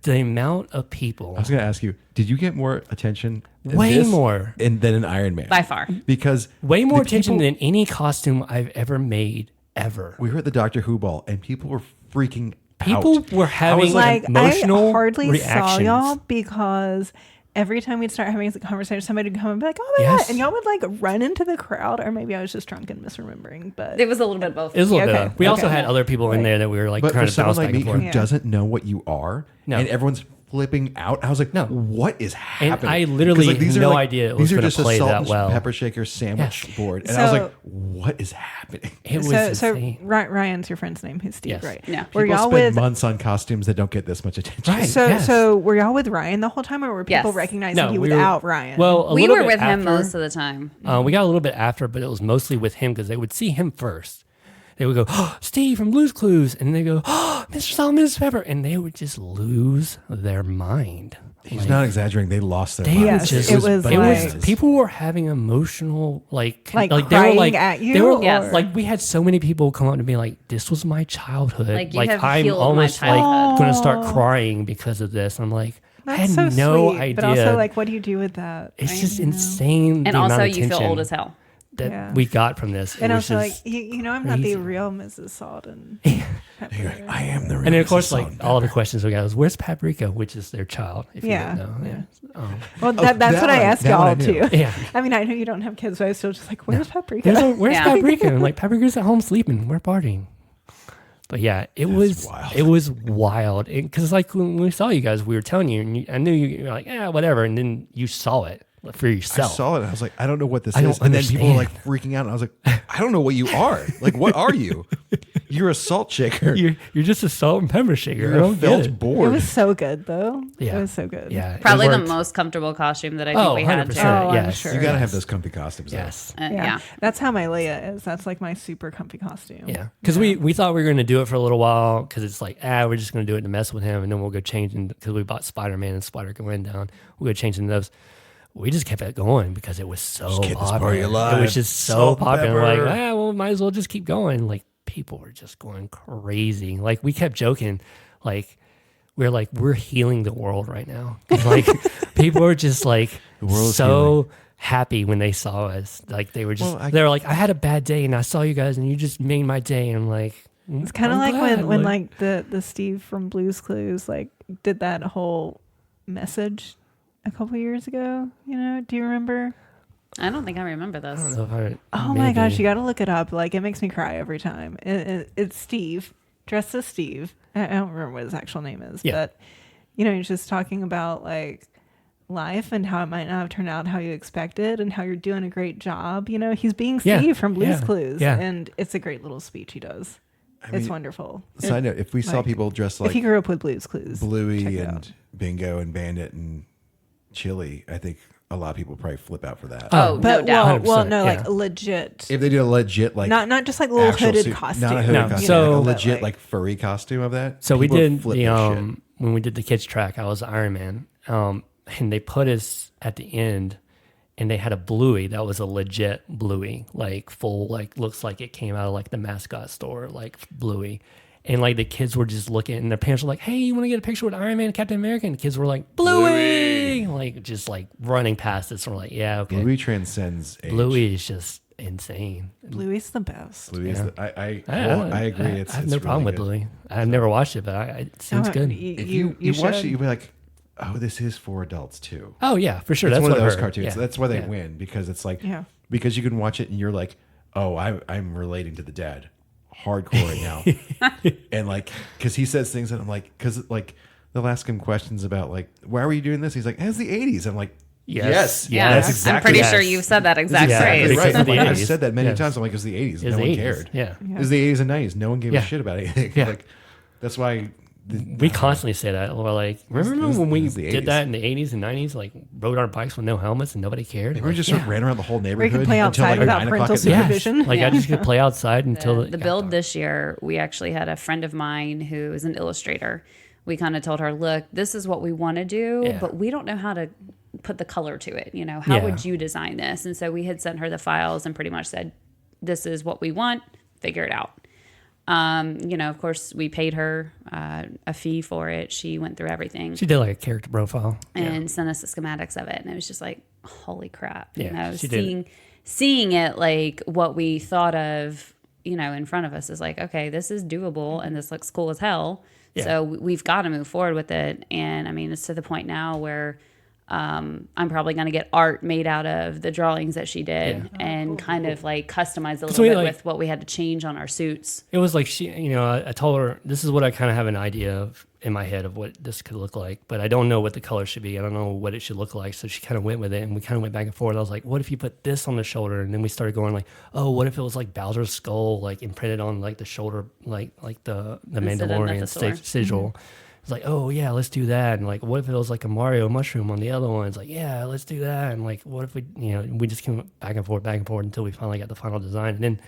[SPEAKER 1] The amount of people,
[SPEAKER 2] I was going to ask you, did you get more attention? in
[SPEAKER 1] Way
[SPEAKER 2] this
[SPEAKER 1] more.
[SPEAKER 2] than an Iron Man?
[SPEAKER 4] By far.
[SPEAKER 2] Because
[SPEAKER 1] way more
[SPEAKER 2] the
[SPEAKER 1] attention
[SPEAKER 2] people-
[SPEAKER 1] than any costume I've ever made ever.
[SPEAKER 2] we were at the Doctor Who ball and people were freaking
[SPEAKER 1] People
[SPEAKER 2] out.
[SPEAKER 1] were having
[SPEAKER 3] Like
[SPEAKER 1] emotional
[SPEAKER 3] I hardly
[SPEAKER 1] reactions.
[SPEAKER 3] saw y'all because every time we'd start having a conversation, somebody would come and be like, "Oh my
[SPEAKER 1] Yes.
[SPEAKER 3] god!" and y'all would like run into the crowd, or maybe I was just drunk and misremembering. But
[SPEAKER 4] It was a little bit of both.
[SPEAKER 1] It was a little
[SPEAKER 3] Okay,
[SPEAKER 1] bit. We also
[SPEAKER 3] okay.
[SPEAKER 1] had other people in
[SPEAKER 3] Right.
[SPEAKER 1] there that we were like
[SPEAKER 2] But
[SPEAKER 1] trying
[SPEAKER 2] for
[SPEAKER 1] to bounce
[SPEAKER 2] someone like
[SPEAKER 1] back
[SPEAKER 2] me
[SPEAKER 1] and
[SPEAKER 2] who
[SPEAKER 1] forth.
[SPEAKER 2] doesn't know what you are,
[SPEAKER 1] No.
[SPEAKER 2] and everyone's flipping out, I was like,
[SPEAKER 1] No.
[SPEAKER 2] what is happening?
[SPEAKER 1] I literally
[SPEAKER 2] 'Cause,
[SPEAKER 1] had
[SPEAKER 2] are
[SPEAKER 1] no idea it was
[SPEAKER 2] these are
[SPEAKER 1] gonna
[SPEAKER 2] just a
[SPEAKER 1] play
[SPEAKER 2] salt
[SPEAKER 1] that
[SPEAKER 2] and
[SPEAKER 1] well.
[SPEAKER 2] pepper shaker sandwich
[SPEAKER 1] Yes.
[SPEAKER 2] board. And I was
[SPEAKER 3] So-
[SPEAKER 2] like, what is happening?
[SPEAKER 1] It was
[SPEAKER 3] so
[SPEAKER 1] insane.
[SPEAKER 3] Ryan's your friend's name, who's Steve,
[SPEAKER 1] Yes.
[SPEAKER 3] right?
[SPEAKER 4] Yeah.
[SPEAKER 3] Were
[SPEAKER 2] People
[SPEAKER 3] y'all
[SPEAKER 2] spend
[SPEAKER 3] with
[SPEAKER 2] months on costumes that don't get this much attention.
[SPEAKER 1] Right.
[SPEAKER 3] so
[SPEAKER 1] yes.
[SPEAKER 3] so were y'all with Ryan the whole time, or were people
[SPEAKER 4] Yes.
[SPEAKER 3] recognizing
[SPEAKER 1] No,
[SPEAKER 3] you
[SPEAKER 1] we were-
[SPEAKER 3] without Ryan?
[SPEAKER 1] Well, a
[SPEAKER 4] We
[SPEAKER 1] little
[SPEAKER 4] were
[SPEAKER 1] bit
[SPEAKER 4] with him
[SPEAKER 1] after,
[SPEAKER 4] most of the time.
[SPEAKER 1] We got a little bit after, but it was mostly with him because they would see him first. They would go, oh, Steve from Blue's Clues. And they go, oh, Mr. Salt, Mrs. Pepper. And they would just lose their mind.
[SPEAKER 2] He's not exaggerating. They lost their
[SPEAKER 1] They
[SPEAKER 2] minds.
[SPEAKER 1] were
[SPEAKER 3] Yes,
[SPEAKER 1] just,
[SPEAKER 3] it was like-
[SPEAKER 1] people were having emotional,
[SPEAKER 3] Like
[SPEAKER 1] they were
[SPEAKER 3] crying
[SPEAKER 1] like,
[SPEAKER 3] at you,
[SPEAKER 1] They were
[SPEAKER 4] Yes.
[SPEAKER 1] like, we had so many people come up to me like, this was my childhood.
[SPEAKER 4] Like, you have
[SPEAKER 1] I'm
[SPEAKER 4] healed my
[SPEAKER 1] almost like
[SPEAKER 4] childhood.
[SPEAKER 1] going to start crying because of this. I'm like, I
[SPEAKER 3] That's
[SPEAKER 1] had
[SPEAKER 3] so
[SPEAKER 1] no
[SPEAKER 3] sweet,
[SPEAKER 1] idea.
[SPEAKER 3] But also, like, what do you do with that?
[SPEAKER 1] It's just insane.
[SPEAKER 4] And
[SPEAKER 1] the amount
[SPEAKER 4] also,
[SPEAKER 1] of
[SPEAKER 4] you feel
[SPEAKER 1] attention
[SPEAKER 4] old as hell.
[SPEAKER 1] that
[SPEAKER 3] Yeah.
[SPEAKER 1] we got from this. It
[SPEAKER 3] And
[SPEAKER 1] was
[SPEAKER 3] also, like,
[SPEAKER 1] just
[SPEAKER 3] you know, I'm not the
[SPEAKER 1] crazy.
[SPEAKER 3] real Mrs. Salt and
[SPEAKER 2] You're like, I am the real
[SPEAKER 1] And then of course,
[SPEAKER 2] Mrs.
[SPEAKER 1] like
[SPEAKER 2] Salt and
[SPEAKER 1] all the
[SPEAKER 2] Pepper.
[SPEAKER 1] questions we got was, "Where's Paprika?" Which is their child. If
[SPEAKER 3] Yeah,
[SPEAKER 1] you didn't know. Yeah.
[SPEAKER 3] well,
[SPEAKER 2] that
[SPEAKER 3] that's what I
[SPEAKER 2] one-
[SPEAKER 3] asked
[SPEAKER 2] that one I
[SPEAKER 3] y'all
[SPEAKER 2] knew.
[SPEAKER 3] too.
[SPEAKER 1] Yeah.
[SPEAKER 3] I mean, I know you don't have kids, but I was still just like, where's Paprika?
[SPEAKER 1] Where's
[SPEAKER 4] Yeah.
[SPEAKER 1] Paprika? And like Paprika's at home sleeping. We're partying. But yeah, it was
[SPEAKER 2] wild.
[SPEAKER 1] it was wild. Because like when we saw you guys, we were telling you, and I knew you were like, yeah, whatever. And then you saw it for
[SPEAKER 2] I
[SPEAKER 1] yourself.
[SPEAKER 2] saw it and I was like, I don't know what this
[SPEAKER 1] I
[SPEAKER 2] is.
[SPEAKER 1] don't
[SPEAKER 2] And then people were like
[SPEAKER 1] understand.
[SPEAKER 2] freaking out. And I was like, I don't know what you are. Like, what are you? You're a salt shaker.
[SPEAKER 1] You're just a salt and pepper shaker.
[SPEAKER 2] You're
[SPEAKER 1] I
[SPEAKER 2] a
[SPEAKER 1] don't get
[SPEAKER 2] felt
[SPEAKER 1] it.
[SPEAKER 3] It
[SPEAKER 2] board.
[SPEAKER 3] was so good, though.
[SPEAKER 1] Yeah.
[SPEAKER 3] It was so good.
[SPEAKER 1] Yeah, it
[SPEAKER 4] Probably the
[SPEAKER 1] worked.
[SPEAKER 4] most comfortable costume that I think
[SPEAKER 1] Oh,
[SPEAKER 4] we had.
[SPEAKER 1] 100%.
[SPEAKER 4] Too.
[SPEAKER 3] Oh, I'm
[SPEAKER 1] yes.
[SPEAKER 3] sure.
[SPEAKER 2] You got to have
[SPEAKER 1] Yes.
[SPEAKER 2] those comfy costumes. though.
[SPEAKER 1] Yes.
[SPEAKER 4] Yeah.
[SPEAKER 3] That's how my Leia is. That's like my super comfy costume.
[SPEAKER 1] Yeah, because we thought we were going to do it for a little while because it's like, we're just going to do it to mess with him, and then we'll go change because we bought Spider-Man and Spider-Gwen down. We'll go change into those. We just kept it going because it was so
[SPEAKER 2] Just keep this
[SPEAKER 1] popular.
[SPEAKER 2] party alive.
[SPEAKER 1] It was just so
[SPEAKER 2] Salt and
[SPEAKER 1] popular. We're
[SPEAKER 2] pepper.
[SPEAKER 1] like, well, might as well just keep going. Like people were just going crazy. Like we kept joking, like we're healing the world right now. 'Cause, like people were just like
[SPEAKER 2] world is
[SPEAKER 1] so happy when they saw us. Like they were just
[SPEAKER 2] Well,
[SPEAKER 1] they were like, I had a bad day and I saw you guys and you just made my day. And I'm like,
[SPEAKER 3] It's kind of
[SPEAKER 1] I'm
[SPEAKER 3] like
[SPEAKER 1] glad,
[SPEAKER 3] when like the Steve from Blue's Clues like did that whole message a couple years ago. You know, do you remember?
[SPEAKER 4] I don't think I remember
[SPEAKER 1] I don't
[SPEAKER 4] this.
[SPEAKER 1] know if I.
[SPEAKER 3] Oh my gosh,
[SPEAKER 1] maybe.
[SPEAKER 3] you got to look it up. Like it makes me cry every time. It's Steve dressed as Steve. I don't remember what his actual name is,
[SPEAKER 1] Yeah.
[SPEAKER 3] but you know, he's just talking about like life and how it might not have turned out how you expected and how you're doing a great job. You know, he's being
[SPEAKER 1] Yeah,
[SPEAKER 3] Steve from Blue's
[SPEAKER 1] yeah,
[SPEAKER 3] Clues,
[SPEAKER 1] yeah.
[SPEAKER 3] and it's a great little speech he does. It's
[SPEAKER 2] mean,
[SPEAKER 3] wonderful.
[SPEAKER 2] Side note: if we saw
[SPEAKER 3] like,
[SPEAKER 2] people dressed
[SPEAKER 3] if you
[SPEAKER 2] like
[SPEAKER 3] grew up with Blue's Clues, check
[SPEAKER 2] Bluey
[SPEAKER 3] it
[SPEAKER 2] and
[SPEAKER 3] out.
[SPEAKER 2] Bingo and Bandit and Chili, I think a lot of people probably flip out for that.
[SPEAKER 4] Oh,
[SPEAKER 3] But
[SPEAKER 4] no doubt.
[SPEAKER 3] well,
[SPEAKER 1] 100%,
[SPEAKER 3] no,
[SPEAKER 1] yeah.
[SPEAKER 3] like legit,
[SPEAKER 2] If they did a legit like
[SPEAKER 3] not just like little
[SPEAKER 2] actual
[SPEAKER 3] hooded
[SPEAKER 2] suit-
[SPEAKER 3] costume,
[SPEAKER 2] not a hooded
[SPEAKER 1] No,
[SPEAKER 2] costume,
[SPEAKER 1] so-
[SPEAKER 2] like a
[SPEAKER 3] but,
[SPEAKER 2] legit like furry costume of that.
[SPEAKER 1] So we
[SPEAKER 2] people
[SPEAKER 1] did
[SPEAKER 2] flip
[SPEAKER 1] the
[SPEAKER 2] their shit.
[SPEAKER 1] when we did the kids track, I was Iron Man, and they put us at the end, and they had a Bluey that was a legit Bluey, like full, like looks like it came out of like the mascot store, like Bluey, and like the kids were just looking, and their parents were like, "Hey, you want to get a picture with Iron Man and Captain America?" And the kids were like, "Bluey!" Like just like running past us. We're like, "Yeah, okay."
[SPEAKER 2] Bluey transcends age.
[SPEAKER 1] Bluey is just insane.
[SPEAKER 3] Bluey's the best.
[SPEAKER 2] Bluey is
[SPEAKER 1] Yeah.
[SPEAKER 2] I agree.
[SPEAKER 1] I have no
[SPEAKER 2] it's
[SPEAKER 1] problem
[SPEAKER 2] really
[SPEAKER 1] with
[SPEAKER 2] good.
[SPEAKER 1] Bluey. I've never watched it, but it seems
[SPEAKER 3] Oh,
[SPEAKER 1] good.
[SPEAKER 2] If you watch it,
[SPEAKER 3] should.
[SPEAKER 2] you'll be like, oh, this is for adults too.
[SPEAKER 1] Oh yeah, for sure.
[SPEAKER 2] It's
[SPEAKER 1] That's
[SPEAKER 2] one of
[SPEAKER 1] what I
[SPEAKER 2] those
[SPEAKER 1] heard.
[SPEAKER 2] cartoons.
[SPEAKER 1] Yeah.
[SPEAKER 2] That's why they
[SPEAKER 1] Yeah.
[SPEAKER 2] win, because it's like
[SPEAKER 3] Yeah.
[SPEAKER 2] because you can watch it and you're like, oh, I'm relating to the dad hardcore right now, and like because he says things and I'm like, because like they'll ask him questions about like, why were you doing this? He's like, it's the '80s. I'm like, yes,
[SPEAKER 4] Yeah,
[SPEAKER 2] that's
[SPEAKER 4] I'm
[SPEAKER 2] exactly
[SPEAKER 4] pretty
[SPEAKER 1] yes.
[SPEAKER 4] sure you've said that exact
[SPEAKER 1] Yeah,
[SPEAKER 4] phrase.
[SPEAKER 2] exactly right.
[SPEAKER 1] Because of
[SPEAKER 2] I'm
[SPEAKER 1] the
[SPEAKER 2] like, I've
[SPEAKER 1] 80s.
[SPEAKER 2] said that many
[SPEAKER 1] Yes.
[SPEAKER 2] times. I'm like, it was the '80s.
[SPEAKER 1] It's
[SPEAKER 2] No
[SPEAKER 1] the
[SPEAKER 2] one
[SPEAKER 1] 80s.
[SPEAKER 2] cared.
[SPEAKER 1] Yeah.
[SPEAKER 2] It was the '80s and '90s. No one gave
[SPEAKER 1] Yeah.
[SPEAKER 2] a shit about anything.
[SPEAKER 1] Yeah.
[SPEAKER 2] Like that's why
[SPEAKER 1] we constantly say that. We're like, remember when we
[SPEAKER 2] the
[SPEAKER 1] did
[SPEAKER 2] 80s.
[SPEAKER 1] that in the 80s and 90s? Like, rode our bikes with no helmets and nobody cared.
[SPEAKER 2] We
[SPEAKER 1] Like,
[SPEAKER 2] just
[SPEAKER 1] yeah.
[SPEAKER 2] ran around the whole
[SPEAKER 3] Where you
[SPEAKER 2] neighborhood
[SPEAKER 3] can play
[SPEAKER 2] until
[SPEAKER 3] outside
[SPEAKER 2] like
[SPEAKER 3] without
[SPEAKER 2] 9
[SPEAKER 3] parental
[SPEAKER 2] o'clock at night.
[SPEAKER 3] supervision.
[SPEAKER 1] Like, I just could play outside until
[SPEAKER 4] The build this year, we actually had a friend of mine who is an illustrator. We kind of told her, look, this is what we want to do,
[SPEAKER 1] Yeah.
[SPEAKER 4] but we don't know how to put the color to it. You know, how
[SPEAKER 1] Yeah.
[SPEAKER 4] would you design this? And so we had sent her the files and pretty much said, this is what we want, figure it out. You know, of course, we paid her a fee for it. She went through everything
[SPEAKER 1] She did like a character profile.
[SPEAKER 4] and sent us the schematics of it. And it was just like, holy crap. You
[SPEAKER 1] Yeah,
[SPEAKER 4] know,
[SPEAKER 1] she did.
[SPEAKER 4] seeing it like what we thought of, you know, in front of us is like, okay, this is doable and this looks cool as hell.
[SPEAKER 1] Yeah.
[SPEAKER 4] So we've got to move forward with it. And I mean, it's to the point now where I'm probably going to get art made out of the drawings that she did and kind of like customize a little
[SPEAKER 1] we,
[SPEAKER 4] bit
[SPEAKER 1] like-
[SPEAKER 4] with what we had to change on our suits.
[SPEAKER 1] It was like she, you know, I told her this is what I kind of have an idea of in my head of what this could look like, but I don't know what the color should be. I don't know what it should look like. So she kind of went with it, and we kind of went back and forth. I was like, what if you put this on the shoulder? And then we started going like, oh, what if it was like Bowser's skull, like imprinted on like the shoulder, like the
[SPEAKER 4] Instead of
[SPEAKER 1] Mandalorian
[SPEAKER 4] Mythosaur.
[SPEAKER 1] sigil. It's like, oh yeah, let's do that. And like, what if it was like a Mario mushroom on the other one? It's like, yeah, let's do that. And like, what if we, you know, we just came back and forth until we finally got the final design. And then,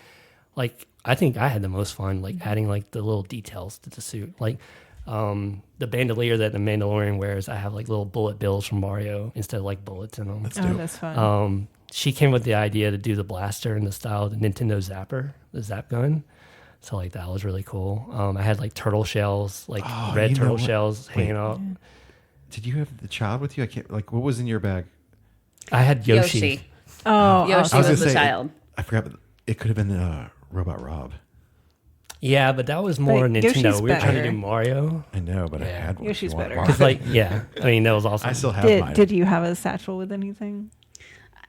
[SPEAKER 1] like, I think I had the most fun, like adding like the little details to the suit, like the bandolier that the Mandalorian wears. I have like little bullet bills from Mario instead of like bullets in them.
[SPEAKER 3] Oh, that's fun.
[SPEAKER 1] She came with the idea to do the blaster in the style of the Nintendo Zapper, the Zap gun. So like that was really cool. I had like turtle shells, like red
[SPEAKER 2] you know
[SPEAKER 1] turtle
[SPEAKER 2] what?
[SPEAKER 1] shells hanging out.
[SPEAKER 2] Did you have the child with you? I can't. Like, what was in your bag?
[SPEAKER 1] I had Yoshi.
[SPEAKER 3] Oh,
[SPEAKER 4] Yoshi
[SPEAKER 3] awesome.
[SPEAKER 4] was the child.
[SPEAKER 2] I forgot. But it could have been Robot Rob.
[SPEAKER 1] Yeah, but that was more
[SPEAKER 3] But
[SPEAKER 1] Nintendo.
[SPEAKER 3] Yoshi's
[SPEAKER 1] We were trying to
[SPEAKER 3] better.
[SPEAKER 1] do Mario.
[SPEAKER 2] I know, but I
[SPEAKER 1] Yeah.
[SPEAKER 2] had one.
[SPEAKER 3] Yoshi's
[SPEAKER 2] if you want
[SPEAKER 3] better.
[SPEAKER 2] one.
[SPEAKER 1] It's like, yeah, I mean that was awesome.
[SPEAKER 2] I still have mine.
[SPEAKER 3] Did you have a satchel with anything?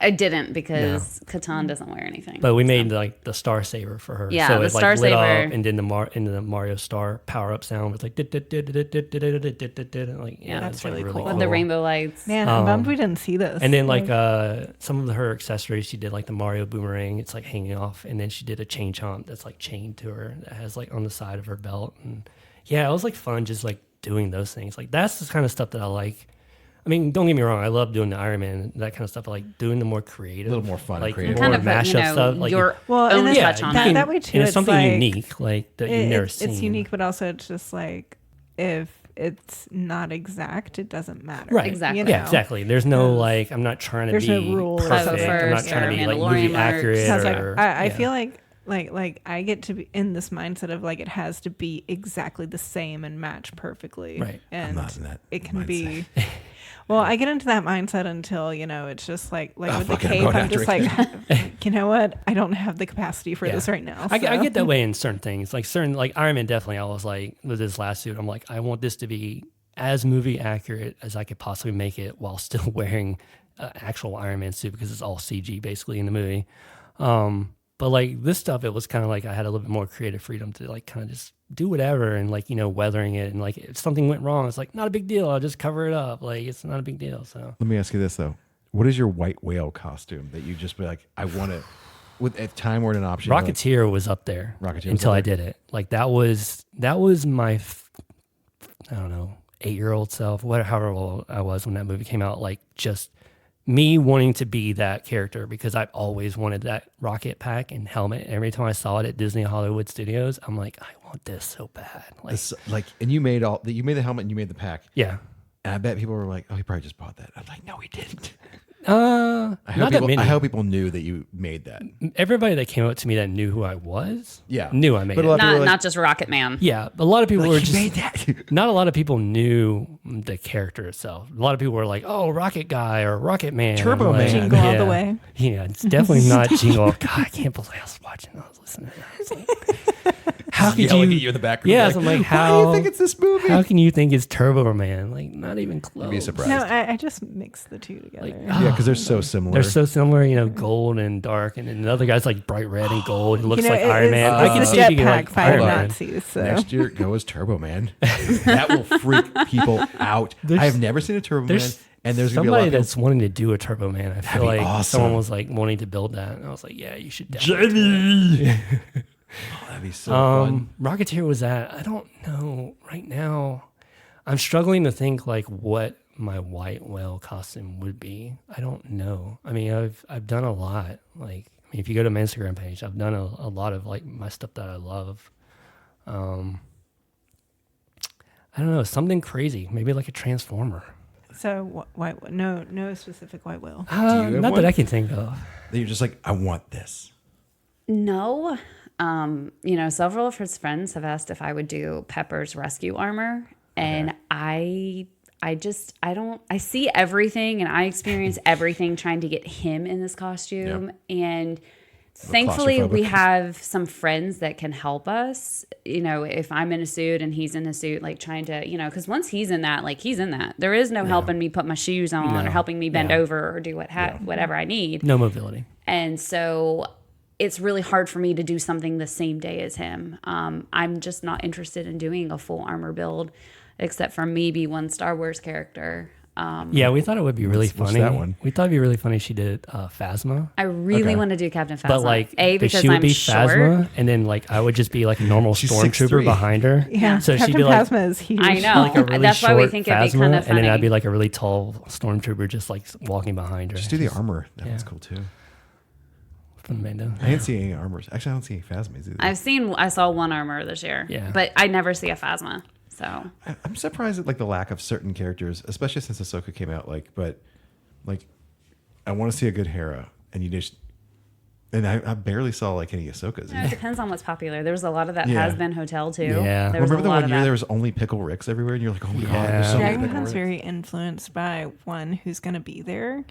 [SPEAKER 4] I didn't because Catan doesn't wear anything.
[SPEAKER 1] But we made like the Star Saver for her.
[SPEAKER 4] Yeah,
[SPEAKER 1] so
[SPEAKER 4] the
[SPEAKER 1] it like
[SPEAKER 4] Star
[SPEAKER 1] lit up,
[SPEAKER 4] Saver.
[SPEAKER 1] and then the Mario Star power up sound was like like yeah,
[SPEAKER 3] That's
[SPEAKER 1] it's like
[SPEAKER 3] really cool.
[SPEAKER 4] With the rainbow lights.
[SPEAKER 3] Man, I'm bummed we didn't see this.
[SPEAKER 1] And then like some of her accessories, she did like the Mario boomerang. It's like hanging off, and then she did a chain chomp that's like chained to her that has like on the side of her belt. And yeah, it was like fun just like doing those things. Like that's the kind of stuff that I like. I mean, don't get me wrong. I love doing the Iron Man, that kind of stuff. I like doing the more creative,
[SPEAKER 2] A little more fun and
[SPEAKER 1] like
[SPEAKER 2] creative.
[SPEAKER 1] more
[SPEAKER 4] Kind of put,
[SPEAKER 1] mashup
[SPEAKER 4] you know,
[SPEAKER 1] stuff. Like
[SPEAKER 4] your
[SPEAKER 3] Well,
[SPEAKER 4] own
[SPEAKER 3] and
[SPEAKER 1] yeah,
[SPEAKER 4] touch on
[SPEAKER 1] you
[SPEAKER 3] that-
[SPEAKER 1] can-
[SPEAKER 4] it.
[SPEAKER 3] that way, too,
[SPEAKER 1] and it's
[SPEAKER 3] it's
[SPEAKER 1] something
[SPEAKER 3] like-
[SPEAKER 1] unique, like that you've never seen.
[SPEAKER 3] It's unique, but also it's just like if it's not exact, it doesn't matter.
[SPEAKER 1] Right.
[SPEAKER 4] Exactly.
[SPEAKER 3] You know?
[SPEAKER 1] Yeah, exactly. There's no
[SPEAKER 3] Because
[SPEAKER 1] like I'm not trying to
[SPEAKER 3] there's
[SPEAKER 1] be
[SPEAKER 3] no rule or
[SPEAKER 1] perfect.
[SPEAKER 3] something.
[SPEAKER 1] I'm not
[SPEAKER 4] First
[SPEAKER 1] trying to be
[SPEAKER 4] or
[SPEAKER 1] like
[SPEAKER 4] Mandalorian
[SPEAKER 1] movie
[SPEAKER 4] marks.
[SPEAKER 1] accurate.
[SPEAKER 3] Because
[SPEAKER 1] Or,
[SPEAKER 3] I
[SPEAKER 1] yeah.
[SPEAKER 3] feel like I get to be in this mindset of like it has to be exactly the same and match perfectly.
[SPEAKER 1] Right.
[SPEAKER 3] And
[SPEAKER 2] I'm not in that
[SPEAKER 3] it can
[SPEAKER 2] mindset.
[SPEAKER 3] be. Well, I get into that mindset until, you know, it's just like with the
[SPEAKER 2] fuck it, I'm
[SPEAKER 3] cape,
[SPEAKER 2] going
[SPEAKER 3] I'm
[SPEAKER 2] after
[SPEAKER 3] just like, you know what? I don't have the capacity for
[SPEAKER 1] Yeah.
[SPEAKER 3] this right now.
[SPEAKER 1] I
[SPEAKER 3] so.
[SPEAKER 1] get that way in certain things. Like certain, like Iron Man, definitely. I was like with his last suit. I'm like, I want this to be as movie accurate as I could possibly make it, while still wearing an actual Iron Man suit because it's all CG basically in the movie. But like this stuff, it was kind of like I had a little bit more creative freedom to like kind of just do whatever and like, you know, weathering it. And like if something went wrong, it's like not a big deal. I'll just cover it up. Like it's not a big deal. So
[SPEAKER 2] Let me ask you this though: what is your white whale costume that you just be like, I want it? With if time weren't an option, like,
[SPEAKER 1] Rocketeer was up there
[SPEAKER 2] Rocketeer was
[SPEAKER 1] until
[SPEAKER 2] up
[SPEAKER 1] I
[SPEAKER 2] there.
[SPEAKER 1] did it. Like that was my, I don't know, 8-year-old self, however old I was when that movie came out. Like just me wanting to be that character because I've always wanted that rocket pack and helmet. Every time I saw it at Disney Hollywood Studios, I'm like, I want this so bad. Like,
[SPEAKER 2] this, like, and you made the helmet and you made the pack,
[SPEAKER 1] yeah.
[SPEAKER 2] and I bet people were like, oh, he probably just bought that. I'm like, no, he didn't.
[SPEAKER 1] Not that many.
[SPEAKER 2] I hope people knew that you made that.
[SPEAKER 1] Everybody that came up to me that knew who I was,
[SPEAKER 2] Yeah.
[SPEAKER 1] knew I made
[SPEAKER 2] But a
[SPEAKER 1] it.
[SPEAKER 2] lot of people
[SPEAKER 4] Not
[SPEAKER 2] were like,
[SPEAKER 4] not just Rocket Man.
[SPEAKER 1] Yeah, a lot of people were
[SPEAKER 2] like,
[SPEAKER 1] just
[SPEAKER 2] he made that.
[SPEAKER 1] not a lot of people knew the character itself. A lot of people were like, "Oh, Rocket Guy" or "Rocket Man,"
[SPEAKER 2] Turbo
[SPEAKER 1] like,
[SPEAKER 2] Man.
[SPEAKER 3] Jingle all the way.
[SPEAKER 1] Yeah, it's definitely not Jingle. God, I can't believe I was watching. I was listening to that. I was like, how could
[SPEAKER 2] Yelling
[SPEAKER 1] you?
[SPEAKER 2] at you in the background.
[SPEAKER 1] Yeah,
[SPEAKER 2] like,
[SPEAKER 1] so I'm like,
[SPEAKER 2] why do
[SPEAKER 1] how?
[SPEAKER 2] you think it's this movie?
[SPEAKER 1] How can you think it's Turbo Man? Like, not even close.
[SPEAKER 2] You'd be surprised.
[SPEAKER 3] No, I just mixed the two together.
[SPEAKER 2] Yeah, because they're so similar.
[SPEAKER 1] They're so similar, you know, gold and dark, and then the other guy's like bright red and gold. He looks
[SPEAKER 3] You know,
[SPEAKER 1] like Iron Man.
[SPEAKER 3] it's
[SPEAKER 1] I can
[SPEAKER 3] the
[SPEAKER 1] see it being
[SPEAKER 3] jetpack
[SPEAKER 1] like
[SPEAKER 3] fighting
[SPEAKER 1] Iron Man.
[SPEAKER 3] Nazis. So.
[SPEAKER 2] Next year, go as Turbo Man. That will freak people out. I have never seen a Turbo Man,
[SPEAKER 1] There's
[SPEAKER 2] and there's gonna be a lot
[SPEAKER 1] somebody
[SPEAKER 2] of people.
[SPEAKER 1] that's wanting to do a Turbo Man. I feel
[SPEAKER 2] be
[SPEAKER 1] like
[SPEAKER 2] awesome.
[SPEAKER 1] someone was like wanting to build that, and I was like, yeah, you should definitely.
[SPEAKER 2] That'd be so fun.
[SPEAKER 1] Rocketeer was that. I don't know right now. I'm struggling to think like what my white whale costume would be. I don't know. I mean, I've done a lot. Like, I mean, if you go to my Instagram page, I've done a lot of like my stuff that I love. I don't know, something crazy, maybe like a transformer.
[SPEAKER 3] So white? No specific white whale.
[SPEAKER 2] have
[SPEAKER 1] Not
[SPEAKER 2] one?
[SPEAKER 1] that I can think of.
[SPEAKER 2] You're just like, I want this.
[SPEAKER 4] No. Several of his friends have asked if I would do Pepper's rescue armor. And I see everything and I experience everything trying to get him in this costume.
[SPEAKER 2] Yep.
[SPEAKER 4] And thankfully we
[SPEAKER 2] claustrophobic.
[SPEAKER 4] have some friends that can help us, if I'm in a suit and he's in a suit, like trying to, because once he's in that, like he's in that, there is no helping me put my shoes on or helping me bend over or do whatever I need.
[SPEAKER 1] No mobility.
[SPEAKER 4] And so it's really hard for me to do something the same day as him. I'm just not interested in doing a full armor build, except for maybe one Star Wars character.
[SPEAKER 1] Yeah, we thought it would be really
[SPEAKER 2] What's
[SPEAKER 1] funny.
[SPEAKER 2] that one?
[SPEAKER 1] We thought it'd be really funny if she did Phasma.
[SPEAKER 4] I really want to do Captain Phasma.
[SPEAKER 1] But like,
[SPEAKER 4] because
[SPEAKER 1] she would
[SPEAKER 4] I'm
[SPEAKER 1] be
[SPEAKER 4] short.
[SPEAKER 1] Phasma, and then like I would just be like a normal stormtrooper
[SPEAKER 2] 6'3".
[SPEAKER 1] behind her.
[SPEAKER 3] Yeah,
[SPEAKER 1] So
[SPEAKER 3] Captain
[SPEAKER 1] she'd be like,
[SPEAKER 3] Phasma is huge.
[SPEAKER 4] I know.
[SPEAKER 1] like a really
[SPEAKER 4] That's why
[SPEAKER 1] short
[SPEAKER 4] we think it'd be
[SPEAKER 1] Phasma,
[SPEAKER 4] kind of
[SPEAKER 1] and then I'd
[SPEAKER 4] funny.
[SPEAKER 1] be like a really tall stormtrooper just like walking behind her.
[SPEAKER 2] Just do the armor. That one's cool too.
[SPEAKER 1] From Mando.
[SPEAKER 2] I didn't see any armors. Actually, I don't see any Phasmas either.
[SPEAKER 4] I saw one armor this year.
[SPEAKER 1] Yeah.
[SPEAKER 4] But I never see a Phasma. So
[SPEAKER 2] I'm surprised at like the lack of certain characters, especially since Ahsoka came out. I want to see a good Hera, and I barely saw like any Ahsokas.
[SPEAKER 4] it depends on what's popular. There was a lot of that
[SPEAKER 2] Yeah.
[SPEAKER 4] Has-Been Hotel too.
[SPEAKER 1] Yeah.
[SPEAKER 4] There was
[SPEAKER 2] Remember
[SPEAKER 4] a
[SPEAKER 2] the
[SPEAKER 4] lot
[SPEAKER 2] one
[SPEAKER 4] of
[SPEAKER 2] year
[SPEAKER 4] that.
[SPEAKER 2] there was only Pickle Ricks everywhere, and you're like, oh my god, there's so many
[SPEAKER 3] Dragon
[SPEAKER 2] Pickle
[SPEAKER 3] Con's
[SPEAKER 2] Ricks.
[SPEAKER 3] very influenced by one who's going to be there,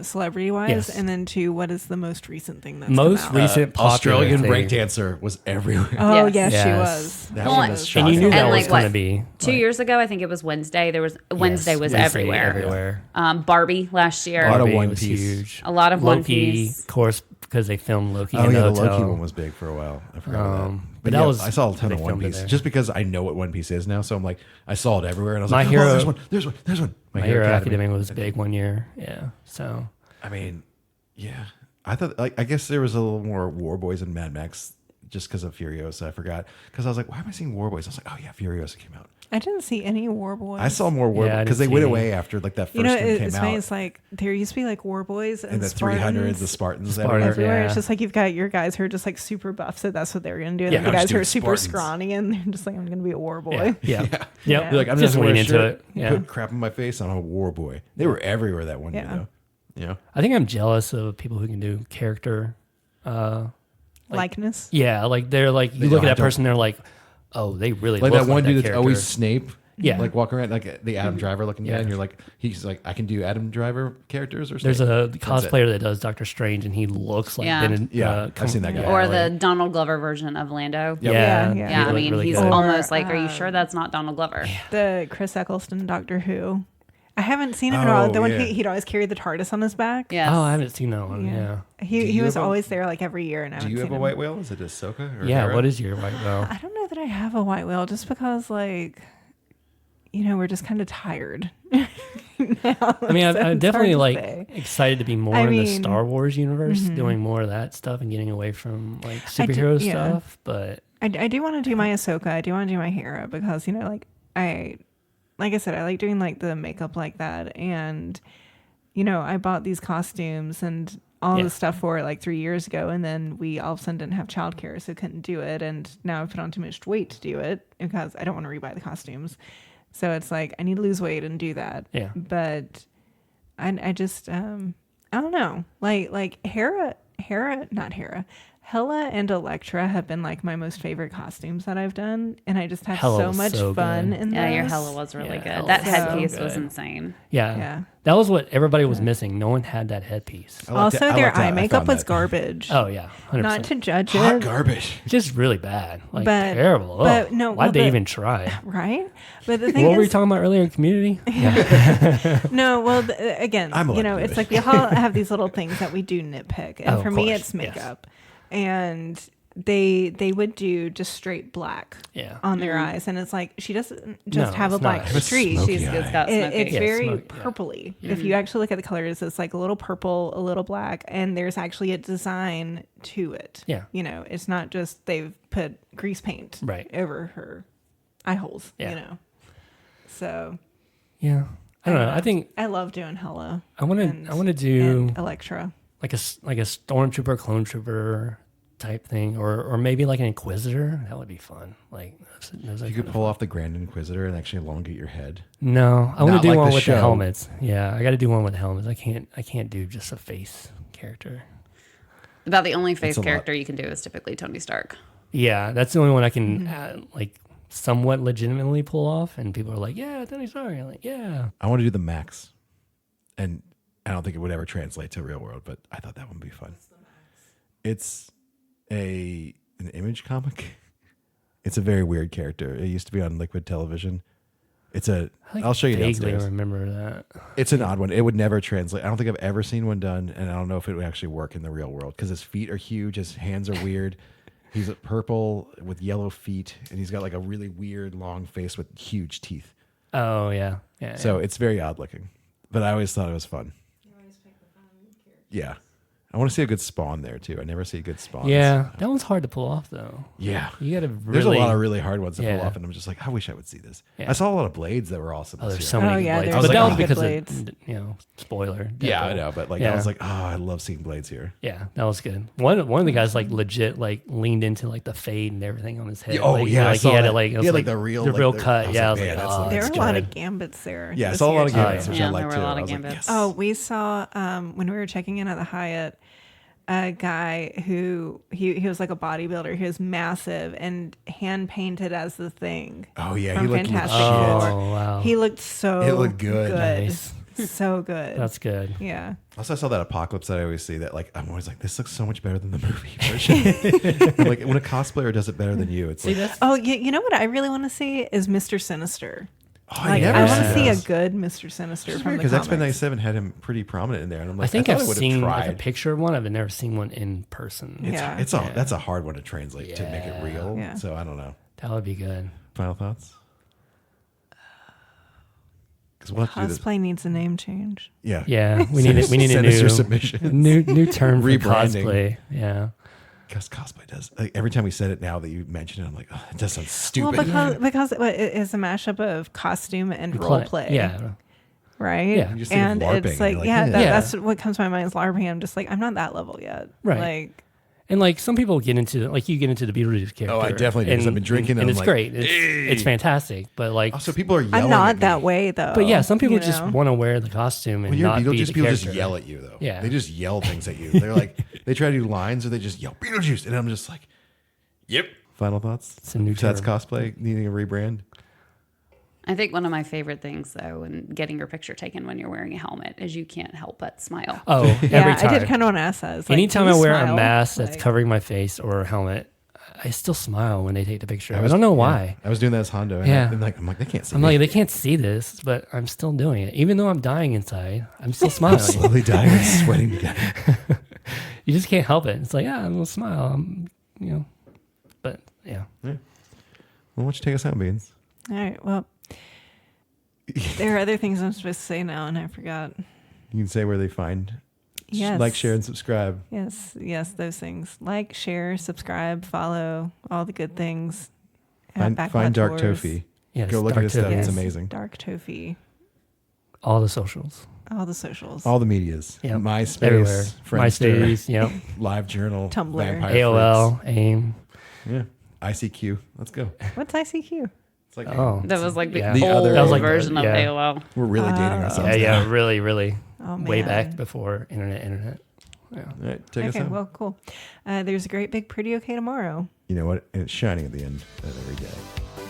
[SPEAKER 3] celebrity wise,
[SPEAKER 1] Yes.
[SPEAKER 3] and then two, what is the most recent thing that's
[SPEAKER 1] Most
[SPEAKER 3] come out?
[SPEAKER 1] recent popular
[SPEAKER 2] Australian
[SPEAKER 1] thing.
[SPEAKER 2] breakdancer was everywhere.
[SPEAKER 3] Oh
[SPEAKER 4] Yes.
[SPEAKER 3] yes, she
[SPEAKER 1] Yes.
[SPEAKER 3] was.
[SPEAKER 2] That
[SPEAKER 4] Well,
[SPEAKER 2] one was
[SPEAKER 4] and
[SPEAKER 2] shocking.
[SPEAKER 1] And you knew
[SPEAKER 4] And
[SPEAKER 1] that
[SPEAKER 4] like
[SPEAKER 1] was going to
[SPEAKER 4] what?
[SPEAKER 1] be
[SPEAKER 4] 2 years ago, I think it was Wednesday. Wednesday was everywhere.
[SPEAKER 1] Everywhere.
[SPEAKER 4] Barbie last year.
[SPEAKER 2] A lot of
[SPEAKER 1] Barbie
[SPEAKER 2] One
[SPEAKER 1] was
[SPEAKER 2] Piece.
[SPEAKER 1] huge.
[SPEAKER 4] A lot of One
[SPEAKER 1] Loki,
[SPEAKER 4] Piece.
[SPEAKER 1] of course, because they filmed Loki
[SPEAKER 2] Oh
[SPEAKER 1] in
[SPEAKER 2] yeah,
[SPEAKER 1] the
[SPEAKER 2] the
[SPEAKER 1] hotel.
[SPEAKER 2] Loki one was big for a while. I forgot about that.
[SPEAKER 1] but that was
[SPEAKER 2] I saw a ton
[SPEAKER 1] they
[SPEAKER 2] of One
[SPEAKER 1] filmed it
[SPEAKER 2] Piece
[SPEAKER 1] there.
[SPEAKER 2] just because I know what One Piece is now. So I'm like, I saw it everywhere, and I was
[SPEAKER 1] My
[SPEAKER 2] like,
[SPEAKER 1] Hero-
[SPEAKER 2] oh, there's one.
[SPEAKER 1] My Hero Academia was big one year. Yeah. So
[SPEAKER 2] I mean, yeah. I thought, like, I guess there was a little more War Boys and Mad Max just because of Furiosa. I forgot because I was like, why am I seeing War Boys? I was like, oh yeah, Furiosa came out.
[SPEAKER 3] I didn't see any War Boys.
[SPEAKER 2] I saw more War
[SPEAKER 1] Yeah, I
[SPEAKER 2] because
[SPEAKER 1] didn't
[SPEAKER 2] they went
[SPEAKER 1] see
[SPEAKER 2] away after like that first
[SPEAKER 3] You know,
[SPEAKER 2] one came
[SPEAKER 3] it's
[SPEAKER 2] out.
[SPEAKER 3] funny. It's like there used to be like War Boys and,
[SPEAKER 2] And the 300, the
[SPEAKER 3] Spartans
[SPEAKER 2] Spartans.
[SPEAKER 1] Spartan-
[SPEAKER 3] everywhere.
[SPEAKER 1] Yeah.
[SPEAKER 3] It's just like you've got your guys who are just like super buff, so that's what they're gonna do. And
[SPEAKER 1] Yeah,
[SPEAKER 3] then the
[SPEAKER 2] I'm
[SPEAKER 3] guys
[SPEAKER 2] just
[SPEAKER 3] who are
[SPEAKER 2] doing
[SPEAKER 3] super
[SPEAKER 2] Spartans.
[SPEAKER 3] scrawny and they're just like, I'm gonna be a war boy.
[SPEAKER 1] yeah.
[SPEAKER 2] Yeah.
[SPEAKER 1] Yep.
[SPEAKER 3] Yeah.
[SPEAKER 2] You're like, I'm
[SPEAKER 1] Just
[SPEAKER 2] just wearing
[SPEAKER 1] lean
[SPEAKER 2] a
[SPEAKER 1] into
[SPEAKER 2] shirt,
[SPEAKER 1] it. Yeah.
[SPEAKER 2] put crap on my face. I'm a War Boy. They were everywhere that one year,
[SPEAKER 3] Yeah.
[SPEAKER 2] though. Yeah.
[SPEAKER 1] I think I'm jealous of people who can do character.
[SPEAKER 3] Likeness.
[SPEAKER 1] Yeah, like they're like you look at
[SPEAKER 2] I
[SPEAKER 1] that
[SPEAKER 2] don't-
[SPEAKER 1] person, they're like, oh, they really
[SPEAKER 2] Like
[SPEAKER 1] look
[SPEAKER 2] that one dude that's
[SPEAKER 1] character.
[SPEAKER 2] always Snape.
[SPEAKER 1] Yeah.
[SPEAKER 2] Like walking around like the Adam Driver looking guy,
[SPEAKER 1] Yeah.
[SPEAKER 2] and you're like, he's like, I can do Adam Driver characters or
[SPEAKER 1] There's
[SPEAKER 2] Snape.
[SPEAKER 1] a
[SPEAKER 2] That's it.
[SPEAKER 1] cosplayer that does Doctor Strange, and he looks like
[SPEAKER 4] Yeah.
[SPEAKER 2] I've seen that guy.
[SPEAKER 4] Or the Donald Glover version of Lando.
[SPEAKER 2] Yep.
[SPEAKER 1] Yeah,
[SPEAKER 3] Yeah,
[SPEAKER 1] he
[SPEAKER 3] yeah.
[SPEAKER 4] Yeah, I
[SPEAKER 1] looked
[SPEAKER 4] mean,
[SPEAKER 1] really
[SPEAKER 4] he's
[SPEAKER 1] good.
[SPEAKER 4] almost like, are you sure that's not Donald Glover?
[SPEAKER 3] The Chris Eccleston Doctor Who. I haven't seen him at all. The one
[SPEAKER 2] yeah.
[SPEAKER 3] he'd always carry the TARDIS on his back.
[SPEAKER 4] Yes.
[SPEAKER 1] Oh, I haven't seen that one. Yeah.
[SPEAKER 3] He
[SPEAKER 2] you
[SPEAKER 3] was
[SPEAKER 2] have a-
[SPEAKER 3] always there like every year, and I
[SPEAKER 2] Do
[SPEAKER 3] haven't
[SPEAKER 2] you have
[SPEAKER 3] seen
[SPEAKER 2] a
[SPEAKER 3] him.
[SPEAKER 2] white whale? Is it Ahsoka? Or
[SPEAKER 1] Yeah.
[SPEAKER 2] Hera?
[SPEAKER 1] What is your white whale?
[SPEAKER 3] I don't know that I have a white whale, just because like, we're just kind of tired.
[SPEAKER 1] I mean, I'm definitely like
[SPEAKER 3] say.
[SPEAKER 1] excited to be more
[SPEAKER 3] I
[SPEAKER 1] in the
[SPEAKER 3] mean-
[SPEAKER 1] Star Wars universe, doing more of that stuff and getting away from like
[SPEAKER 3] I do-
[SPEAKER 1] superhero
[SPEAKER 3] yeah.
[SPEAKER 1] stuff. But
[SPEAKER 3] I do want to do my Ahsoka. I do want to do my Hera because like I said, I like doing like the makeup like that, and I bought these costumes and all
[SPEAKER 1] Yeah.
[SPEAKER 3] the stuff for it like 3 years ago, and then we all of a sudden didn't have childcare, so couldn't do it, and now I've put on too much weight to do it because I don't want to rebuy the costumes. So it's like I need to lose weight and do that.
[SPEAKER 1] Yeah.
[SPEAKER 3] But I just I don't know. Like Hela and Elektra have been like my most favorite costumes that I've done, and I just had
[SPEAKER 1] Hela
[SPEAKER 3] so
[SPEAKER 1] was
[SPEAKER 3] much
[SPEAKER 1] so
[SPEAKER 3] fun
[SPEAKER 1] good.
[SPEAKER 3] in
[SPEAKER 4] Yeah, your
[SPEAKER 3] those.
[SPEAKER 4] Hella was really
[SPEAKER 1] Yeah,
[SPEAKER 4] good.
[SPEAKER 1] Hella
[SPEAKER 4] That
[SPEAKER 1] was
[SPEAKER 4] headpiece
[SPEAKER 1] so
[SPEAKER 4] was
[SPEAKER 1] good.
[SPEAKER 4] insane.
[SPEAKER 1] yeah,
[SPEAKER 3] Yeah.
[SPEAKER 1] that was what everybody was missing. No one had that headpiece.
[SPEAKER 2] I liked it.
[SPEAKER 3] Also,
[SPEAKER 2] I
[SPEAKER 3] their
[SPEAKER 2] liked that.
[SPEAKER 3] eye
[SPEAKER 2] I
[SPEAKER 3] makeup
[SPEAKER 2] found
[SPEAKER 3] was
[SPEAKER 2] that.
[SPEAKER 3] garbage.
[SPEAKER 1] Oh yeah, 100%.
[SPEAKER 3] Not to judge
[SPEAKER 2] Hot
[SPEAKER 3] it,
[SPEAKER 2] garbage.
[SPEAKER 1] just really bad, like
[SPEAKER 3] But-
[SPEAKER 1] terrible.
[SPEAKER 3] but
[SPEAKER 1] Ugh.
[SPEAKER 3] no,
[SPEAKER 1] why'd
[SPEAKER 3] well,
[SPEAKER 1] they
[SPEAKER 3] but-
[SPEAKER 1] even try?
[SPEAKER 3] right? But the thing
[SPEAKER 1] What were we
[SPEAKER 3] is,
[SPEAKER 1] talking about earlier in Community?
[SPEAKER 3] no. Well, again,
[SPEAKER 2] I'm allowed to
[SPEAKER 3] it's
[SPEAKER 2] do
[SPEAKER 3] like we all have these little things that we do nitpick, and
[SPEAKER 1] Oh,
[SPEAKER 3] for
[SPEAKER 1] of
[SPEAKER 3] me,
[SPEAKER 1] course,
[SPEAKER 3] it's
[SPEAKER 1] yes.
[SPEAKER 3] makeup, and they would do just straight black
[SPEAKER 1] Yeah.
[SPEAKER 3] on their eyes, and it's like she doesn't just
[SPEAKER 1] No,
[SPEAKER 3] have a
[SPEAKER 1] it's
[SPEAKER 3] black
[SPEAKER 1] not. Have a
[SPEAKER 3] streak.
[SPEAKER 2] smoky
[SPEAKER 4] She's
[SPEAKER 2] eye.
[SPEAKER 4] got smoky.
[SPEAKER 3] It's
[SPEAKER 1] Yeah,
[SPEAKER 3] very
[SPEAKER 1] smoke, yeah.
[SPEAKER 3] purpley. If you actually look at the colors, it's like a little purple, a little black, and there's actually a design to it.
[SPEAKER 1] Yeah.
[SPEAKER 3] You know, it's not just they've put grease paint
[SPEAKER 1] Right.
[SPEAKER 3] over her eye holes,
[SPEAKER 1] Yeah.
[SPEAKER 3] you know. So
[SPEAKER 1] Yeah. I don't know. I think
[SPEAKER 3] I love doing Hella.
[SPEAKER 1] I want to do
[SPEAKER 3] and Electra.
[SPEAKER 1] like a stormtrooper, clone trooper type thing, or maybe like an inquisitor. That would be fun. Like those
[SPEAKER 2] You could pull off the Grand Inquisitor and actually elongate your head.
[SPEAKER 1] No, I want
[SPEAKER 2] Not
[SPEAKER 1] to do
[SPEAKER 2] like
[SPEAKER 1] one
[SPEAKER 2] the
[SPEAKER 1] with
[SPEAKER 2] show.
[SPEAKER 1] the helmets. Yeah, I got to do one with helmets. I can't do just a face character.
[SPEAKER 4] About the only face
[SPEAKER 2] a lot.
[SPEAKER 4] character you can do is typically Tony Stark.
[SPEAKER 1] Yeah, that's the only one I can like somewhat legitimately pull off, and people are like, "Yeah, Tony Stark." I'm like, "Yeah."
[SPEAKER 2] I want to do the Max, and I don't think it would ever translate to real world, but I thought that one would be fun. It's an Image comic. It's a very weird character. It used to be on Liquid Television. I'll show you
[SPEAKER 1] Vaguely
[SPEAKER 2] downstairs.
[SPEAKER 1] remember that.
[SPEAKER 2] It's an odd one. It would never translate. I don't think I've ever seen one done, and I don't know if it would actually work in the real world because his feet are huge, his hands are weird. He's purple with yellow feet, and he's got like a really weird long face with huge teeth.
[SPEAKER 1] Oh yeah, yeah.
[SPEAKER 2] So it's very odd looking, but I always thought it was fun. Yeah. I want to see a good Spawn there too. I never see a good Spawn.
[SPEAKER 1] yeah, that one's hard to pull off though.
[SPEAKER 2] Yeah.
[SPEAKER 1] You got to really.
[SPEAKER 2] There's a lot of really hard ones to
[SPEAKER 1] Yeah.
[SPEAKER 2] pull off, and I'm just like, I wish I would see this.
[SPEAKER 1] Yeah.
[SPEAKER 2] I saw a lot of Blades that were awesome.
[SPEAKER 1] Oh,
[SPEAKER 2] this
[SPEAKER 1] there's
[SPEAKER 2] year.
[SPEAKER 1] so many
[SPEAKER 3] Oh, yeah,
[SPEAKER 1] blades,
[SPEAKER 3] there's
[SPEAKER 1] but that was
[SPEAKER 3] so many
[SPEAKER 1] because
[SPEAKER 3] good
[SPEAKER 1] of spoiler.
[SPEAKER 2] Yeah, I
[SPEAKER 1] Deadpool.
[SPEAKER 2] know, but like
[SPEAKER 1] Yeah.
[SPEAKER 2] I was like, oh, I love seeing Blades here.
[SPEAKER 1] Yeah, that was good. One of the guys like legit like leaned into like the fade and everything on his head.
[SPEAKER 2] Oh,
[SPEAKER 1] like,
[SPEAKER 2] yeah, I
[SPEAKER 1] like
[SPEAKER 2] saw
[SPEAKER 1] he had
[SPEAKER 2] that.
[SPEAKER 1] it like it
[SPEAKER 2] He
[SPEAKER 1] was
[SPEAKER 2] had, like, the real
[SPEAKER 1] cut.
[SPEAKER 2] I was
[SPEAKER 1] Yeah, I
[SPEAKER 2] like,
[SPEAKER 1] was
[SPEAKER 2] man,
[SPEAKER 1] like,
[SPEAKER 2] that's
[SPEAKER 1] oh,
[SPEAKER 2] like-
[SPEAKER 3] There
[SPEAKER 1] that's
[SPEAKER 3] were a lot
[SPEAKER 1] good.
[SPEAKER 3] of gambits there.
[SPEAKER 2] Yeah, I
[SPEAKER 3] this
[SPEAKER 2] saw a lot of
[SPEAKER 3] year,
[SPEAKER 2] gambits,
[SPEAKER 3] too.
[SPEAKER 2] which
[SPEAKER 4] Yeah,
[SPEAKER 2] I like
[SPEAKER 4] there were
[SPEAKER 2] too.
[SPEAKER 4] a lot
[SPEAKER 2] I
[SPEAKER 4] of
[SPEAKER 2] was like,
[SPEAKER 4] gambits.
[SPEAKER 2] yes.
[SPEAKER 3] Oh, we saw when we were checking in at the Hyatt, a guy who he was like a bodybuilder. He was massive and hand painted as the Thing.
[SPEAKER 2] Oh yeah,
[SPEAKER 3] from
[SPEAKER 2] he looked
[SPEAKER 3] Fantastic
[SPEAKER 2] legit.
[SPEAKER 3] Four.
[SPEAKER 1] Oh wow,
[SPEAKER 3] He looked so
[SPEAKER 2] It looked good.
[SPEAKER 1] Nice.
[SPEAKER 3] So good.
[SPEAKER 1] that's good.
[SPEAKER 3] Yeah.
[SPEAKER 2] Also, I saw that Apocalypse that I always see that like I'm always like, this looks so much better than the movie version. I'm like when a cosplayer does it better than you, it's
[SPEAKER 1] See,
[SPEAKER 2] like,
[SPEAKER 1] that's
[SPEAKER 3] Oh, you know what I really want to see is Mr. Sinister.
[SPEAKER 2] oh,
[SPEAKER 3] Like
[SPEAKER 2] never
[SPEAKER 3] I want to
[SPEAKER 2] seen
[SPEAKER 3] see a
[SPEAKER 2] this.
[SPEAKER 3] good Mr. Sinister from the
[SPEAKER 2] Because X-Men
[SPEAKER 3] comics.
[SPEAKER 2] 97 had him pretty prominent in there, and I'm like,
[SPEAKER 1] I think
[SPEAKER 2] thought
[SPEAKER 1] I've
[SPEAKER 2] would've
[SPEAKER 1] seen
[SPEAKER 2] tried.
[SPEAKER 1] like a picture of one. I've never seen one in person.
[SPEAKER 3] Yeah.
[SPEAKER 2] That's a hard one to translate to make it real.
[SPEAKER 3] Yeah.
[SPEAKER 2] So I don't know.
[SPEAKER 1] That would be good.
[SPEAKER 2] Final thoughts? Because we'll have to do this.
[SPEAKER 3] Cosplay needs a name change.
[SPEAKER 2] Yeah.
[SPEAKER 1] Yeah, we need it. We need a
[SPEAKER 2] Send us your
[SPEAKER 1] new
[SPEAKER 2] submissions.
[SPEAKER 1] new term for
[SPEAKER 2] Rebranding.
[SPEAKER 1] cosplay. Yeah.
[SPEAKER 2] Because cosplay does. Like, every time we said it now that you mention it, I'm like, oh, it does sound stupid.
[SPEAKER 3] Well, because it is a mashup of costume and role play.
[SPEAKER 1] Yeah.
[SPEAKER 3] Right.
[SPEAKER 1] Yeah.
[SPEAKER 2] You just think of
[SPEAKER 3] And
[SPEAKER 2] LARPing,
[SPEAKER 3] it's like,
[SPEAKER 2] you're like,
[SPEAKER 3] yeah,
[SPEAKER 2] yeah.
[SPEAKER 3] that's what comes to my mind is LARPing. I'm just like, I'm not that level yet.
[SPEAKER 1] Right.
[SPEAKER 3] Like,
[SPEAKER 1] And like some people get into like you get into the Beetlejuice character.
[SPEAKER 2] Oh, I definitely do, 'cause I've been drinking
[SPEAKER 1] and
[SPEAKER 2] and
[SPEAKER 1] it's
[SPEAKER 2] I'm like,
[SPEAKER 1] great. It's fantastic. But like,
[SPEAKER 2] Also, people are yelling
[SPEAKER 3] I'm not
[SPEAKER 2] at me.
[SPEAKER 3] that way though.
[SPEAKER 1] but yeah, some people
[SPEAKER 3] you
[SPEAKER 1] just
[SPEAKER 3] know?
[SPEAKER 1] want to wear the costume and
[SPEAKER 2] When you're
[SPEAKER 1] not be
[SPEAKER 2] Beetlejuice,
[SPEAKER 1] the
[SPEAKER 2] people
[SPEAKER 1] character.
[SPEAKER 2] just yell at you, though.
[SPEAKER 1] Yeah.
[SPEAKER 2] They just yell things at you. They're like, they try to do lines or they just yell, Beetlejuice. And I'm just like, yep. Final thoughts?
[SPEAKER 1] It's a new
[SPEAKER 2] Besides
[SPEAKER 1] term.
[SPEAKER 2] cosplay needing a rebrand?
[SPEAKER 4] I think one of my favorite things, though, when getting your picture taken when you're wearing a helmet, is you can't help but smile.
[SPEAKER 1] Oh, every
[SPEAKER 3] Yeah,
[SPEAKER 1] time.
[SPEAKER 3] I did kind of want to ask that. It's like,
[SPEAKER 1] Anytime
[SPEAKER 3] can
[SPEAKER 1] I
[SPEAKER 3] you
[SPEAKER 1] wear
[SPEAKER 3] smile?
[SPEAKER 1] a mask that's
[SPEAKER 3] Like,
[SPEAKER 1] covering my face or a helmet, I still smile when they take the picture. I don't know why.
[SPEAKER 2] I was doing that as Hondo. And
[SPEAKER 1] Yeah.
[SPEAKER 2] I'm like, they can't see
[SPEAKER 1] I'm
[SPEAKER 2] me.
[SPEAKER 1] like, they can't see this, but I'm still doing it. Even though I'm dying inside, I'm still smiling.
[SPEAKER 2] slowly dying and sweating to death.
[SPEAKER 1] You just can't help it. It's like, yeah, I'm gonna smile. But yeah.
[SPEAKER 2] Well, why don't you take us out, Beans?
[SPEAKER 3] All right. Well, there are other things I'm supposed to say now, and I forgot.
[SPEAKER 2] You can say where they find.
[SPEAKER 3] Yes.
[SPEAKER 2] Like, share, and subscribe.
[SPEAKER 3] Yes, those things. Like, share, subscribe, follow, all the good things.
[SPEAKER 2] Find
[SPEAKER 3] Backlot
[SPEAKER 2] Dark
[SPEAKER 3] Tours,
[SPEAKER 2] Tofi.
[SPEAKER 1] Yes,
[SPEAKER 2] Go look at
[SPEAKER 1] Dark
[SPEAKER 2] his stuff.
[SPEAKER 1] Tofi.
[SPEAKER 2] It's
[SPEAKER 3] Yes,
[SPEAKER 2] amazing.
[SPEAKER 3] Dark Tofi,
[SPEAKER 1] All the socials.
[SPEAKER 3] all the socials.
[SPEAKER 2] All the medias.
[SPEAKER 1] Yep.
[SPEAKER 2] MySpace,
[SPEAKER 1] Everywhere.
[SPEAKER 2] Friendster,
[SPEAKER 1] MySpace, yep.
[SPEAKER 2] LiveJournal,
[SPEAKER 3] Tumblr.
[SPEAKER 2] Vampire
[SPEAKER 1] AOL, AIM.
[SPEAKER 2] Fruits. Yeah. ICQ. Let's go.
[SPEAKER 3] What's ICQ?
[SPEAKER 2] It's like,
[SPEAKER 1] Oh.
[SPEAKER 4] That was like the
[SPEAKER 1] Yeah.
[SPEAKER 2] The
[SPEAKER 4] old
[SPEAKER 2] other- That was
[SPEAKER 1] like
[SPEAKER 4] version
[SPEAKER 1] the-
[SPEAKER 4] of
[SPEAKER 1] yeah.
[SPEAKER 4] AOL.
[SPEAKER 2] we're really dating ourselves.
[SPEAKER 1] Yeah,
[SPEAKER 2] now.
[SPEAKER 1] really, really
[SPEAKER 3] Oh,
[SPEAKER 1] way
[SPEAKER 3] man.
[SPEAKER 1] back before internet. Yeah.
[SPEAKER 2] All right, take us
[SPEAKER 3] Okay,
[SPEAKER 2] out.
[SPEAKER 3] well, cool. There's a great big pretty okay tomorrow.
[SPEAKER 2] You know what? And it's shining at the end of every day.